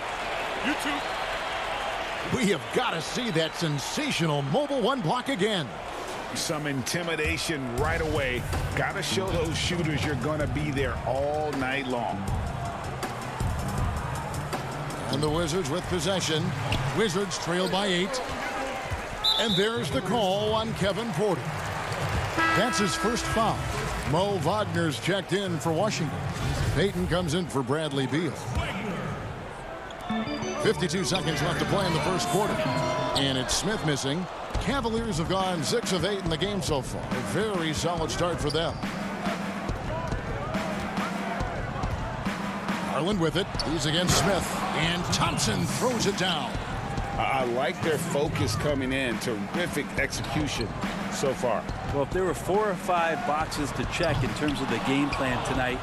We have got to see that sensational mobile one block again. Some intimidation right away. Got to show those shooters you're going to be there all night long. And the Wizards with possession. Wizards trail by 8. And there's the call on Kevin Porter. That's his first foul. Mo Wagner's checked in for Washington. Payton comes in for Bradley Beal. 52 seconds left to play in the first quarter. And it's Smith missing. Cavaliers have gone 6 of 8 in the game so far. A very solid start for them. Garland with it. He's against Smith. And Thompson throws it down. I like their focus coming in. Terrific execution so far. Well, if there were 4 or 5 boxes to check in terms of the game plan tonight,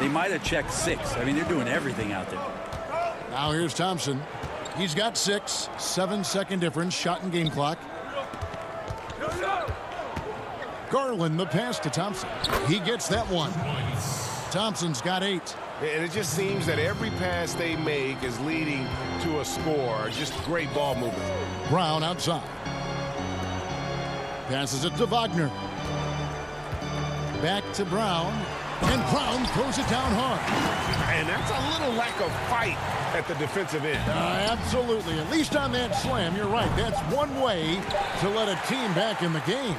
they might have checked 6. I mean, they're doing everything out there. Now here's Thompson. He's got 6. 7-second difference. Shot in game clock. Garland the pass to Thompson. He gets that one. Thompson's got 8. And it just seems that every pass they make is leading to a score. Just great ball movement. Brown outside. Passes it to Wagner. Back to Brown. And Brown throws it down hard. And that's a little lack of fight at the defensive end. Absolutely. At least on that slam, you're right. That's one way to let a team back in the game.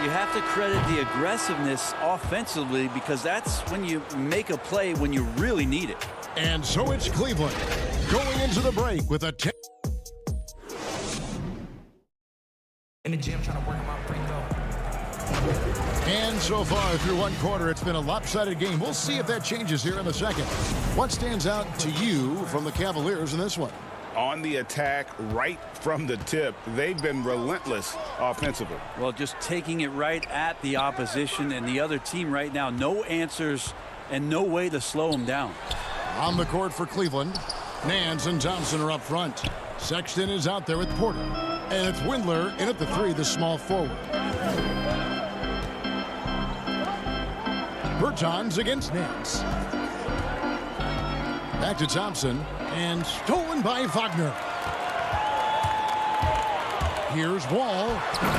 You have to credit the aggressiveness offensively because that's when you make a play when you really need it. And so it's Cleveland going into the break with a 10. In the gym trying to work on my free throw. And so far through one quarter, it's been a lopsided game. We'll see if that changes here in the second. What stands out to you from the Cavaliers in this one? On the attack right from the tip, they've been relentless offensively. Well, just taking it right at the opposition and the other team right now. No answers and no way to slow them down. On the court for Cleveland, Nance and Thompson are up front. Sexton is out there with Porter. And it's Windler in at the 3, the small forward. Bertans against Nance. Back to Thompson. And stolen by Wagner. Here's Wall.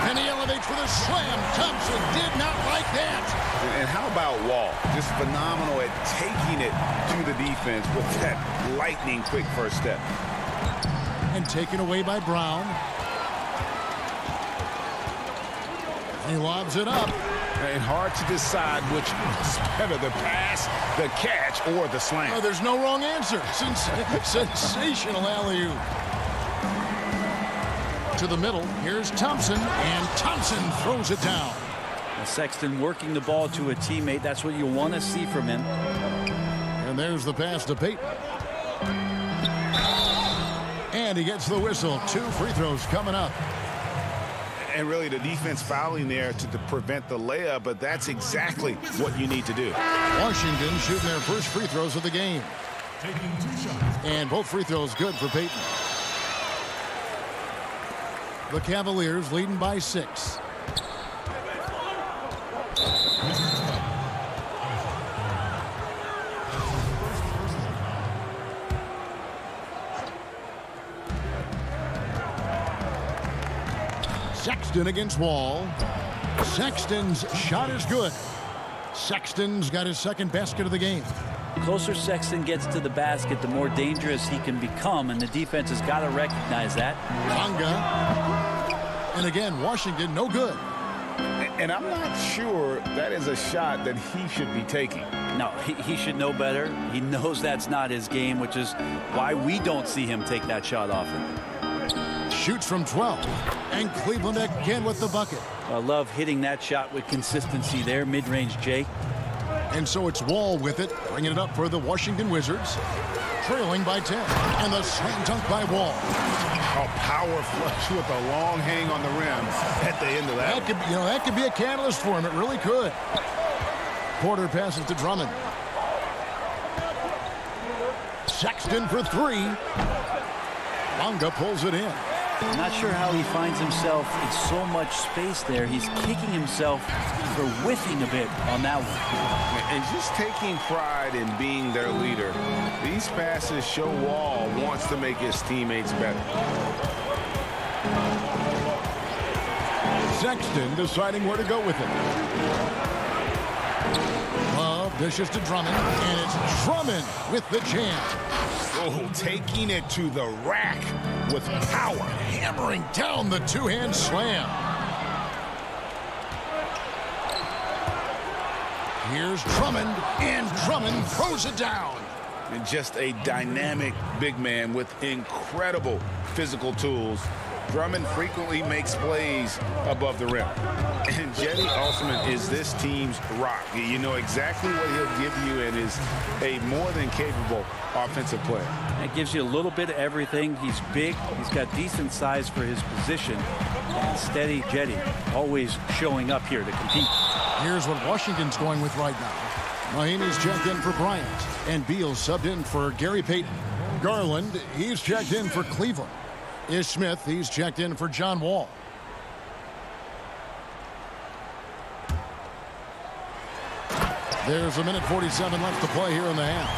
And he elevates with a slam. Thompson did not like that. And how about Wall? Just phenomenal at taking it to the defense with that lightning quick first step. And taken away by Brown. He lobs it up. And hard to decide which was better, the pass, the catch, or the slam. Oh, there's no wrong answer. Sensational alley-oop. To the middle. Here's Thompson, and Thompson throws it down. Sexton working the ball to a teammate. That's what you want to see from him. And there's the pass to Payton. And he gets the whistle. 2 free throws coming up. And really the defense fouling there to prevent the layup, but that's exactly what you need to do. Washington shooting their first free throws of the game. And both free throws good for Payton. The Cavaliers leading by 6. Sexton against Wall. Sexton's shot is good. Sexton's got his second basket of the game. The closer Sexton gets to the basket, the more dangerous he can become, and the defense has got to recognize that. Bonga. And again, Washington, no good. And I'm not sure that is a shot that he should be taking. No, he should know better. He knows that's not his game, which is why we don't see him take that shot often. Shoots from 12. And Cleveland again with the bucket. I love hitting that shot with consistency there, mid-range Jake. And so it's Wall with it, bringing it up for the Washington Wizards. Trailing by 10. And the slam dunk by Wall. A power flush with a long hang on the rim at the end of that. That could be a catalyst for him. It really could. Porter passes to Drummond. Sexton for 3. Bonga pulls it in. I'm not sure how he finds himself in so much space there. He's kicking himself for whiffing a bit on that one. And just taking pride in being their leader. These passes show Wall wants to make his teammates better. Sexton deciding where to go with it. Love dishes to Drummond, and it's Drummond with the jam. Oh, taking it to the rack with power. Hammering down the two-hand slam. Here's Drummond, and Drummond throws it down. And just a dynamic big man with incredible physical tools. Drummond frequently makes plays above the rim. And Jetty Osman is this team's rock. You know exactly what he'll give you and is a more than capable offensive player. It gives you a little bit of everything. He's big. He's got decent size for his position. And steady Jetty, always showing up here to compete. Here's what Washington's going with right now. Mahinmi's checked in for Bryant, and Beal subbed in for Gary Payton. Garland, he's checked in for Cleveland. Ish Smith, he's checked in for John Wall. There's a minute 47 left to play here in the half.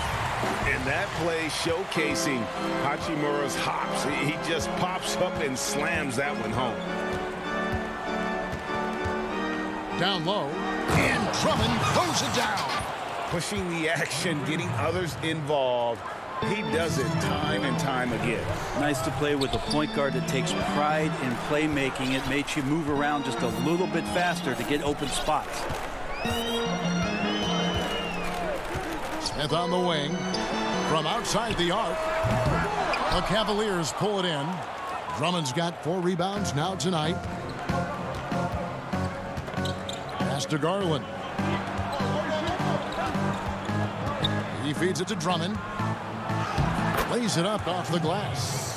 And that play showcasing Hachimura's hops. He just pops up and slams that one home. Down low, and Drummond throws it down. Pushing the action, getting others involved. He does it time and time again. Nice to play with a point guard that takes pride in playmaking. It makes you move around just a little bit faster to get open spots. Smith on the wing. From outside the arc. The Cavaliers pull it in. Drummond's got 4 rebounds now tonight. Pass to Garland. He feeds it to Drummond. Lays it up off the glass.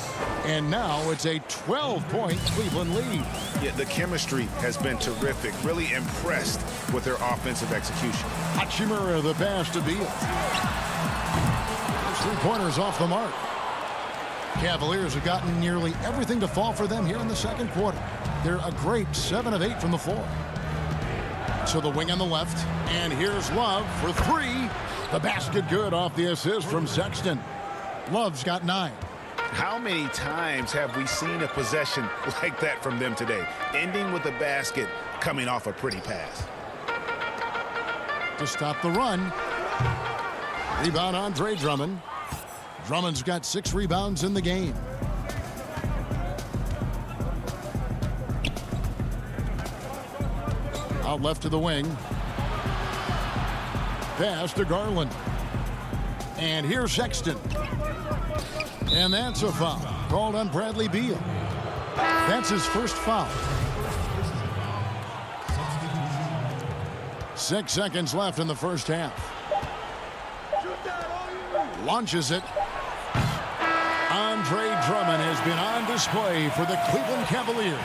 And now it's a 12-point Cleveland lead. Yeah, the chemistry has been terrific. Really impressed with their offensive execution. Hachimura the pass to Beal. 3-pointers off the mark. Cavaliers have gotten nearly everything to fall for them here in the second quarter. They're a great 7 of 8 from the floor. So the wing on the left. And here's Love for 3. The basket good off the assist from Sexton. Love's got 9. How many times have we seen a possession like that from them today? Ending with a basket coming off a pretty pass. To stop the run. Rebound Andre Drummond. Drummond's got 6 rebounds in the game. Out left to the wing. Pass to Garland. And here's Sexton. And that's a foul called on Bradley Beal. That's his first foul. 6 seconds left in the first half. Launches it. Andre Drummond has been on display for the Cleveland Cavaliers.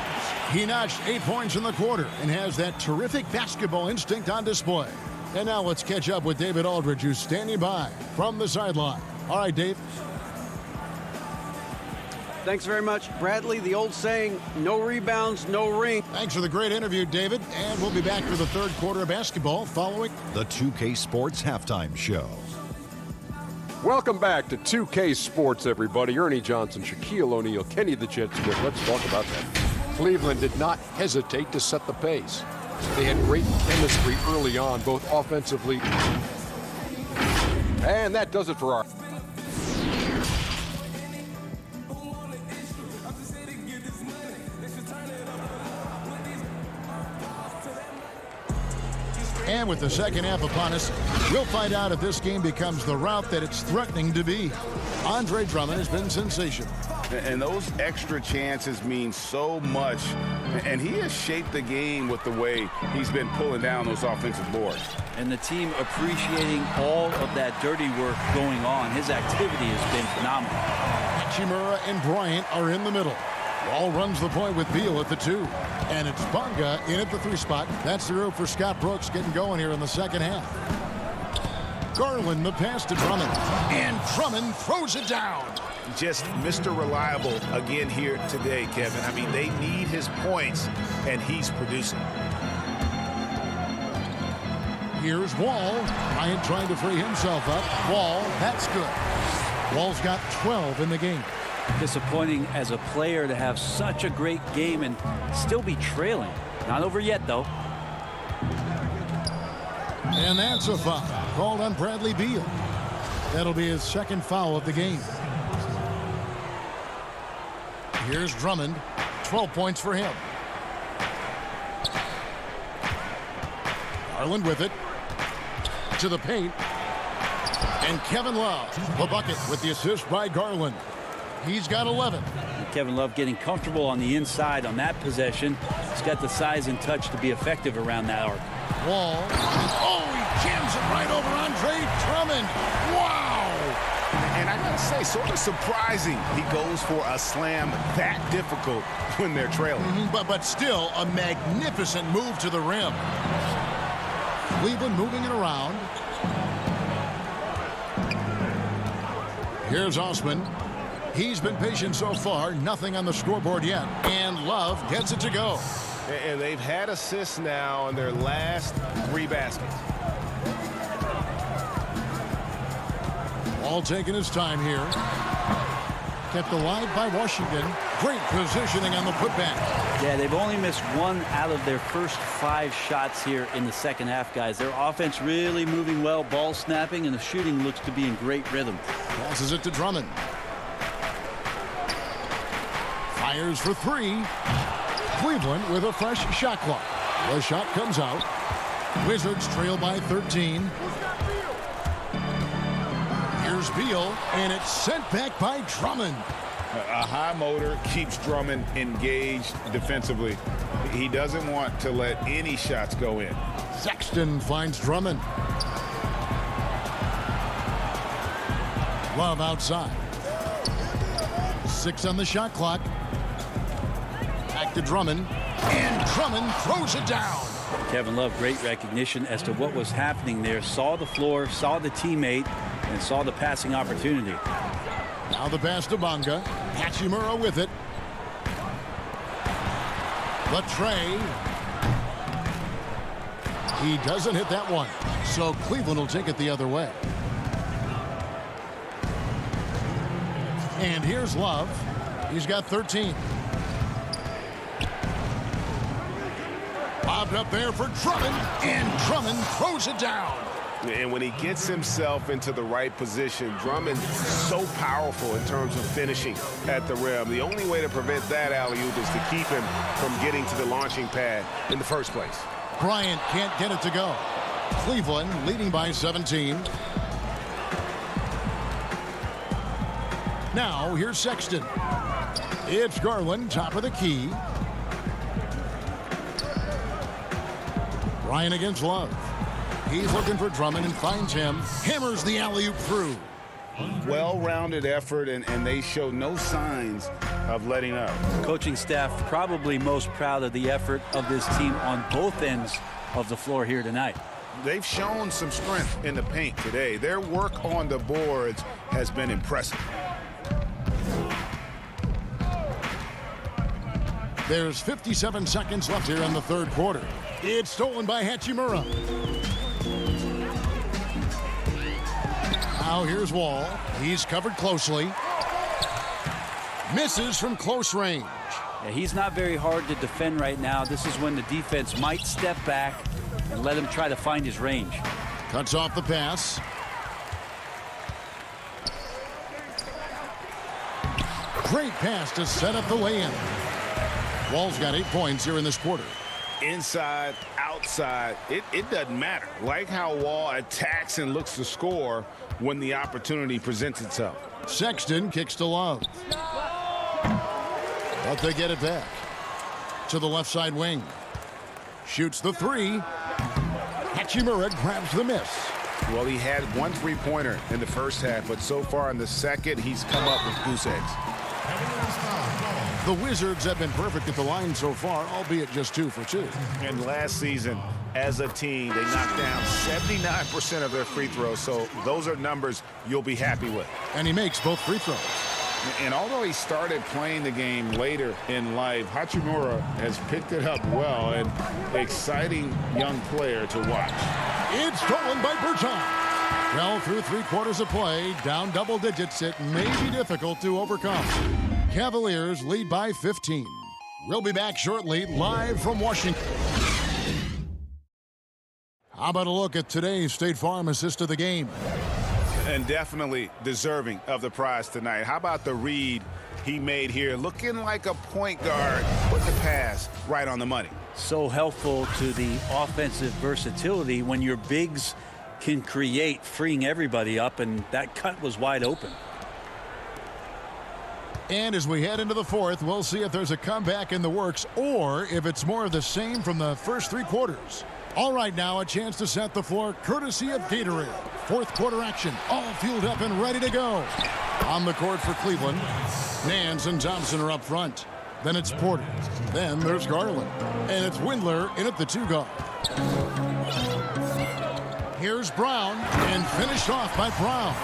He notched 8 points in the quarter and has that terrific basketball instinct on display. And now let's catch up with David Aldridge, who's standing by from the sideline. All right, Dave. Thanks very much, Bradley. The old saying, no rebounds, no ring. Thanks for the great interview, David. And we'll be back for the third quarter of basketball following the 2K Sports Halftime Show. Welcome back to 2K Sports, everybody. Ernie Johnson, Shaquille O'Neal, Kenny the Jet Smith. Let's talk about that. Cleveland did not hesitate to set the pace. They had great chemistry early on, both offensively. And that does it for our... And with the second half upon us, we'll find out if this game becomes the route that it's threatening to be. Andre Drummond has been sensational. And those extra chances mean so much. And he has shaped the game with the way he's been pulling down those offensive boards. And the team appreciating all of that dirty work going on. His activity has been phenomenal. Hachimura and Bryant are in the middle. Wall runs the point with Beal at the 2. And it's Bunga in at the 3 spot. That's the room for Scott Brooks getting going here in the second half. Garland the pass to Drummond. And Drummond throws it down. just Mr. Reliable again here today, Kevin. I mean, they need his points, and he's producing. Here's Wall. Bryant trying to free himself up. Wall, that's good. Wall's got 12 in the game. Disappointing as a player to have such a great game and still be trailing. Not over yet, though. And that's a foul called on Bradley Beal. That'll be his second foul of the game. Here's Drummond. 12 points for him. Garland with it. To the paint. And Kevin Love, the bucket with the assist by Garland. He's got 11. Kevin Love getting comfortable on the inside on that possession. He's got the size and touch to be effective around that arc. Wall. Oh, he jams it right over Andre Drummond. Wow. And I gotta say, sort of surprising he goes for a slam that difficult when they're trailing. But still a magnificent move to the rim. Cleveland moving it around. Here's Osman. He's been patient so far. Nothing on the scoreboard yet. And Love gets it to go. And they've had assists now in their last 3 baskets. All taking his time here. Kept alive by Washington. Great positioning on the putback. Yeah, they've only missed 1 out of their first 5 shots here in the second half, guys. Their offense really moving well, ball snapping, and the shooting looks to be in great rhythm. Passes it to Drummond. Fires for 3. Cleveland with a fresh shot clock. The shot comes out. Wizards trail by 13. Here's Beal, and it's sent back by Drummond. A high motor keeps Drummond engaged defensively. He doesn't want to let any shots go in. Sexton finds Drummond. Love outside. 6 on the shot clock. Back to Drummond. And Drummond throws it down. Kevin Love, great recognition as to what was happening there. Saw the floor, saw the teammate, and saw the passing opportunity. Now the pass to Bonga. Hachimura with it. The tray. He doesn't hit that one. So Cleveland will take it the other way. And here's Love. He's got 13. Bobbed up there for Drummond. And Drummond throws it down. And when he gets himself into the right position, Drummond's so powerful in terms of finishing at the rim. The only way to prevent that alley-oop is to keep him from getting to the launching pad in the first place. Bryant can't get it to go. Cleveland leading by 17. Now here's Sexton. It's Garland, top of the key. Bryant against Love. He's looking for Drummond and finds him. Hammers the alley-oop through. Well-rounded effort, and they show no signs of letting up. Coaching staff probably most proud of the effort of this team on both ends of the floor here tonight. They've shown some strength in the paint today. Their work on the boards has been impressive. There's 57 seconds left here in the third quarter. It's stolen by Hachimura. Now here's Wall. He's covered closely. Misses from close range. Yeah, he's not very hard to defend right now. This is when the defense might step back and let him try to find his range. Cuts off the pass. Great pass to set up the lay-in. Wall's got 8 points here in this quarter. Inside, outside, it doesn't matter. Like how Wall attacks and looks to score when the opportunity presents itself. Sexton kicks to Love. But they get it back. To the left side wing. Shoots the 3. Hachimura grabs the miss. Well, he had 1 3-pointer in the first half, but so far in the second, he's come up with goose eggs. The Wizards have been perfect at the line so far, albeit just 2 for 2. And last season, as a team, they knocked down 79% of their free throws, so those are numbers you'll be happy with. And he makes both free throws. And although he started playing the game later in life, Hachimura has picked it up well, and exciting young player to watch. It's stolen by Berton. Well, through 3 quarters of play, down double digits, it may be difficult to overcome. Cavaliers lead by 15. We'll be back shortly, live from Washington. How about a look at today's State Farm assist of the game? And definitely deserving of the prize tonight. How about the read he made here? Looking like a point guard, put the pass right on the money. So helpful to the offensive versatility when your bigs can create, freeing everybody up, and that cut was wide open. And as we head into the fourth, we'll see if there's a comeback in the works or if it's more of the same from the first 3 quarters. All right, now a chance to set the floor courtesy of Gatorade. Fourth quarter action, all fueled up and ready to go. On the court for Cleveland, Nance and Thompson are up front. Then it's Porter. Then there's Garland. And it's Windler in at the 2 guard. Here's Brown, and finished off by Brown.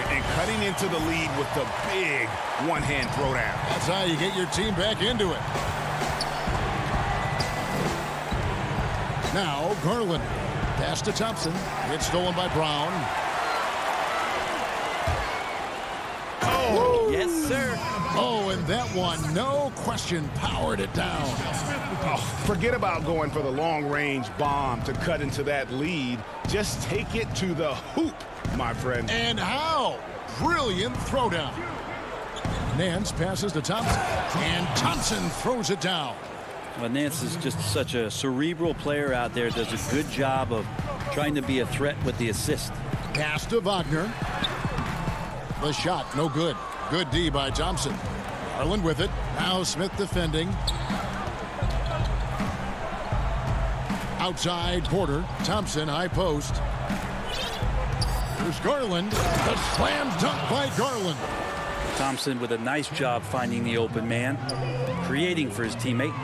And cutting into the lead with the big one-hand throwdown. That's how you get your team back into it. Now Garland. Pass to Thompson. It's stolen by Brown. Oh, yes, sir. Oh, and that one, no question, powered it down. Oh, forget about going for the long-range bomb to cut into that lead. Just take it to the hoop, my friend. And how? Brilliant throwdown. Nance passes to Thompson, and Thompson throws it down. Well, Nance is just such a cerebral player out there. Does a good job of trying to be a threat with the assist. Pass to Wagner. The shot, no good. Good D by Thompson. Garland with it. Now Smith defending. Outside Porter. Thompson, high post. There's Garland. The slam dunk by Garland. Thompson with a nice job finding the open man, creating for his teammate.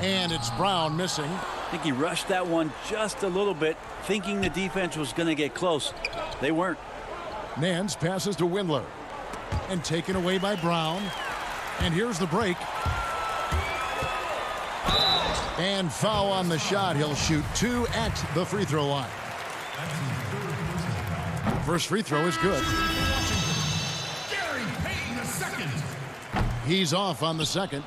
And it's Brown missing. I think he rushed that one just a little bit, thinking the defense was going to get close. They weren't. Nance passes to Windler. And taken away by Brown. And here's the break. And foul on the shot. He'll shoot 2 at the free throw line. First free throw is good. He's off on the second.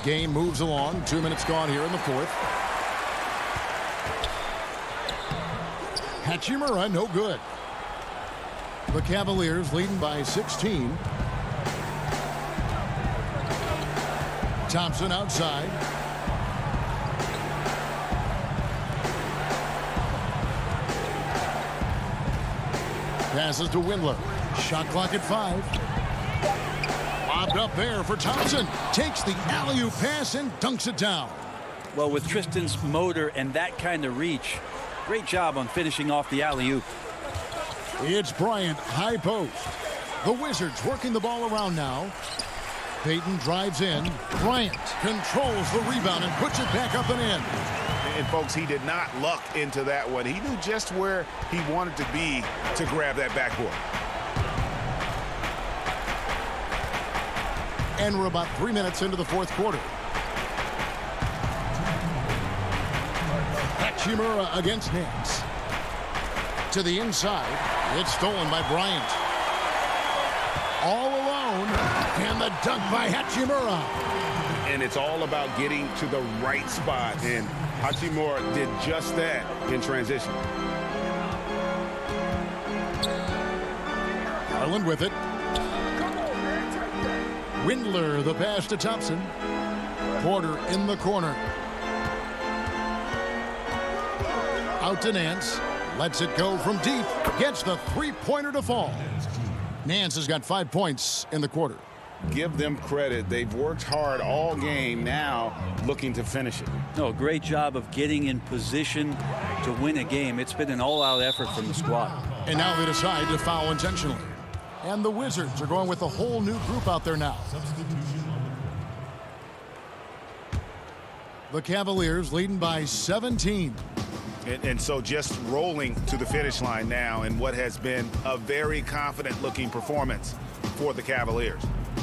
Game moves along. 2 minutes gone here in the fourth. Hachimura, no good. The Cavaliers leading by 16. Thompson outside. Passes to Windler. Shot clock at 5. Lobbed up there for Thompson. Takes the alley-oop pass and dunks it down. Well, with Tristan's motor and that kind of reach, great job on finishing off the alley-oop. It's Bryant, high post. The Wizards working the ball around now. Payton drives in. Bryant controls the rebound and puts it back up and in. And folks, he did not luck into that one. He knew just where he wanted to be to grab that backboard. And we're about 3 minutes into the fourth quarter. Hachimura against Nance. To the inside. It's stolen by Bryant. All alone. And the dunk by Hachimura. And it's all about getting to the right spot. And Hachimura did just that in transition. Garland with it. Windler, the pass to Thompson. Porter in the corner. Out to Nance. Lets it go from deep. Gets the three-pointer to fall. Nance has got 5 points in the quarter. Give them credit. They've worked hard all game, now looking to finish it. No, great job of getting in position to win a game. It's been an all-out effort from the squad. And now they decide to foul intentionally. And the Wizards are going with a whole new group out there now. The Cavaliers leading by 17. And so just rolling to the finish line now in what has been a very confident-looking performance for the Cavaliers.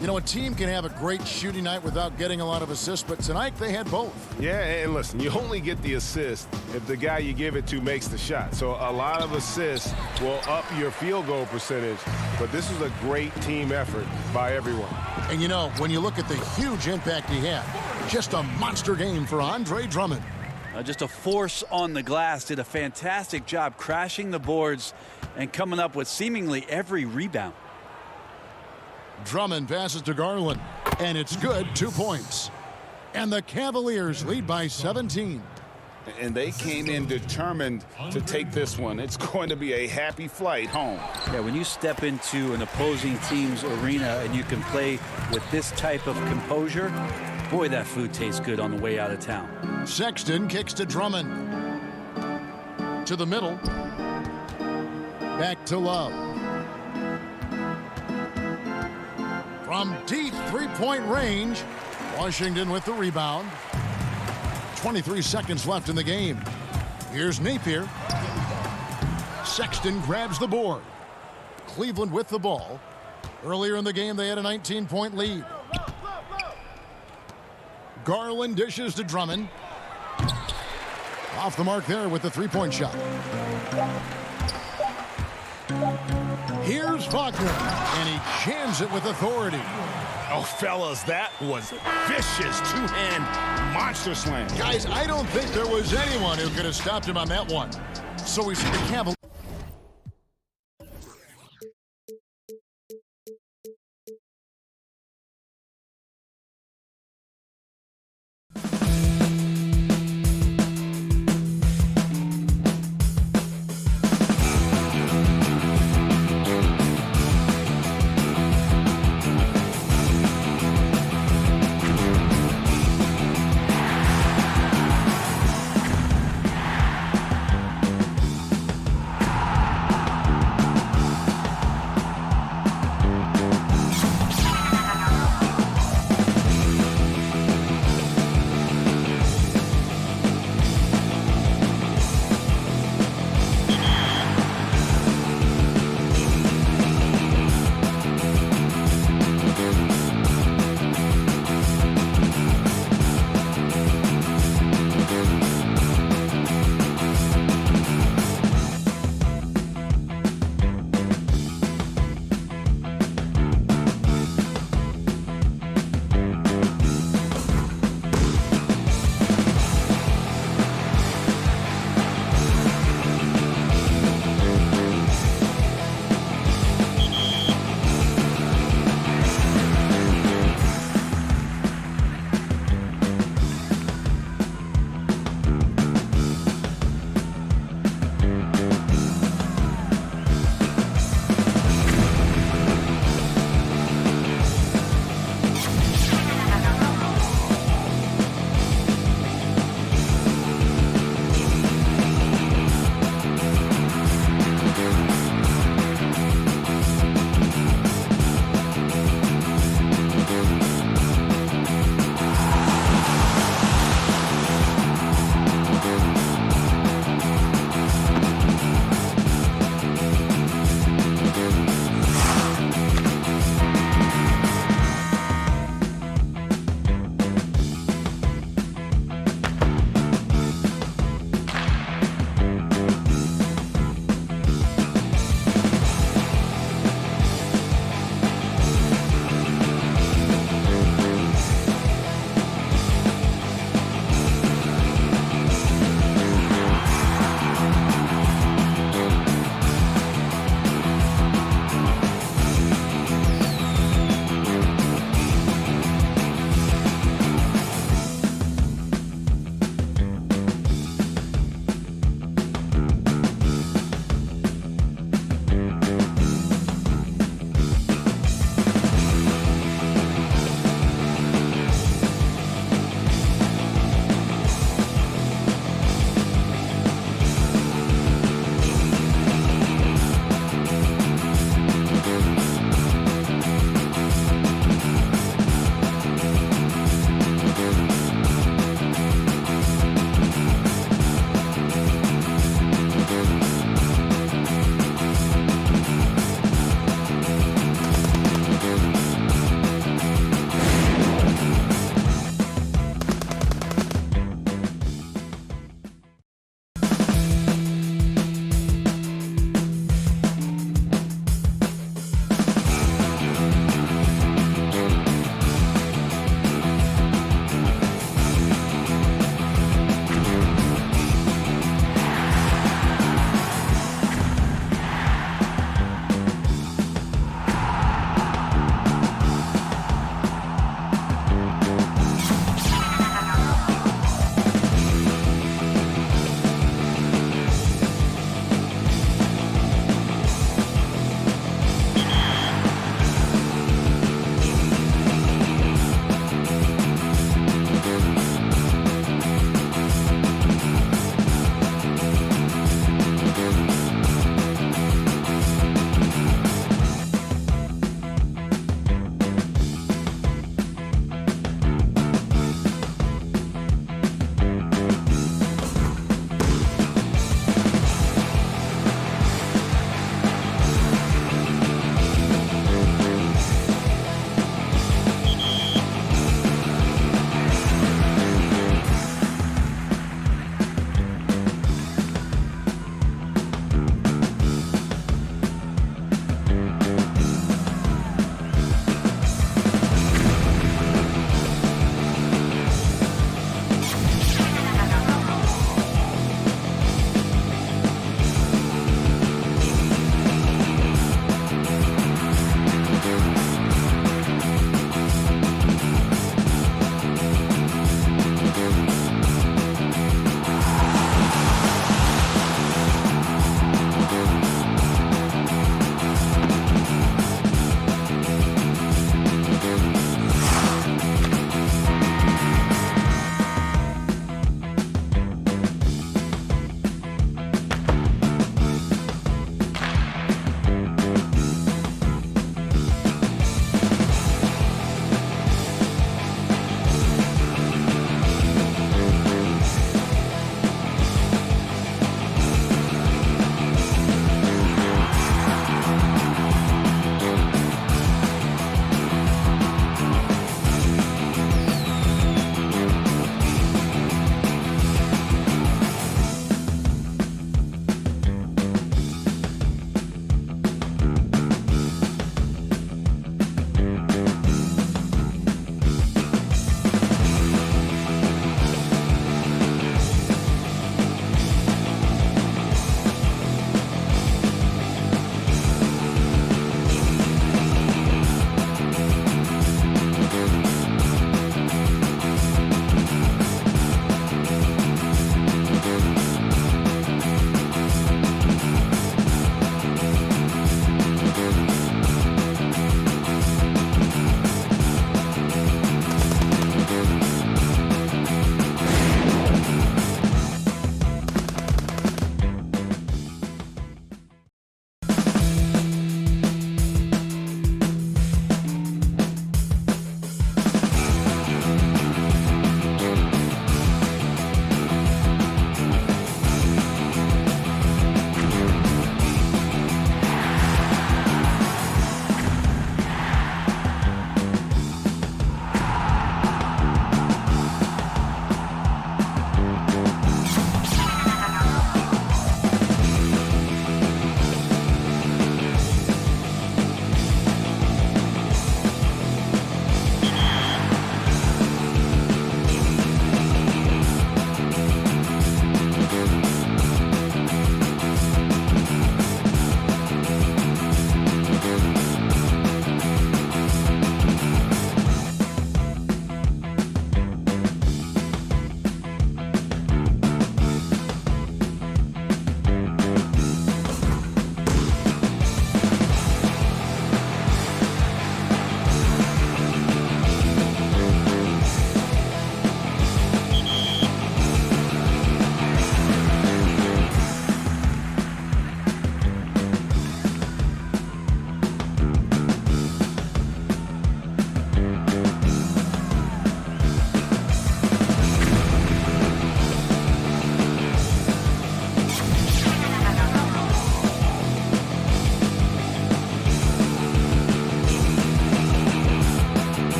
You know, a team can have a great shooting night without getting a lot of assists, but tonight they had both. Yeah, and listen, you only get the assist if the guy you give it to makes the shot. So a lot of assists will up your field goal percentage, but this is a great team effort by everyone. And you know, when you look at the huge impact he had, just a monster game for Andre Drummond. Just a force on the glass, did a fantastic job crashing the boards and coming up with seemingly every rebound. Drummond passes to Garland, and it's good, 2 points. And the Cavaliers lead by 17. And they came in determined to take this one. It's going to be a happy flight home. Yeah, when you step into an opposing team's arena and you can play with this type of composure, boy, that food tastes good on the way out of town. Sexton kicks to Drummond. To the middle. Back to Love. From deep three-point range, Washington with the rebound. 23 seconds left in the game. Here's Napier. Sexton grabs the board. Cleveland with the ball. Earlier in the game, they had a 19-point lead. Garland dishes to Drummond. Off the mark there with the three-point shot. Here's Wagner, and he jams it with authority. Oh, fellas, that was vicious two-hand monster slam. Guys, I don't think there was anyone who could have stopped him on that one. So we see the Cavaliers.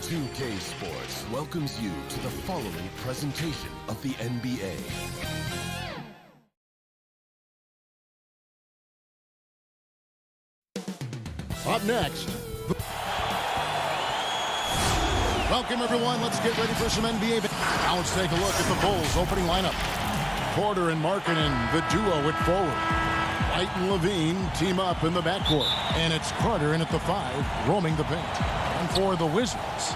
2K Sports welcomes you to the following presentation of the NBA. Up next. Welcome, everyone. Let's get ready for some NBA. Now let's take a look at the Bulls' opening lineup. Porter and Markkanen, the duo at forward. White and Levine team up in the backcourt. And it's Carter in at the 5, roaming the paint. And for the Wizards,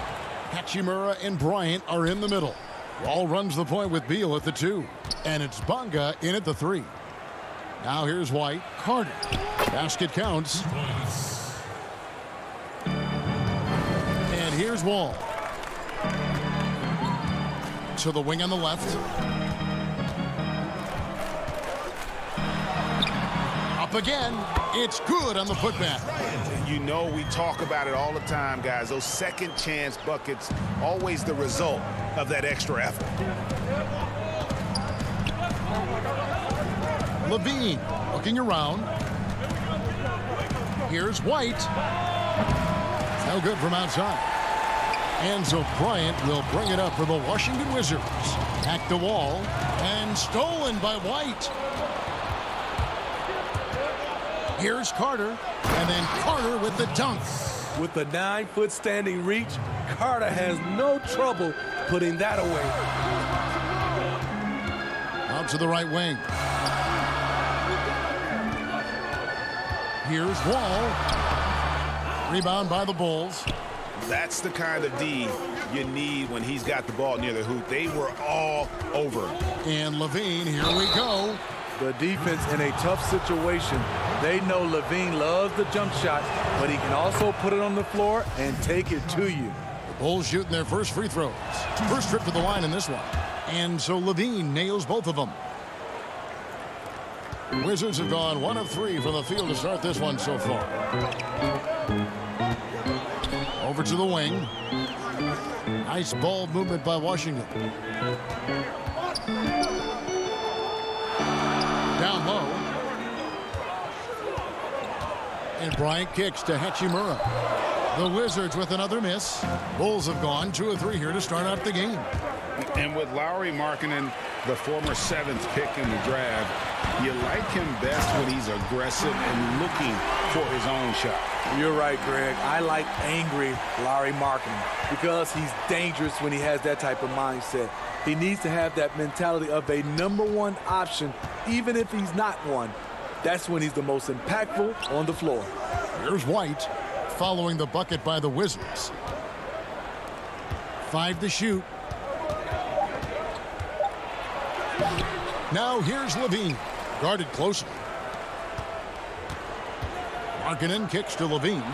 Hachimura and Bryant are in the middle. Wall runs the point with Beal at the 2. And it's Bonga in at the 3. Now here's White, Carter. Basket counts. And here's Wall. To the wing on the left. Up again. It's good on the putback. You know, we talk about it all the time, guys. Those second chance buckets, always the result of that extra effort. Levine looking around. Here's White. No good from outside. And so Bryant will bring it up for the Washington Wizards. Back the Wall. And stolen by White. Here's Carter. And then Carter with the dunk. With the 9-foot standing reach, Carter has no trouble putting that away. Out to the right wing. Here's Wall. Rebound by the Bulls. That's the kind of D you need when he's got the ball near the hoop. They were all over. And Levine, here we go. The defense in a tough situation. They know Levine loves the jump shot, but he can also put it on the floor and take it to you. The Bulls shooting their first free throws. First trip to the line in this one. And so Levine nails both of them. Wizards have gone 1 of 3 from the field to start this one so far. Over to the wing. Nice ball movement by Washington. Down low. And Bryant kicks to Hachimura. The Wizards with another miss. Bulls have gone 2 of 3 here to start out the game. And with Lauri Markkanen, the former 7th pick in the draft, you like him best when he's aggressive and looking for his own shot. You're right, Greg. I like angry Lauri Markkanen because he's dangerous when he has that type of mindset. He needs to have that mentality of a #1 option, even if he's not one. That's when he's the most impactful on the floor. Here's White following the bucket by the Wizards. 5 to shoot. Now here's Levine, guarded closely. Markkanen kicks to Levine.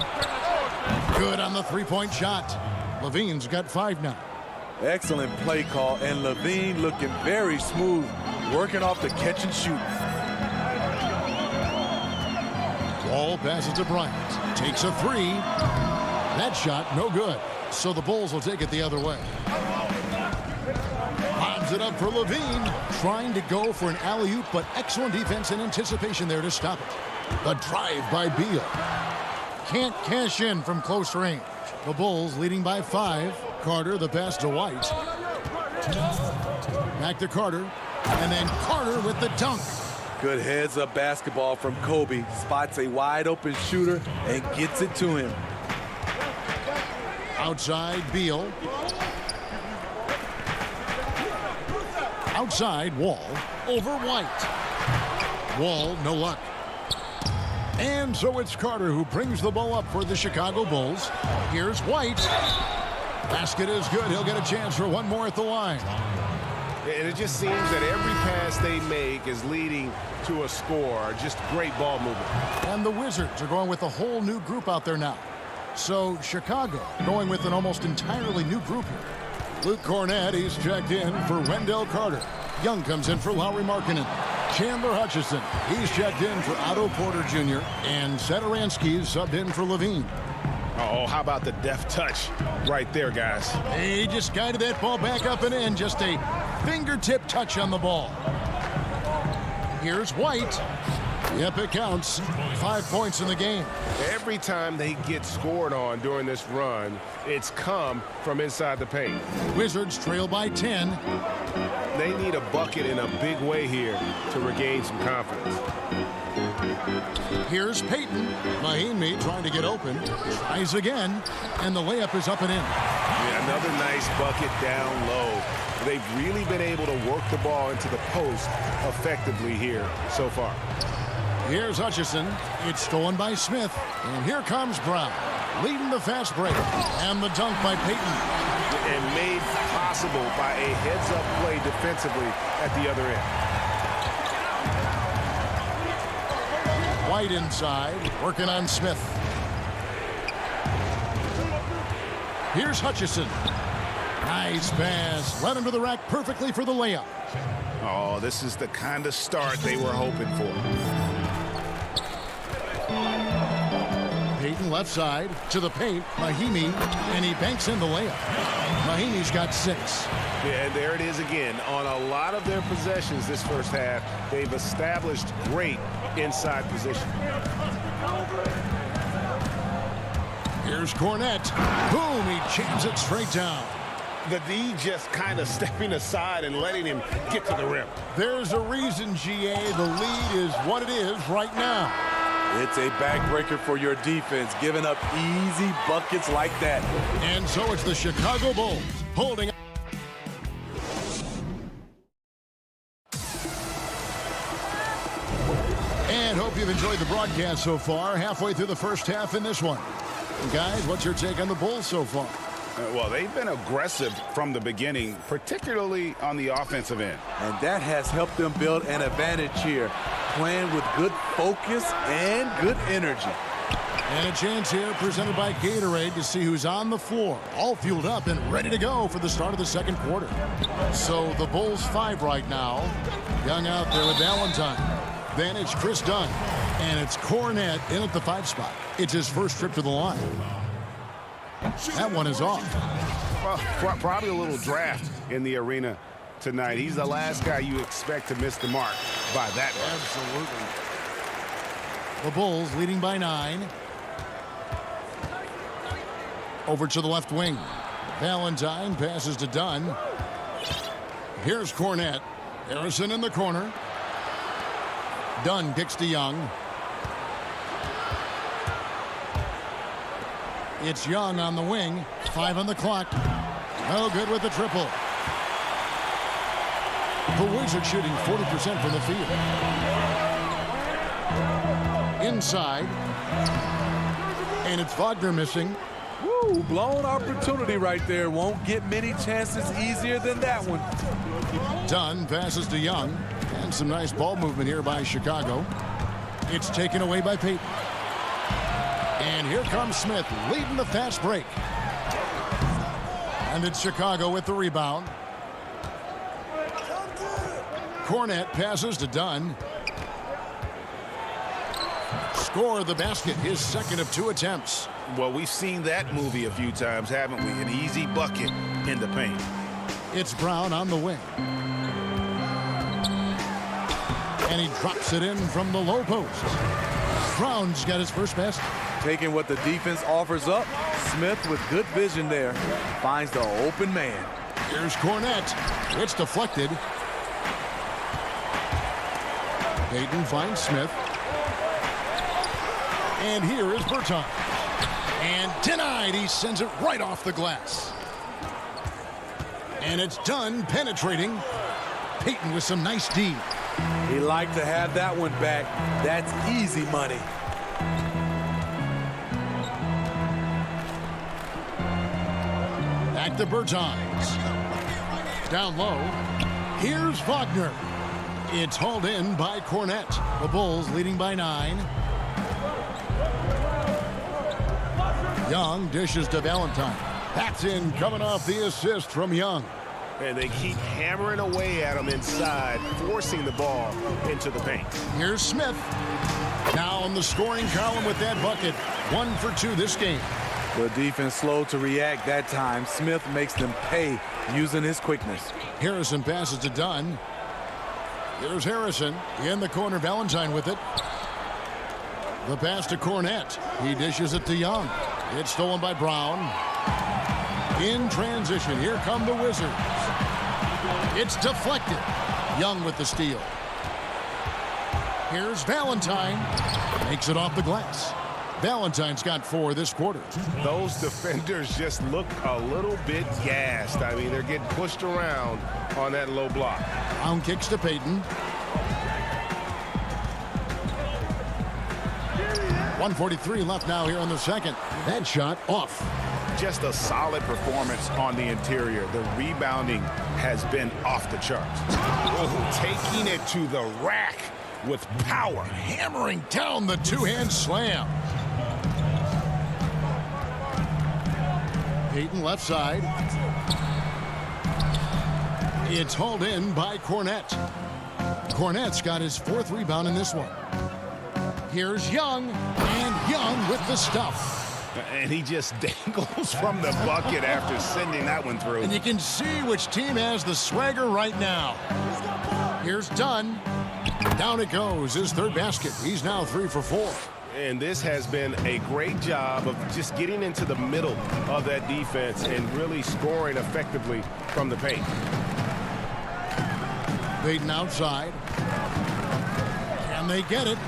Good on the 3-point shot. Levine's got 5 now. Excellent play call, and Levine looking very smooth, working off the catch and shoot. Wall passes to Bryant. Takes a 3. That shot no good. So the Bulls will take it the other way. Lobs it up for Levine. Trying to go for an alley-oop, but excellent defense and anticipation there to stop it. The drive by Beal. Can't cash in from close range. The Bulls leading by 5. Carter, the pass to White. Back to Carter. And then Carter with the dunk. Good heads-up basketball from Kobe. Spots a wide-open shooter and gets it to him. Outside, Beal. Outside, Wall. Over White. Wall, no luck. And so it's Carter who brings the ball up for the Chicago Bulls. Here's White. Basket is good. He'll get a chance for one more at the line. And it just seems that every pass they make is leading to a score. Just great ball movement. And the Wizards are going with a whole new group out there now. So Chicago going with an almost entirely new group here. Luke Cornett, he's checked in for Wendell Carter. Young comes in for Lauri Markkanen. Chandler Hutchison, he's checked in for Otto Porter Jr. And Satoransky's subbed in for Levine. Oh, how about the deft touch right there, guys? He just guided that ball back up and in. Just a fingertip touch on the ball. Here's White. Yep, it counts. 5 points in the game. Every time they get scored on during this run, it's come from inside the paint. Wizards trail by 10. They need a bucket in a big way here to regain some confidence. Here's Payton. Mahimi trying to get open. Tries again, and the layup is up and in. Yeah, another nice bucket down low. They've really been able to work the ball into the post effectively here so far. Here's Hutchison. It's stolen by Smith. And here comes Brown, leading the fast break. And the dunk by Payton. And made possible by a heads-up play defensively at the other end. White inside, working on Smith. Here's Hutchison. Nice pass. Led him to the rack perfectly for the layup. Oh, this is the kind of start they were hoping for. Payton left side to the paint. Mahimi, and he banks in the layup. Mahimi's got 6. Yeah, and there it is again. On a lot of their possessions this first half, they've established great inside position. Here's Cornette. Boom, he jams it straight down. The D just kind of stepping aside and letting him get to the rim. There's a reason, GA. The lead is what it is right now. It's a backbreaker for your defense, giving up easy buckets like that. And so it's the Chicago Bulls holding. And hope you've enjoyed the broadcast so far. Halfway through the first half in this one. Guys, what's your take on the Bulls so far? Well, they've been aggressive from the beginning, particularly on the offensive end. And that has helped them build an advantage here, playing with good focus and good energy. And a chance here presented by Gatorade to see who's on the floor, all fueled up and ready to go for the start of the second quarter. So the Bulls 5 right now. Young out there with Valentine. Then it's Chris Dunn. And it's Cornette in at the 5 spot. It's his first trip to the line. That one is off. Well, probably a little draft in the arena tonight. He's the last guy you expect to miss the mark by that much. Absolutely. The Bulls leading by 9. Over to the left wing. Valentine passes to Dunn. Here's Cornette. Harrison in the corner. Dunn kicks to Young. It's Young on the wing. 5 on the clock. No good with the triple. The Wizards shooting 40% from the field. Inside. And it's Wagner missing. Woo, blown opportunity right there. Won't get many chances easier than that one. Dunn passes to Young. And some nice ball movement here by Chicago. It's taken away by Payton. And here comes Smith leading the fast break. And it's Chicago with the rebound. Cornette passes to Dunn. Score the basket, his second of 2 attempts. Well, we've seen that movie a few times, haven't we? An easy bucket in the paint. It's Brown on the wing. And he drops it in from the low post. Brown's got his first basket. Taking what the defense offers up, Smith with good vision there finds the open man. Here's Cornette. It's deflected. Payton finds Smith. And here is Bertans. And denied. He sends it right off the glass. And it's Dunn penetrating. Payton with some nice D. He liked to have that one back. That's easy money. Back to Bertans. Down low. Here's Wagner. It's hauled in by Cornette. The Bulls leading by 9. Young dishes to Valentine. That's in, coming off the assist from Young. And they keep hammering away at him inside, forcing the ball into the paint. Here's Smith. Now in the scoring column with that bucket. 1 for 2 this game. The defense slow to react that time. Smith makes them pay using his quickness. Harrison passes to Dunn. Here's Harrison in the corner. Valentine with it. The pass to Cornette. He dishes it to Young. It's stolen by Brown. In transition, here come the Wizards. It's deflected. Young with the steal. Here's Valentine. Makes it off the glass. Valentine's got 4 this quarter. Those defenders just look a little bit gassed. I mean, they're getting pushed around on that low block. Brown kicks to Payton. 1:43 left now here in the second. That shot off. Just a solid performance on the interior. The rebounding has been off the charts. Oh, taking it to the rack with power. Hammering down the two-hand slam. Payton left side. It's hauled in by Cornette. Cornette's got his 4th rebound in this one. Here's Young, and Young with the stuff. And he just dangles from the bucket after sending that one through. And you can see which team has the swagger right now. Here's Dunn. Down it goes, his 3rd basket. He's now 3 for 4. And this has been a great job of just getting into the middle of that defense and really scoring effectively from the paint. Payton outside. Can they get it?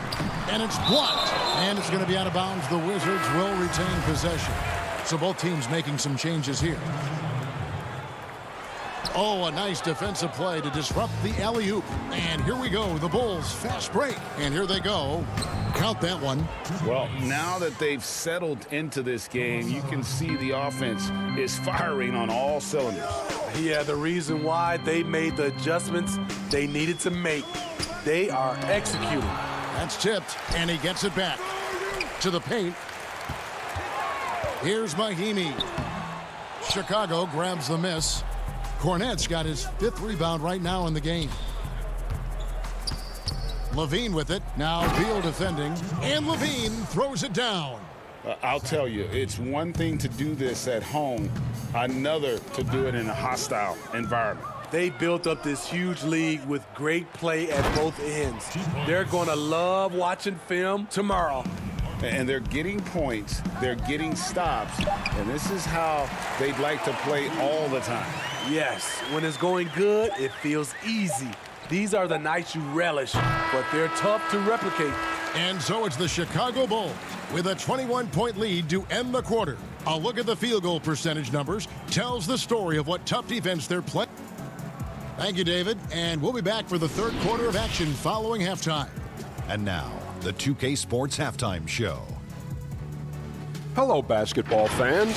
And it's blocked. And it's going to be out of bounds. The Wizards will retain possession. So both teams making some changes here. Oh, a nice defensive play to disrupt the alley-oop. And here we go, the Bulls fast break. And here they go. Count that one. Well, now that they've settled into this game, you can see the offense is firing on all cylinders. Yeah, the reason why they made the adjustments they needed to make. They are executing. That's tipped, and he gets it back to the paint. Here's Mahimi. Chicago grabs the miss. Cornette's got his 5th rebound right now in the game. Levine with it. Now Beal defending. And Levine throws it down. I'll tell you, it's one thing to do this at home, another to do it in a hostile environment. They built up this huge lead with great play at both ends. They're going to love watching film tomorrow. And they're getting points, they're getting stops, and this is how they'd like to play all the time. Yes, when it's going good, it feels easy. These are the nights you relish, but they're tough to replicate. And so it's the Chicago Bulls with a 21-point lead to end the quarter. A look at the field goal percentage numbers tells the story of what tough defense they're playing. Thank you, David, and we'll be back for the 3rd quarter of action following halftime. And now, the 2K Sports Halftime Show. Hello, basketball fans.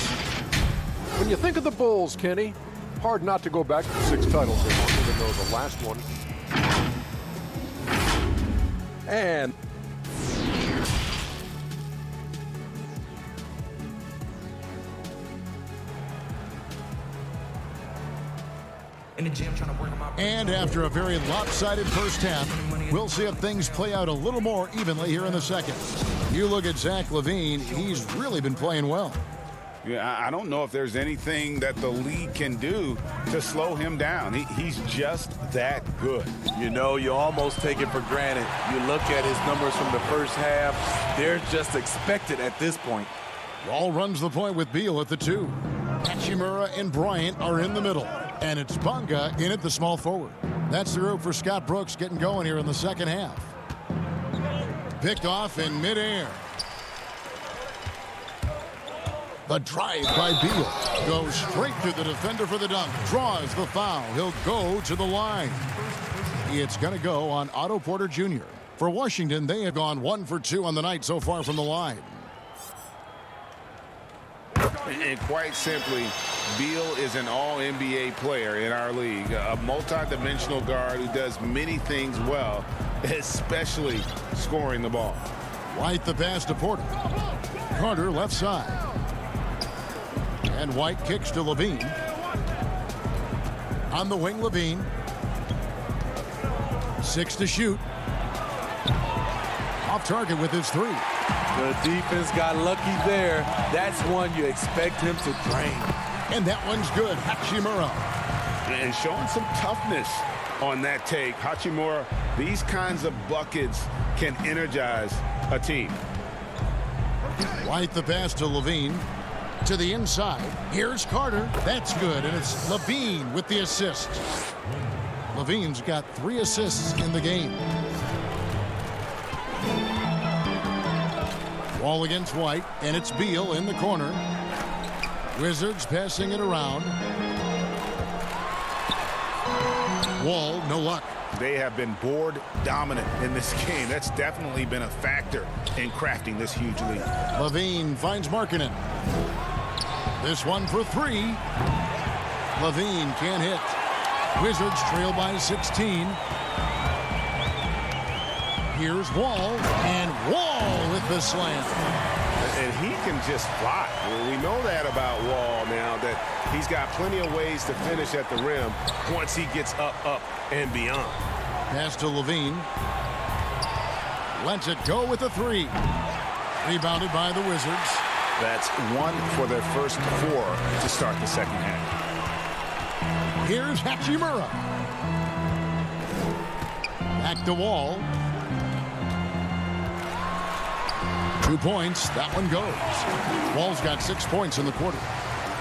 When you think of the Bulls, Kenny, hard not to go back to the 6 titles they won, even though the last one. And And after a very lopsided first half, we'll see if things play out a little more evenly here in the second. You look at Zach LaVine, he's really been playing well. Yeah, I don't know if there's anything that the league can do to slow him down. He's just that good. You know, you almost take it for granted. You look at his numbers from the first half, they're just expected at this point. Wall runs the point with Beal at the 2. Hachimura and Bryant are in the middle. And it's Bunga in at the small forward. That's the group for Scott Brooks getting going here in the second half. Picked off in midair. The drive by Beal goes straight to the defender for the dunk. Draws the foul. He'll go to the line. It's going to go on Otto Porter Jr. For Washington, they have gone 1 for 2 on the night so far from the line. And quite simply, Beal is an all-NBA player in our league, a multi-dimensional guard who does many things well, especially scoring the ball. White the pass to Porter. Carter left side. And White kicks to Levine. On the wing, Levine. 6 to shoot. Off target with his 3. The defense got lucky there. That's one you expect him to drain. And that one's good. Hachimura. And showing some toughness on that take. Hachimura, these kinds of buckets can energize a team. White the pass to Levine. To the inside. Here's Carter. That's good, and it's Levine with the assist. Levine's got 3 assists in the game. Wall against White, and it's Beal in the corner. Wizards passing it around. Wall, no luck. They have been board dominant in this game. That's definitely been a factor in crafting this huge lead. Levine finds Markkanen. This one for 3. Levine can't hit. Wizards trail by 16. Here's Wall, and Wall with the slam. And he can just fly. Well, we know that about Wall now, that he's got plenty of ways to finish at the rim once he gets up, and beyond. Pass to Levine. Lets it go with a 3. Rebounded by the Wizards. That's 1 for their first 4 to start the second half. Here's Hachimura. Back to Wall. 2 points. That one goes. Wall's got 6 points in the quarter.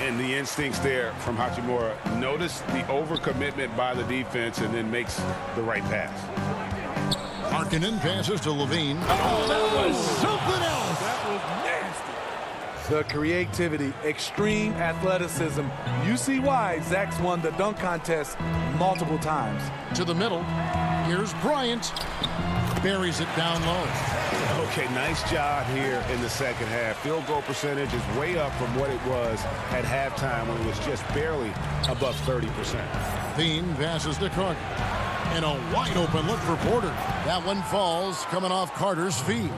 And the instincts there from Hachimura. Notice the overcommitment by the defense and then makes the right pass. Markkanen passes to Levine. Oh, that was something else. That was nasty. The creativity, extreme athleticism. You see why Zach's won the dunk contest multiple times. To the middle. Here's Bryant. Buries it down low. Okay, nice job here in the second half. Field goal percentage is way up from what it was at halftime when it was just barely above 30%. Bean passes to Carter. And a wide open look for Porter. That one falls coming off Carter's feet.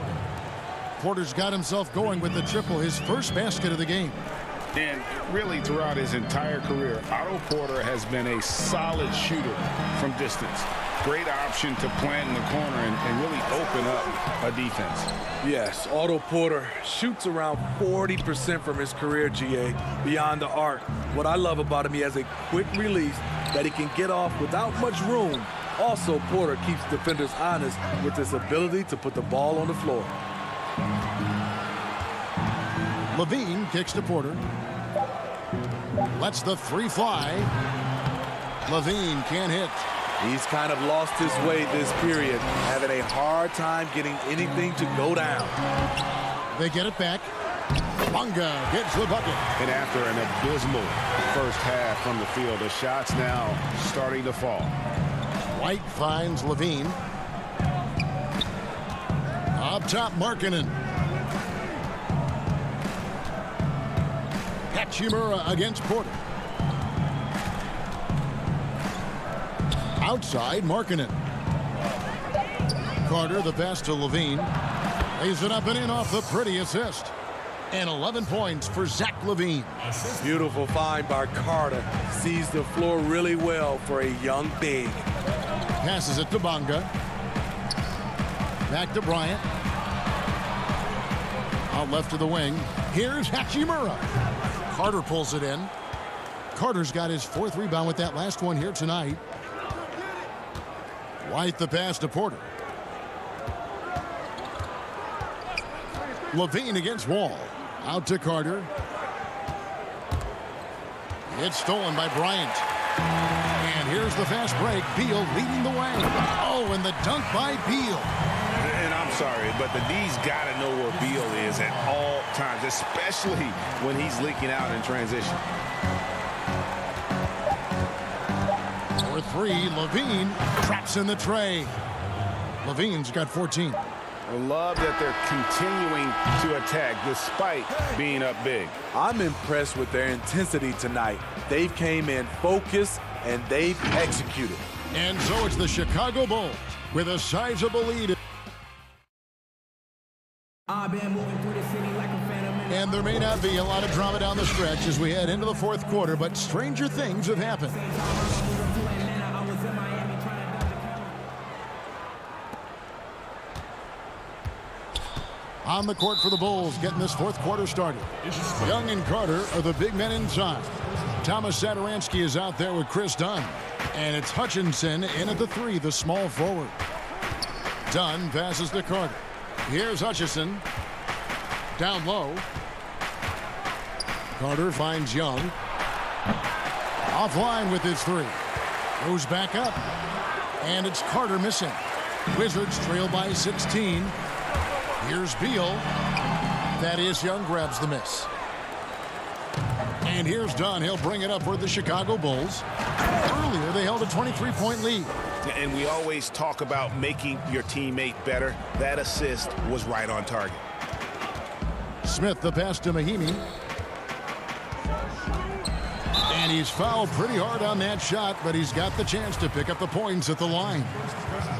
Porter's got himself going with the triple, his first basket of the game. And really throughout his entire career, Otto Porter has been a solid shooter from distance. Great option to plant in the corner and really open up a defense. Yes, Otto Porter shoots around 40% from his career, GA, beyond the arc. What I love about him, he has a quick release that he can get off without much room. Also, Porter keeps defenders honest with his ability to put the ball on the floor. Levine kicks to Porter. Lets the 3 fly. Levine can't hit. He's kind of lost his way this period, having a hard time getting anything to go down. They get it back. Bunga gets the bucket. And after an abysmal first half from the field, the shots now starting to fall. White finds Levine. Up top, Markkanen. Hachimura against Porter. Outside, Markkanen. Carter, the pass to Levine. Lays it up and in off the pretty assist. And 11 points for Zach Levine. Beautiful find by Carter. Sees the floor really well for a young big. Passes it to Bunga. Back to Bryant. Out left to the wing. Here's Hachimura. Carter pulls it in. Carter's got his 4th rebound with that last one here tonight. White the pass to Porter. Levine against Wall. Out to Carter. It's stolen by Bryant. And here's the fast break. Beal leading the way. Oh, and the dunk by Beal. And I'm sorry, but the D's got to know where Beal is at all times, especially when he's leaking out in transition. For 3, Levine traps in the tray. Levine's got 14. I love that they're continuing to attack despite being up big. I'm impressed with their intensity tonight. They've came in focused and they've executed. And so it's the Chicago Bulls with a sizable lead. And there may not be a lot of drama down the stretch as we head into the 4th quarter, but stranger things have happened. On the court for the Bulls, getting this 4th quarter started. Young and Carter are the big men inside. Thomas Satoransky is out there with Chris Dunn. And it's Hutchinson in at the 3, the small forward. Dunn passes to Carter. Here's Hutchison. Down low. Carter finds Young. Offline with his three. Goes back up. And it's Carter missing. Wizards trail by 16. Here's Beal. Thaddeus Young grabs the miss. And here's Dunn. He'll bring it up for the Chicago Bulls. Earlier, they held a 23-point lead. And we always talk about making your teammate better. That assist was right on target. Smith the pass to Mahimi. And he's fouled pretty hard on that shot, but he's got the chance to pick up the points at the line.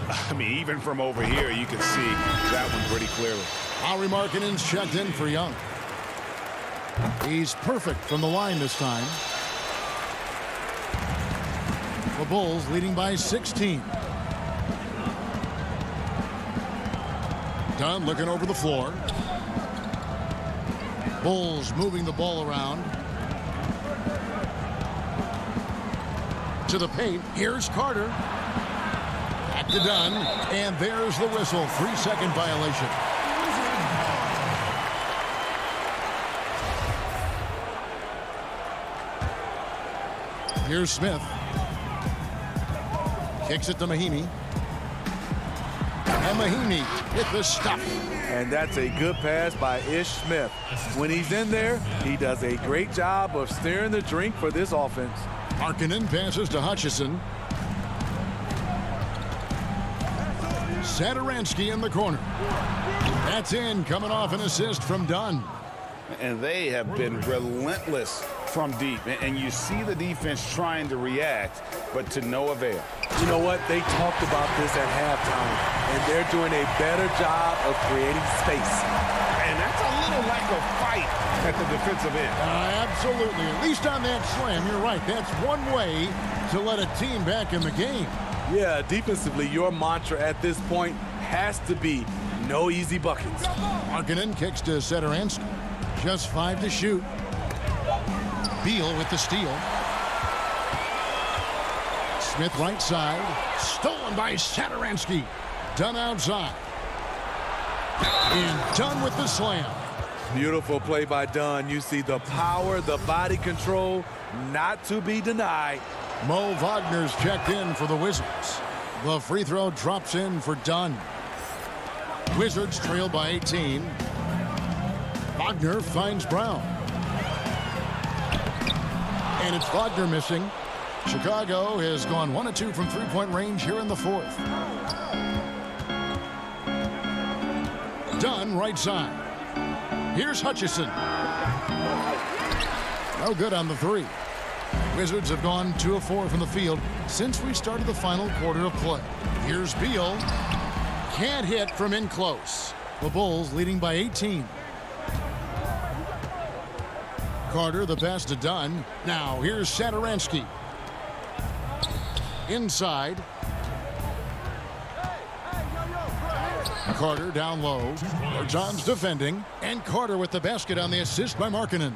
I mean, even from over here, you can see that one pretty clearly. Lauri Markkanen's checked in for Young. He's perfect from the line this time. The Bulls leading by 16. Dunn looking over the floor. Bulls moving the ball around. To the paint. Here's Carter. Back to Dunn. And there's the whistle. 3-second violation. Here's Smith. Kicks it to Mahimi. And Mahimi hit the stuff. And that's a good pass by Ish Smith. When he's in there, he does a great job of steering the drink for this offense. Markkanen passes to Hutchison. Satoransky in the corner. That's in, coming off an assist from Dunn. And they have been relentless from deep. And you see the defense trying to react, but to no avail. You know what? They talked about this at halftime, and they're doing a better job of creating space. And that's a little lack of fight at the defensive end. Absolutely. At least on that slam, you're right. That's one way to let a team back in the game. Yeah, defensively, your mantra at this point has to be no easy buckets. Markkanen kicks to Satoransky. Just 5 to shoot. Beal with the steal. Smith right side. Stolen by Satoransky. Dunn outside. And Dunn with the slam. Beautiful play by Dunn. You see the power, the body control, not to be denied. Mo Wagner's checked in for the Wizards. The free throw drops in for Dunn. Wizards trail by 18. Wagner finds Brown. And it's Wagner missing. Chicago has gone 1 of 2 from three-point range here in the fourth. Dunn right side. Here's Hutchison. No good on the three. Wizards have gone 2 of 4 from the field since we started the final quarter of play. Here's Beal. Can't hit from in close. The Bulls leading by 18. Carter, the pass to Dunn. Now here's Satoransky. Inside. Carter down low. John's defending. And Carter with the basket on the assist by Markkanen.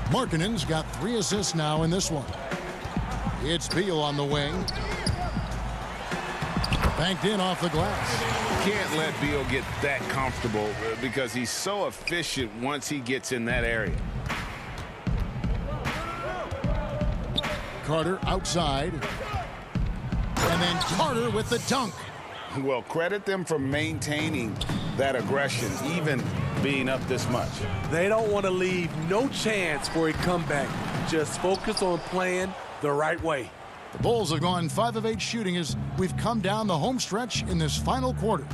Markkanen's got 3 assists now in this one. It's Beal on the wing. Banked in off the glass. Can't let Beal get that comfortable because he's so efficient once he gets in that area. Carter outside. And then Carter with the dunk. Well, credit them for maintaining that aggression, even being up this much. They don't want to leave no chance for a comeback. Just focus on playing the right way. The Bulls have gone 5 of 8 shooting as we've come down the home stretch in this final quarter.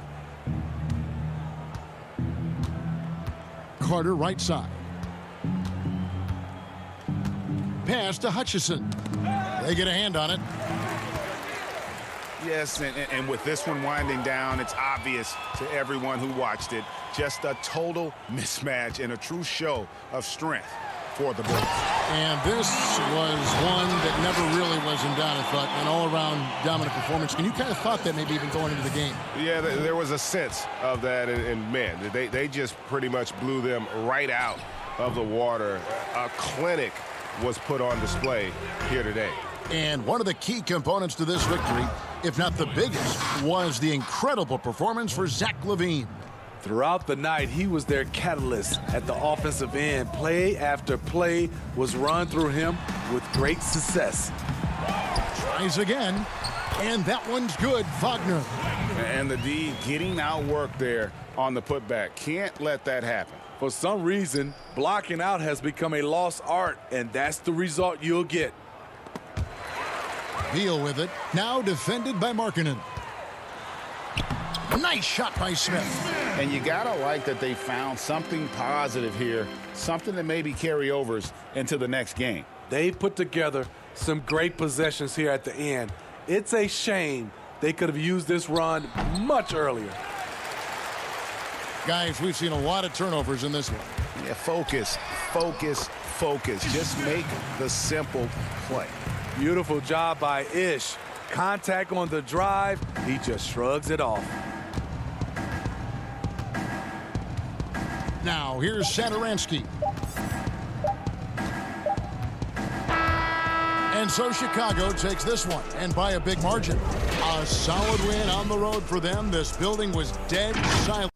Carter right side. Pass to Hutchison. They get a hand on it. Yes, and with this one winding down, it's obvious to everyone who watched it. Just a total mismatch and a true show of strength for the Bulls. And this was one that never really was in doubt, I thought, an all-around dominant performance. And you kind of thought that maybe even going into the game. Yeah, there was a sense of that, and man, they just pretty much blew them right out of the water. A clinic was put on display here today. And one of the key components to this victory, if not the biggest, was the incredible performance for Zach LaVine. Throughout the night, he was their catalyst at the offensive end. Play after play was run through him with great success. Tries again, and that one's good. Wagner. And the D getting outworked there on the putback. Can't let that happen. For some reason, blocking out has become a lost art, and that's the result you'll get. Beal with it. Now defended by Markkanen. Nice shot by Smith. And you gotta like that they found something positive here, something that maybe carry overs into the next game. They put together some great possessions here at the end. It's a shame they could have used this run much earlier. Guys, we've seen a lot of turnovers in this one. Yeah, focus, focus, focus. Just make the simple play. Beautiful job by Ish. Contact on the drive, he just shrugs it off. Now, here's Satoransky. And so Chicago takes this one, and by a big margin. A solid win on the road for them. This building was dead silent.